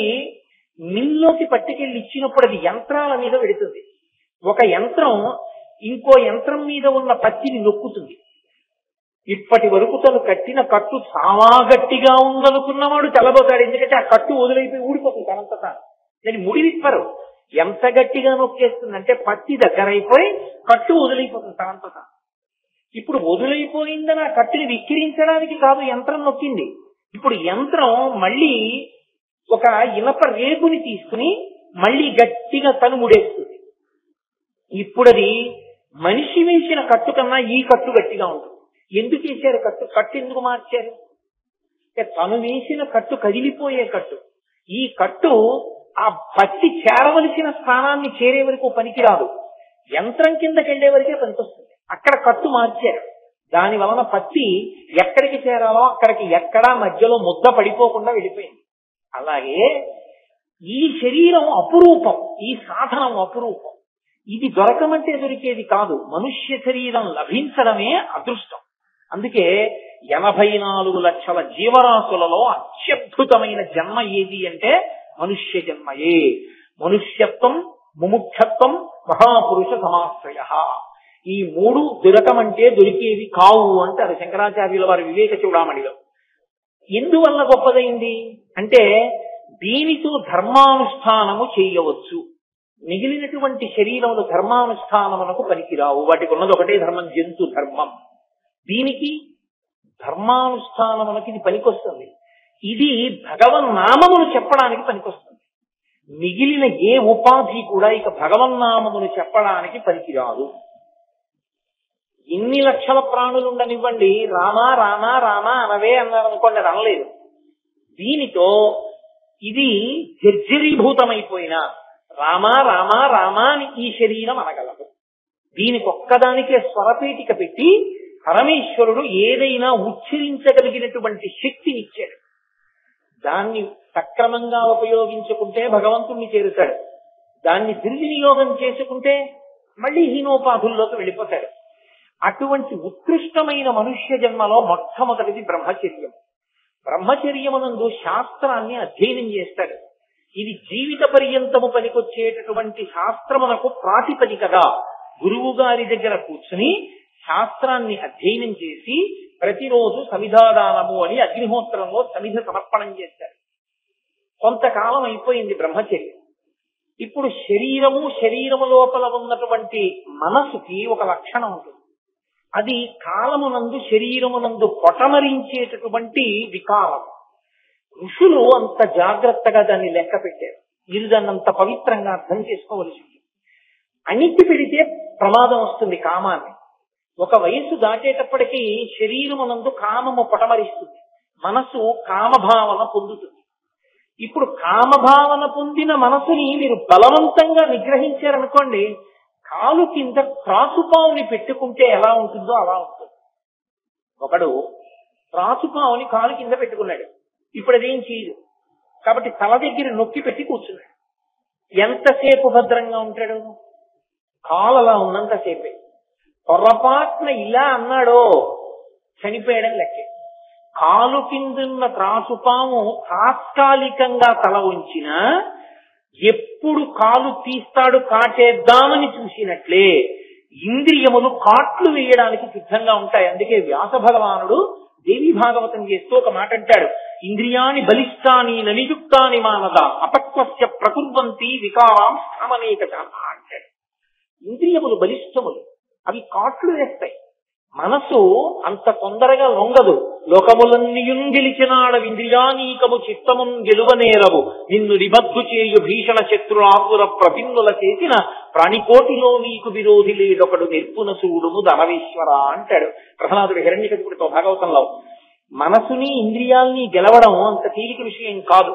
[SPEAKER 1] మిల్లోకి పట్టికెళ్ళి ఇచ్చినప్పుడు అది యంత్రాల మీద పెడుతుంది. ఒక యంత్రం ఇంకో యంత్రం మీద ఉన్న పత్తిని నొక్కుతుంది. ఇప్పటి వరకు తను కట్టిన కట్టు చాలా గట్టిగా ఉందనుకున్నవాడు తెల్లబోతాడు. ఎందుకంటే ఆ కట్టు వదిలైపోయి ఊడిపోతుంది తనంతటా. దాన్ని ముడి విప్పరు. ఎంత గట్టిగా నొక్కేస్తుందంటే పత్తి దగ్గరైపోయి కట్టు వదిలైపోతుంది తనంతటా. ఇప్పుడు వదిలైపోయిందని ఆ కట్టుని విక్కిరించడానికి కాదు యంత్రం నొక్కింది. ఇప్పుడు యంత్రం మళ్ళీ ఒక ఇనప రేపుని తీసుకుని మళ్ళీ గట్టిగా తను ముడేస్తుంది. ఇప్పుడు అది మనిషి వేసిన కట్టు కన్నా ఈ కట్టు గట్టిగా ఉంటుంది. ఎందుకు వేశారు కట్టు ఎందుకు మార్చారు? తను వేసిన కట్టు కదిలిపోయే కట్టు. ఈ కట్టు ఆ పత్తి చేరవలసిన స్థానాన్ని చేరే వరకు పనికిరాదు, యంత్రం కిందకి వెళ్లే వరకే పనికొస్తుంది. అక్కడ కట్టు మార్చారు. దాని వలన పత్తి ఎక్కడికి చేరాలో అక్కడికి ఎక్కడా మధ్యలో ముద్ద పడిపోకుండా వెళ్ళిపోయింది. అలాగే ఈ శరీరం అపురూపం, ఈ సాధనం అపురూపం. ఇది దొరకమంటే దొరికేది కాదు. మనుష్య శరీరం లభించడమే అదృష్టం. అందుకే 84 లక్షల జీవరాశులలో అత్యద్భుతమైన జన్మ ఏది అంటే మనుష్య జన్మయే. మనుష్యత్వం, ముముక్షత్వం, మహాపురుష సమాశ్రయ. ఈ 3 దొరకమంటే దొరికేవి కావు అంటారు శంకరాచార్యుల వారి వివేక చూడామణిలో. ఎందువల్ల గొప్పదైంది అంటే దీనితో ధర్మానుష్ఠానము చేయవచ్చు. మిగిలినటువంటి శరీరములు ధర్మానుష్ఠానమునకు పనికిరావు. వాటికి ఉన్నది ఒకటే ధర్మం, జంతు ధర్మం. దీనికి ధర్మానుష్ఠానమునకి ఇది పనికొస్తుంది. ఇది భగవన్నామమును చెప్పడానికి పనికొస్తుంది. మిగిలిన ఏ ఉపాధి కూడా ఇక భగవన్నామమును చెప్పడానికి పనికిరాదు. ఎన్ని లక్షల ప్రాణులు ఉండనివ్వండి, రామా రామా రామా అనవే అన్నారు అనుకోండి, అది అనలేదు. దీనితో ఇది జర్జరీభూతమైపోయిన రామా రామా రామా అని ఈ శరీరం అనగలదు. దీనికి ఒక్కదానికే స్వరపేటిక పెట్టి పరమేశ్వరుడు ఏదైనా ఉచ్చరించగలిగినటువంటి శక్తినిచ్చాడు. దాన్ని సక్రమంగా ఉపయోగించుకుంటే భగవంతుణ్ణి చేరుతాడు. దాన్ని దుర్వినియోగం చేసుకుంటే మళ్ళీ హీనోపాధుల్లోకి వెళ్ళిపోతాడు. అటువంటి ఉత్కృష్టమైన మనుష్య జన్మలో మొట్టమొదటిది బ్రహ్మచర్యం. బ్రహ్మచర్యమునందు శాస్త్రాన్ని అధ్యయనం చేస్తాడు. ఇది జీవిత పర్యంతము పనికొచ్చేటటువంటి శాస్త్రమునకు ప్రాతిపదికగా గురువు గారి దగ్గర కూర్చుని శాస్త్రాన్ని అధ్యయనం చేసి ప్రతిరోజు సమిధాదానము అని అగ్నిహోత్రంలో సమిధ సమర్పణం చేశారు. కొంతకాలం అయిపోయింది బ్రహ్మచర్యం. ఇప్పుడు శరీరము లోపల ఉన్నటువంటి మనసుకి ఒక లక్షణం ఉంటుంది. అది కాలమునందు శరీరమునందు పొటమరించేటటువంటి వికారం. ఋషులు అంత జాగ్రత్తగా దాన్ని లెక్క పెట్టారు. మీరు దాన్ని అంత పవిత్రంగా అర్థం చేసుకోవలసి ఉంటుంది. అణిచి పెడితే ప్రమాదం వస్తుంది కామాన్ని. ఒక వయస్సు దాటేటప్పటికీ శరీరమునందు కామము పొటమరిస్తుంది, మనసు కామభావన పొందుతుంది. ఇప్పుడు కామభావన పొందిన మనసుని మీరు బలవంతంగా నిగ్రహించారనుకోండి, కాలు కింద త్రాసుపావుని పెట్టుకుంటే ఎలా ఉంటుందో అలా ఉంటుంది. ఒకడు త్రాసుపావుని కాలు కింద పెట్టుకున్నాడు, ఇప్పుడు అదేం చేయదు కాబట్టి తల దగ్గర నొక్కి పెట్టి కూర్చున్నాడు. ఎంతసేపు భద్రంగా ఉంటాడు? కాలు అలా ఉన్నంతసేపే. పొరపాటున ఇలా అన్నాడో చనిపోయడం లెక్కే. కాలు కిందున్న త్రాసుపాము తాత్కాలికంగా తల ఉంచినా ఎప్పుడు కాలు తీస్తాడు కాటేద్దామని చూసినట్లే ఇంద్రియములు కాట్లు వేయడానికి సిద్ధంగా ఉంటాయి. అందుకే వ్యాస భగవానుడు దేవీ భాగవతం చేస్తూ ఒక మాట అంటాడు, ఇంద్రియాని బలిష్టాని ననియుక్తాని మానద అపక్వస్య ప్రకుర్వంతి వికారాం స్థామనేక అంటాడు. ఇంద్రియములు బలిష్టములు, అవి కాట్లు వేస్తాయి. మనసు అంత తొందరగా లొంగదు. లోకములన్నీయున్ గెలిచినాడ ఇంద్రియానీకము చిత్తమున్ గెలువనేరవు నిన్ను నిబద్ధు చేయు భీషణ శత్రులాపుర ప్రపిన్నుల చేసిన ప్రాణికోటిలో నీకు విరోధి లేదొకడు నిర్పున సూడుము ధనవేశ్వర అంటాడు ప్రహ్లాదుడు హిరణ్యకశిపుడితో భాగవతంలో. మనసుని ఇంద్రియాల్ని గెలవడం అంత తేలిక విషయం కాదు.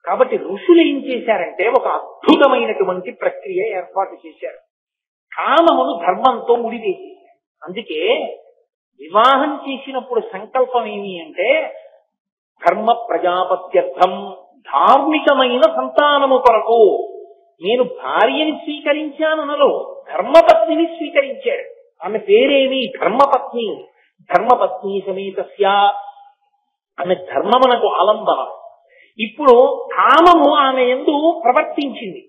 [SPEAKER 1] కాబట్టి ఋషులు ఏం చేశారంటే ఒక అద్భుతమైనటువంటి ప్రక్రియ ఏర్పాటు చేశారు. కామమును ధర్మంతో ముడివేసేశారు. అందుకే వివాహం చేసినప్పుడు సంకల్పం ఏమి అంటే ధర్మ ప్రజాపత్యర్థం, ధార్మికమైన సంతానము కొరకు. నేను భార్యని స్వీకరించాననలో ధర్మపత్నిని స్వీకరించాడు. ఆమె పేరేమి? ధర్మపత్ని. ధర్మపత్ని సమేతస్య, ఆమె ధర్మమునకు ఆలంబనం. ఇప్పుడు కామము ఆమె యందు ప్రవర్తించింది.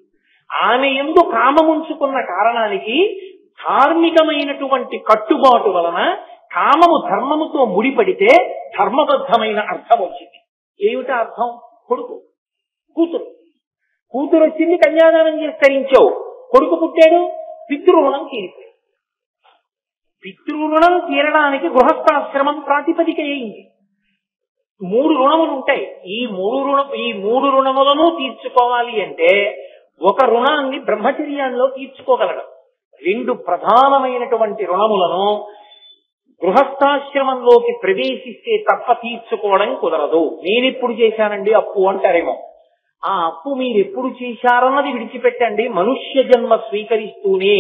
[SPEAKER 1] ఆమె యందు కామముంచుకున్న కారణానికి ధార్మికమైనటువంటి కట్టుబాటు వలన కామము ధర్మముతో ముడిపడితే ధర్మబద్ధమైన అర్థం వచ్చింది. ఏమిటా అర్థం? కొడుకు, కూతురు. కూతురు వచ్చింది, కన్యాదానం చేసి తరించావు. కొడుకు పుట్టాడు, పితృరుణం తీరిపోయింది. పితృరుణం తీరడానికి గృహస్థాశ్రమం ప్రాతిపదిక అయింది. 3 రుణములు ఉంటాయి. ఈ మూడు రుణములను తీర్చుకోవాలి అంటే ఒక రుణాన్ని బ్రహ్మచర్యంలో తీర్చుకోగలడు. 2 ప్రధానమైనటువంటి రుణములను గృహస్థాశ్రమంలోకి ప్రవేశిస్తే తప్ప తీర్చుకోవడం కుదరదు. నేనెప్పుడు చేశానండి అప్పు అంటారేమో. ఆ అప్పు మీరు ఎప్పుడు చేశారన్నది విడిచిపెట్టండి. మనుష్య జన్మ స్వీకరిస్తూనే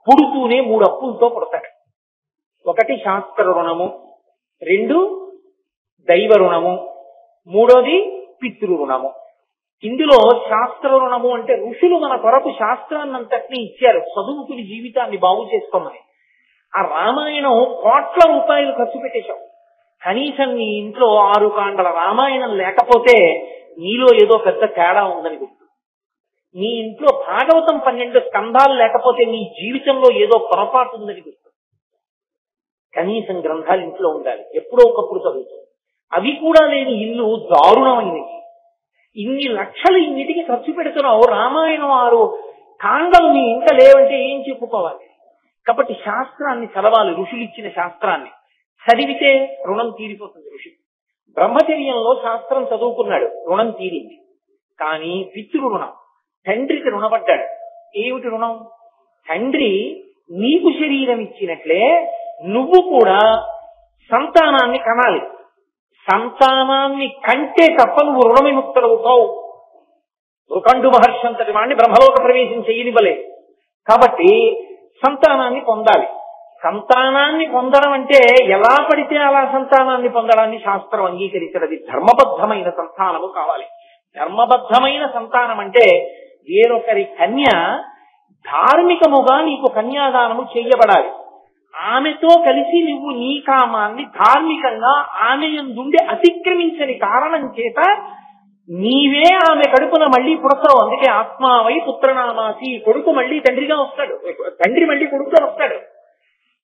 [SPEAKER 1] పుడుతూనే 3 అప్పులతో పుడతాడు. 1 శాస్త్ర రుణము, 2 దైవ రుణము, 3వది పితృ రుణము. ఇందులో శాస్త్ర రుణము అంటే ఋషులు మన కొరకు శాస్త్రాన్నంతటినీ ఇచ్చారు చదువుకుని జీవితాన్ని బాగు చేసుకోమని. ఆ రామాయణం కోట్ల రూపాయలు ఖర్చు పెట్టేశాం. కనీసం నీ ఇంట్లో 6 కాండల రామాయణం లేకపోతే నీలో ఏదో పెద్ద తేడా ఉందని గుర్తు. నీ ఇంట్లో భాగవతం 12 స్కంధాలు లేకపోతే నీ జీవితంలో ఏదో పొరపాటు ఉందని గుర్తు. కనీసం గ్రంథాలు ఇంట్లో ఉండాలి, ఎప్పుడో ఒకప్పుడు చదువుతాం. అవి కూడా లేని ఇల్లు దారుణమైనవి. ఇన్ని లక్షలు ఇన్నిటికి ఖర్చు పెడుతున్నావు, రామాయణం 6 కాండలు నీ ఇంట లేవంటే ఏం చెప్పుకోవాలి? కాబట్టి శాస్త్రాన్ని చదవాలి. ఋషులు ఇచ్చిన శాస్త్రాన్ని చదివితే రుణం తీరిపోతుంది. ఋషి బ్రహ్మచర్యంలో శాస్త్రం చదువుకున్నాడు, రుణం తీరింది. కానీ పితృ రుణం, తండ్రికి రుణపడ్డాడు. ఏమిటి రుణం? తండ్రి నీకు శరీరం ఇచ్చినట్లే నువ్వు కూడా సంతానాన్ని కనాలి. సంతానాన్ని కంటే తప్ప నువ్వు రుణ విముక్తులవుతావు. రుకండు మహర్షి అంతటి వాడిని బ్రహ్మలోక ప్రవేశం చేయనివ్వలే. కాబట్టి సంతానాన్ని పొందాలి. సంతానాన్ని పొందడం అంటే ఎలా పడితే అలా సంతానాన్ని పొందడాన్ని శాస్త్రం అంగీకరించదు. ధర్మబద్ధమైన సంతానము కావాలి. ధర్మబద్ధమైన సంతానం అంటే వేరొకరి కన్య ధార్మికముగా నీకు కన్యాదానము చేయబడాలి. ఆమెతో కలిసి నువ్వు నీ కామాన్ని ధార్మికంగా ఆమె యందుండి అతిక్రమించని కారణం చేత నీవే ఆమె కడుపున మళ్ళీ పుడతావు. అందుకే ఆత్మావై పుత్రనామాసి, కొడుకు మళ్ళీ తండ్రిగా వస్తాడు, తండ్రి మళ్ళీ కొడుకుగా వస్తాడు.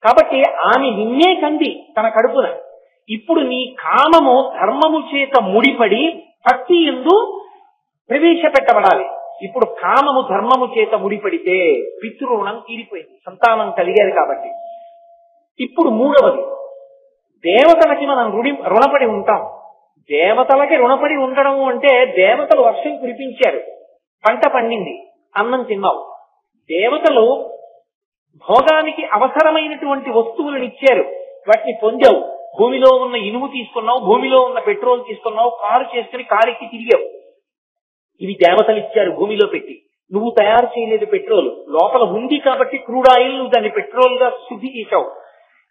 [SPEAKER 1] కాబట్టి ఆమె నిన్నే కంది తన కడుపున. ఇప్పుడు నీ కామము ధర్మము చేత ముడిపడి భక్తి యందు ప్రవేశపెట్టబడాలి. ఇప్పుడు కామము ధర్మము చేత ముడిపడితే పితృరుణం తీరిపోయింది, సంతానం కలిగారు కాబట్టి. ఇప్పుడు 3వది, దేవతలకి మనం రుణపడి ఉంటాం. దేవతలకి రుణపడి ఉండడం అంటే దేవతలు వర్షం కురిపించారు, పంట పండింది, అన్నం తిన్నావు. దేవతలు భోగానికి అవసరమైనటువంటి వస్తువులను ఇచ్చారు, వాటిని పొందావు. భూమిలో ఉన్న ఇనుము తీసుకున్నావు, భూమిలో ఉన్న పెట్రోల్ తీసుకున్నావు, కారు చేసుకుని కారెక్కి తిరిగావు. ఇవి దేవతలు ఇచ్చారు భూమిలో పెట్టి. నువ్వు తయారు చేయలేదు పెట్రోల్, లోపల ఉంది కాబట్టి క్రూడ్ ఆయిల్ నువ్వు దాన్ని పెట్రోల్ గా శుద్ధి చేశావు.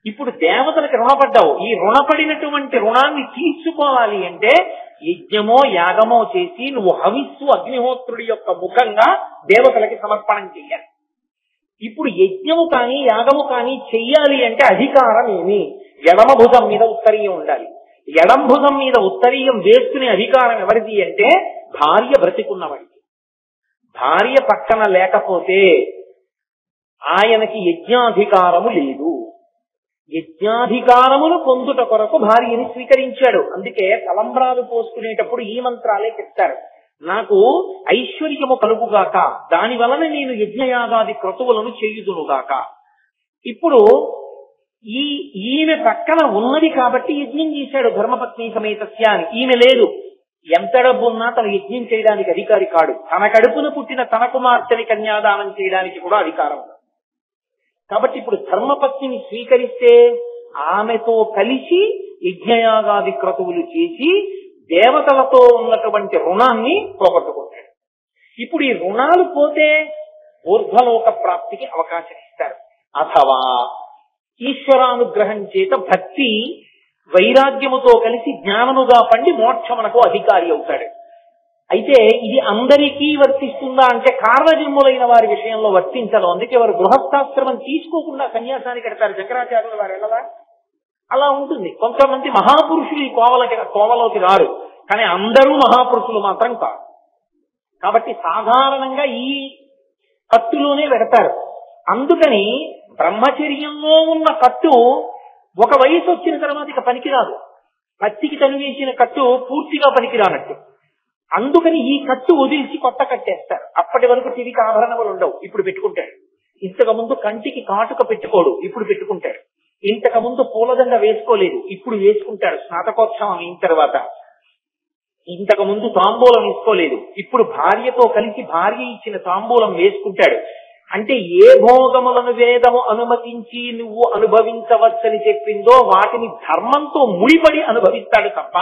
[SPEAKER 1] ఇప్పుడు దేవతలకు రుణపడ్డావు. ఈ రుణపడినటువంటి రుణాన్ని తీర్చుకోవాలి అంటే యజ్ఞమో యాగమో చేసి నువ్వు హవిస్సు అగ్నిహోత్రుడి యొక్క ముఖంగా దేవతలకి సమర్పణం చెయ్యాలి. ఇప్పుడు యజ్ఞము కానీ యాగము కానీ చెయ్యాలి అంటే అధికారం ఏమి? ఎడమ భుజం మీద ఉత్తరీయం ఉండాలి. ఎడం భుజం మీద ఉత్తరీయం వేసుకునే అధికారం ఎవరిది అంటే భార్య బ్రతికున్నవాడికి. భార్య పక్కన లేకపోతే ఆయనకి యజ్ఞాధికారము లేదు. యజ్ఞాధికారమును పొందుట కొరకు భార్యని స్వీకరించాడు. అందుకే తలంబ్రాలు పోసుకునేటప్పుడు ఈ మంత్రాలే చెప్తారు. నాకు ఐశ్వర్యము కలుగుగాక, దాని వలన నేను యజ్ఞయాగాది క్రతువులను చేయుదునుగాక. ఇప్పుడు ఈమె పక్కన ఉన్నది కాబట్టి యజ్ఞం చేశాడు ధర్మపత్ని సమేతస్య అని. ఈమె లేదు, ఎంత డబ్బున్నా తను యజ్ఞం చేయడానికి అధికారి కాడు. తన కడుపున పుట్టిన తన కుమార్తెని కన్యాదానం చేయడానికి కూడా అధికారం. కాబట్టి ఇప్పుడు ధర్మపత్నిని స్వీకరిస్తే ఆమెతో కలిసి యజ్ఞయాగాది క్రతువులు చేసి దేవతలతో ఉన్నటువంటి రుణాన్ని పోగొట్టుకుంటాడు. ఇప్పుడు ఈ రుణాలు పోతే ఊర్ధ్వలోక ప్రాప్తికి అవకాశం ఇస్తారు. అథవా ఈశ్వరానుగ్రహం చేత భక్తి వైరాగ్యముతో కలిసి జ్ఞానముగా పండి మోక్షమునకు అధికారి అవుతాడు. అయితే ఇది అందరికీ వర్తిస్తుందా అంటే కారణజన్ములైన వారి విషయంలో వర్తించదు. అందుకే వారు గృహస్థాశ్రమం తీసుకోకుండా సన్యాసానికి కడతారు. శంకరాచార్యుల వారు వెళ్ళదా? అలా ఉంటుంది. కొంతమంది మహాపురుషులు ఈ కోవలోకి రారు, కానీ అందరూ మహాపురుషులు మాత్రం కాదు. కాబట్టి సాధారణంగా ఈ కత్తులోనే పెడతారు. అందుకని బ్రహ్మచర్యంలో ఉన్న కట్టు ఒక వయసు వచ్చిన తర్వాత ఇక పనికిరాదు. కత్తికి తనివేసిన కట్టు పూర్తిగా పనికిరానట్టు. అందుకని ఈ కట్టు వదిలిచి కొత్త కట్టేస్తారు. అప్పటి వరకు తిరిగి ఆభరణములు ఉండవు, ఇప్పుడు పెట్టుకుంటాడు. ఇంతకు ముందు కంటికి కాటుక పెట్టుకోడు, ఇప్పుడు పెట్టుకుంటాడు. ఇంతకు ముందు పూలదండ వేసుకోలేదు, ఇప్పుడు వేసుకుంటాడు స్నాతకోత్సవం అయిన తర్వాత. ఇంతకు ముందు తాంబూలం వేసుకోలేదు, ఇప్పుడు భార్యతో కలిసి భార్య ఇచ్చిన తాంబూలం వేసుకుంటాడు. అంటే ఏ భోగములను వేదము అనుమతించి నువ్వు అనుభవించవచ్చని చెప్పిందో వాటిని ధర్మంతో ముడిపడి అనుభవిస్తాడు తప్ప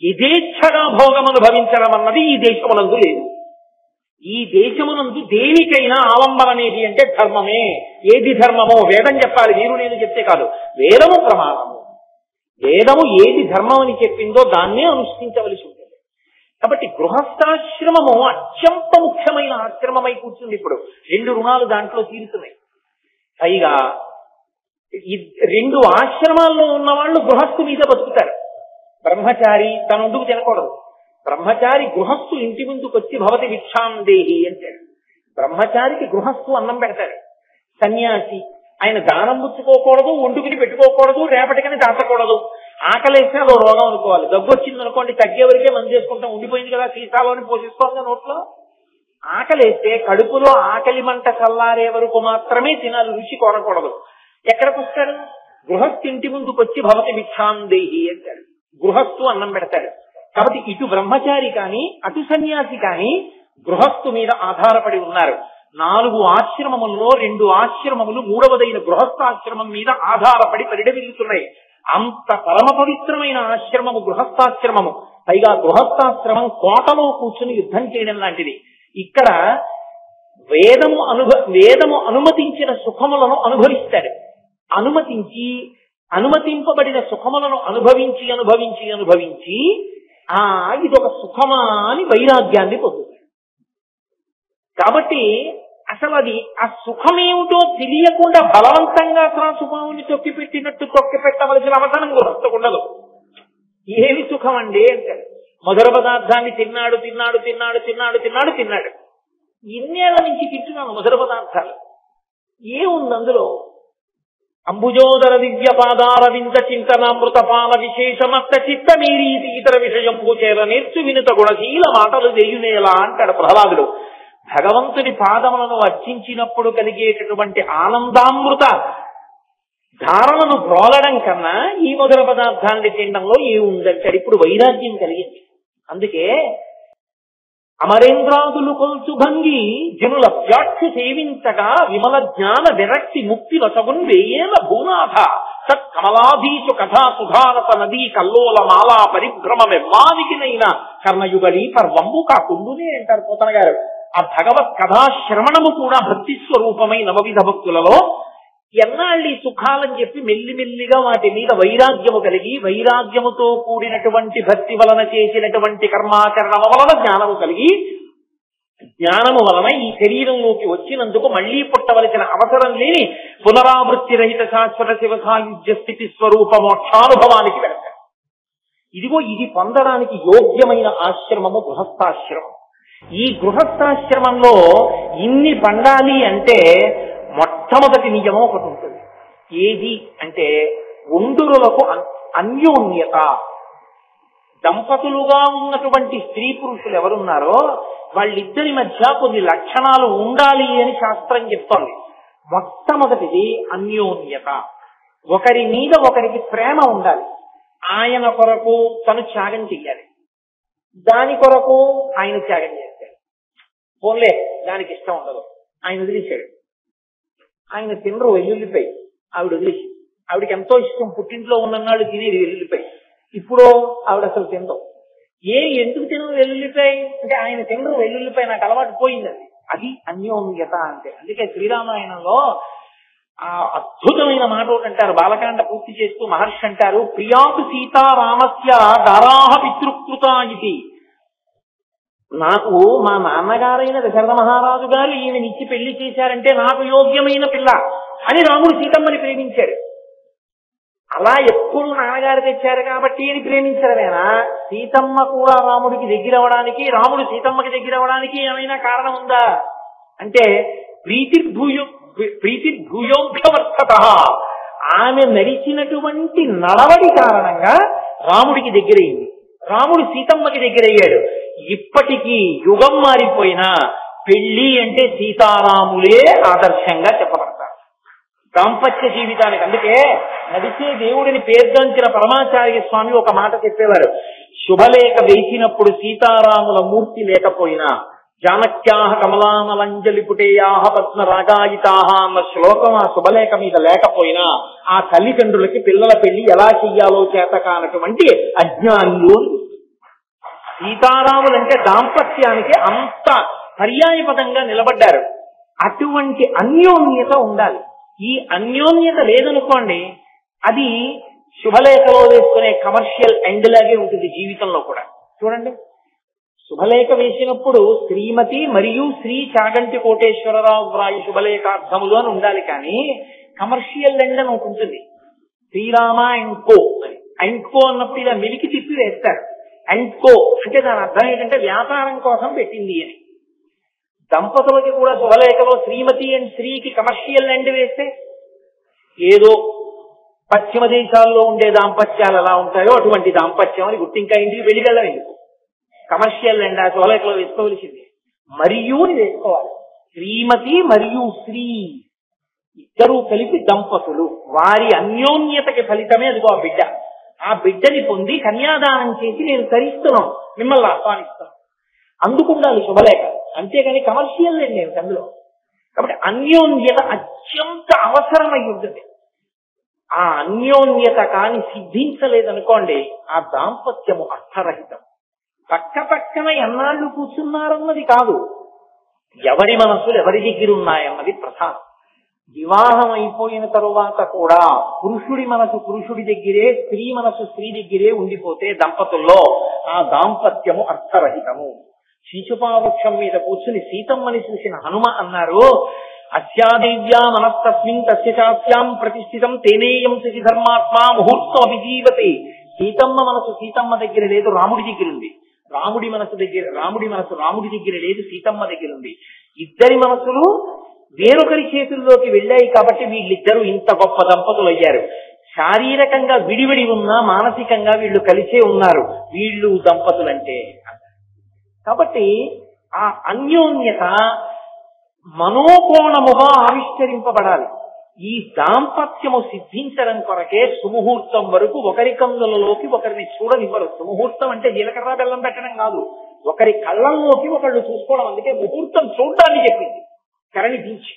[SPEAKER 1] యథేచ్ఛగా భోగం అనుభవించడం అన్నది ఈ దేశమునందు లేదు. ఈ దేశమునందు దేనికైనా ఆలంబన అనేది అంటే ధర్మమే. ఏది ధర్మమో వేదం చెప్పాలి, మీరు నేను చెప్తే కాదు. వేదము ప్రమాణము. వేదము ఏది ధర్మం అని చెప్పిందో దాన్నే అనుష్ఠించవలసి ఉంటుంది. కాబట్టి గృహస్థాశ్రమము అత్యంత ముఖ్యమైన ఆశ్రమమై కూర్చుంది. ఇప్పుడు 2 రుణాలు దాంట్లో తీరుతున్నాయి. పైగా 2 ఆశ్రమాల్లో ఉన్న వాళ్ళు గృహస్థు మీద బతుకుతారు. బ్రహ్మచారి తన ముందుకు తినకూడదు. బ్రహ్మచారి గృహస్థు ఇంటి ముందుకు వచ్చి భవతి భిక్షాందేహి అంటాడు. బ్రహ్మచారికి గృహస్థు అన్నం పెడతాడు. సన్యాసి ఆయన దానం పుచ్చుకోకూడదు, ఒండుకుని పెట్టుకోకూడదు, రేపటికని దాచకూడదు. ఆకలేసినా అదో రోగం అనుకోవాలి. దగ్గు వచ్చింది అనుకోండి, తగ్గేవరకే మందు చేసుకుంటాం. ఉండిపోయింది కదా సీసాలోని పోషిస్తోంది నోట్లో. ఆకలేస్తే కడుపులో ఆకలి మంట చల్లారే వరకు మాత్రమే తినాలి, రుచి కోరకూడదు. ఎక్కడికి వస్తాడు? గృహస్థు ఇంటి ముందుకు వచ్చి భవతి భిక్షాందేహి అంటాడు. గృహస్థు అన్నం పెడతాడు. కాబట్టి ఇటు బ్రహ్మచారి కానీ అటు సన్యాసి కానీ గృహస్థు మీద ఆధారపడి ఉన్నారు. 4 ఆశ్రమములలో 2 ఆశ్రమములు మూడవదైన గృహస్థాశ్రమం మీద ఆధారపడి పరిడమిల్లుతున్నాయి. అంత పరమ పవిత్రమైన ఆశ్రమము గృహస్థాశ్రమము. పైగా గృహస్థాశ్రమం కోటలో కూర్చుని యుద్ధం చేయడం లాంటిది. ఇక్కడ వేదము అనుమతించిన సుఖములను అనుభవిస్తాడు. అనుమతింపబడిన సుఖములను అనుభవించి ఇదొక సుఖమా అని వైరాగ్యాన్ని పొందుతాడు. కాబట్టి అసలు అది ఆ సుఖమేమిటో తెలియకుండా బలవంతంగా త్రాసుపావుని తొక్కి పెట్టవలసిన అవసరం గుర్తుండదు. ఏమి సుఖం అండి అంటే మధుర పదార్థాన్ని తిన్నాడు. ఇన్నేళ్ల నుంచి తింటున్నాను మధుర పదార్థాలు. ఏముంది అందులో? అంబుజోదర దివ్య పాదారవింద చింతనామృత పాల విశేషమత్త చిత్త మీరీతి ఇతర విషయం పూచేర నేర్చు వినుత గుణశీల మాటలు చేయునేలా అంటాడు ప్రహ్లాదుడు. భగవంతుని పాదములను అర్చించినప్పుడు కలిగేటటువంటి ఆనందామృత ధారణను బ్రోలడం కన్నా ఈ మధుర పదార్థాన్ని తినడంలో ఏముందంటాడు. ఇప్పుడు వైరాగ్యం కలిగింది. అందుకే అమరేంద్రాదులు కొల్చు భంగి జనుల వ్యాఖ్య సేవించగా విమల జ్ఞాన విరక్తి ముక్తి వసగున్ వేయేల భూనాథ సత్ కమలాధీశు కథా సుధారత నదీ కల్లోల మాలా పరిభ్రమమెవ్వానికినైనా కర్ణయుగళీ పర్వంబు కాకుండునే అంటారు పోతన గారు. ఆ భగవత్ కథాశ్రవణము కూడా భక్తి స్వరూపమై నవవిధ భక్తులలో ఎన్నాళ్ళు ఈ సుఖాలని చెప్పి మెల్లిమెల్లిగా వాటి మీద వైరాగ్యము కలిగి వైరాగ్యముతో కూడినటువంటి భక్తి వలన చేసినటువంటి కర్మాచరణము వలన జ్ఞానము కలిగి జ్ఞానము వలన ఈ శరీరంలోకి వచ్చినందుకు మళ్లీ పుట్టవలసిన అవసరం లేని పునరావృత్తి రహిత శాశ్వత శివ సాయుధ్య స్థితి స్వరూప మోక్షానుభవానికి వెళ్తారు. ఇదిగో ఇది పొందడానికి యోగ్యమైన ఆశ్రమము గృహస్థాశ్రమం. ఈ గృహస్థాశ్రమంలో ఇన్ని పండాలి అంటే మొట్టమొదటి నియమం ఒకటి ఉంటుంది. ఏది అంటే ఒండురులకు అన్యోన్యత. దంపతులుగా ఉన్నటువంటి స్త్రీ పురుషులు ఎవరున్నారో వాళ్ళిద్దరి మధ్య కొన్ని లక్షణాలు ఉండాలి అని శాస్త్రం చెప్తోంది. మొట్టమొదటిది అన్యోన్యత. ఒకరి మీద ఒకరికి ప్రేమ ఉండాలి. ఆయన కొరకు తను త్యాగం చెయ్యాలి, దాని కొరకు ఆయన త్యాగం చేస్తాడు. పోన్లే దానికి ఇష్టం ఉండదు, ఆయన వదిలేశాడు. ఆయన తినరు వెల్లుల్లిపై, ఆవిడ వదిలేసి. ఆవిడకి ఎంతో ఇష్టం, పుట్టింట్లో ఉన్ననాడు తినేది వెల్లుల్లిపై. ఇప్పుడు ఆవిడ అసలు తినదు. ఎందుకు తినరు వెల్లుల్లిపై అంటే ఆయన తినరు వెల్లుల్లిపై, నాకు అలవాటు పోయింది. అది అన్యోన్యత అంటే. అందుకే శ్రీరామాయణంలో ఆ అద్భుతమైన మాట ఒకటి అంటారు. బాలకాండ పూర్తి చేస్తూ మహర్షి అంటారు, ప్రియాతు సీతారామస్య దారాహ పితృకృత ఇది. నాకు మా నాన్నగారైన దశరథ మహారాజు గారు ఈమెనిచ్చి పెళ్లి చేశారంటే నాకు యోగ్యమైన పిల్ల అని రాముడు సీతమ్మని ప్రేమించాడు. అలా ఎప్పుడు నాన్నగారు తెచ్చారు కాబట్టి అని ప్రేమించడమేనా? సీతమ్మ కూడా రాముడికి దగ్గరవడానికి, రాముడు సీతమ్మకి దగ్గరవడానికి ఏమైనా కారణం ఉందా అంటే ప్రీతిర్భూయోభ్యవర్తత, ఆమె నడిచినటువంటి నడవడి కారణంగా రాముడికి దగ్గరయింది, రాముడు సీతమ్మకి దగ్గరయ్యాడు. ఇప్పటికీ యుగం మారిపోయినా పెళ్లి అంటే సీతారాములే ఆదర్శంగా చెప్పబడతారు దాంపత్య జీవితానికి. అందుకే నడిచే దేవుడిని పేర్గాంచిన పరమాచార్య స్వామి ఒక మాట చెప్పేవారు, శుభలేఖ వేసినప్పుడు సీతారాముల మూర్తి లేకపోయినా జానక్యాహ కమలానలంజలిపుటేయాహ పద్మరాగాయితాహ అన్న శ్లోకం ఆ శుభలేఖ మీద లేకపోయినా ఆ తల్లిదండ్రులకి పిల్లల పెళ్లి ఎలా చెయ్యాలో చేత కానటువంటి అజ్ఞానులు. సీతారాములంటే దాంపత్యానికి అంత పర్యాయపదంగా నిలబడ్డారు. అటువంటి అన్యోన్యత ఉండాలి. ఈ అన్యోన్యత లేదనుకోండి, అది శుభలేఖలో వేసుకునే కమర్షియల్ ఎండ్ లాగే ఉంటుంది జీవితంలో కూడా. చూడండి, శుభలేఖ వేసినప్పుడు శ్రీమతి మరియు శ్రీ చాగంటి కోటేశ్వరరావు వ్రాయి శుభలేఖార్థములు అని ఉండాలి, కానీ కమర్షియల్ ఎండ్ అని ఒకటి ఉంటుంది. శ్రీరామ అండ్ కో అని. అండ్ కో అన్నప్పుడు ఇలా మిలికి తిప్పి వేస్తారు. అండ్ కో అంటే దాని అర్థం ఏంటంటే వ్యాపారం కోసం పెట్టింది అని. దంపతులకి కూడా శుభలేఖలో శ్రీమతి అండ్ శ్రీకి కమర్షియల్ ఎండ్ వేస్తే ఏదో పశ్చిమ దేశాల్లో ఉండే దాంపత్యాలు ఎలా ఉంటాయో అటువంటి దాంపత్యం అని గుర్తింకా ఇంటికి వెళ్ళికెళ్ళం ఎందుకు? కమర్షియల్ ఎండ్ ఆ శుభలేఖలో వేసుకోవలసింది. మరియుని వేసుకోవాలి. శ్రీమతి మరియు శ్రీ ఇద్దరూ కలిపి దంపతులు, వారి అన్యోన్యతకి ఫలితమే అదిగో ఆ బిడ్డ. ఆ బిడ్డని పొంది కన్యాదానం చేసి నేను తరిస్తున్నాను, మిమ్మల్ని ఆహ్వానిస్తున్నాను, అందుకుండాలి శుభలేఖ. అంతేగాని కమర్షియల్ ఎండ్ ఏమిటి అందులో? కాబట్టి అన్యోన్యత అత్యంత అవసరమై ఉంటుంది. ఆ అన్యోన్యత కాని సిద్ధించలేదనుకోండి, ఆ దాంపత్యము అర్థరహితం. పక్క పక్కన ఎన్నాళ్ళు కూర్చున్నారన్నది కాదు, ఎవరి మనసులు ఎవరి దగ్గర ఉన్నాయన్నది ప్రధానం. వివాహం అయిపోయిన తరువాత కూడా పురుషుడి మనసు పురుషుడి దగ్గరే, స్త్రీ మనసు స్త్రీ దగ్గరే ఉండిపోతే దంపతుల్లో ఆ దాంపత్యము అర్థరహితము. శీశుపావృక్షం మీద కూర్చుని సీతమ్మని చూసిన హనుమ అన్నారు, అస్యాదేవ్యా మనస్తస్మిన్ తస్య చాస్యాం ప్రతిష్ఠితం తేనేయం శశి ధర్మాత్మా ముహూర్తం అభిజీవతే. సీతమ్మ మనసు సీతమ్మ దగ్గర లేదు, రాముడి దగ్గర ఉంది. రాముడి మనసు రాముడి దగ్గర లేదు, సీతమ్మ దగ్గర ఉంది. ఇద్దరి మనసులు వేరొకరి చేతుల్లోకి వెళ్ళాయి కాబట్టి వీళ్ళిద్దరూ ఇంత గొప్ప దంపతులు అయ్యారు. శారీరకంగా విడివిడి ఉన్నా మానసికంగా వీళ్ళు కలిసే ఉన్నారు, వీళ్ళు దంపతులంటే. కాబట్టి ఆ అన్యోన్యత మనోకోణముగా ఆవిష్కరింపబడాలి. ఈ దాంపత్యము సిద్ధించడం కొరకే సుముహూర్తం వరకు ఒకరి కన్నులలోకి ఒకరిని చూడనివ్వరు. సుముహూర్తం అంటే జీలకర్ర బెల్లం పెట్టడం కాదు, ఒకరి కళ్ళల్లోకి ఒకళ్ళు చూసుకోవడం. అందుకే ముహూర్తం చూడటాన్ని చెప్పింది కరణి దించి,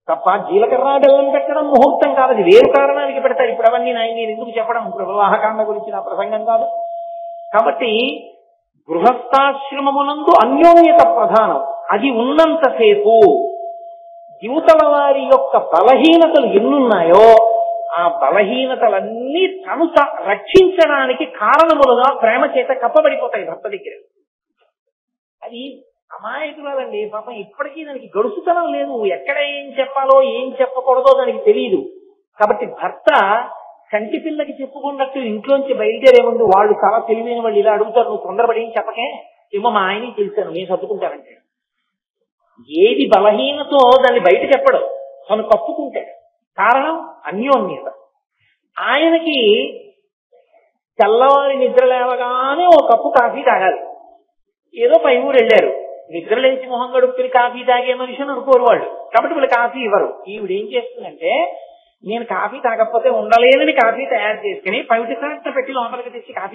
[SPEAKER 1] తప్ప జీలకర్ర బెల్లం పెట్టడం ముహూర్తం కాదు. అది వేరు కారణానికి పెడతారు. ఇప్పుడు అవన్నీ నేను ఎందుకు చెప్పడం, ఇప్పుడు వివాహకాండ గురించి నా ప్రసంగం కాదు. కాబట్టి గృహస్థాశ్రమమునందు అన్యోన్యత ప్రధానం. అది ఉన్నంతసేపు యువతల వారి యొక్క బలహీనతలు ఎన్నున్నాయో ఆ బలహీనతలన్నీ తను రక్షించడానికి కారణములుగా ప్రేమ చేత కప్పబడిపోతాయి భర్త దగ్గర. అది అమాయకురాలండి పాపం, ఇప్పటికీ దానికి గడుసుతనం లేదు. ఎక్కడ ఏం చెప్పాలో ఏం చెప్పకూడదో దానికి తెలియదు. కాబట్టి భర్త కంటి పిల్లకి చెప్పుకున్నట్టు ఇంట్లోంచి బయలుదేరే ముందు వాళ్ళు చాలా తెలివైన వాళ్ళు ఇలా అడుగుతారు, నువ్వు తొందరపడి ఏం చెప్పకే, ఏమో మా ఆయనకి తెలిసాను నేను సర్దుకుంటానంటే. ఏది బలహీనతో దాన్ని బయట చెప్పడం, తను కప్పుకుంటాడు. కారణం అన్యోన్యత. ఆయనకి తెల్లవారి నిద్ర లేవగానే ఓ కప్పు కాఫీ తాగాలి. ఏదో పై ఊరు వెళ్ళారు, నిద్ర లేచి మొహం గడుపుకుని కాఫీ తాగే మనిషి అనుకోరు వాళ్ళు, కాబట్టి వీళ్ళు కాఫీ ఇవ్వరు. ఈవిడేం చేస్తుందంటే నేను కాఫీ తాగకపోతే ఉండలేనని కాఫీ తయారు చేసుకుని పవిటి సాక్ష పెట్టి లోపలికి తెచ్చి కాఫీ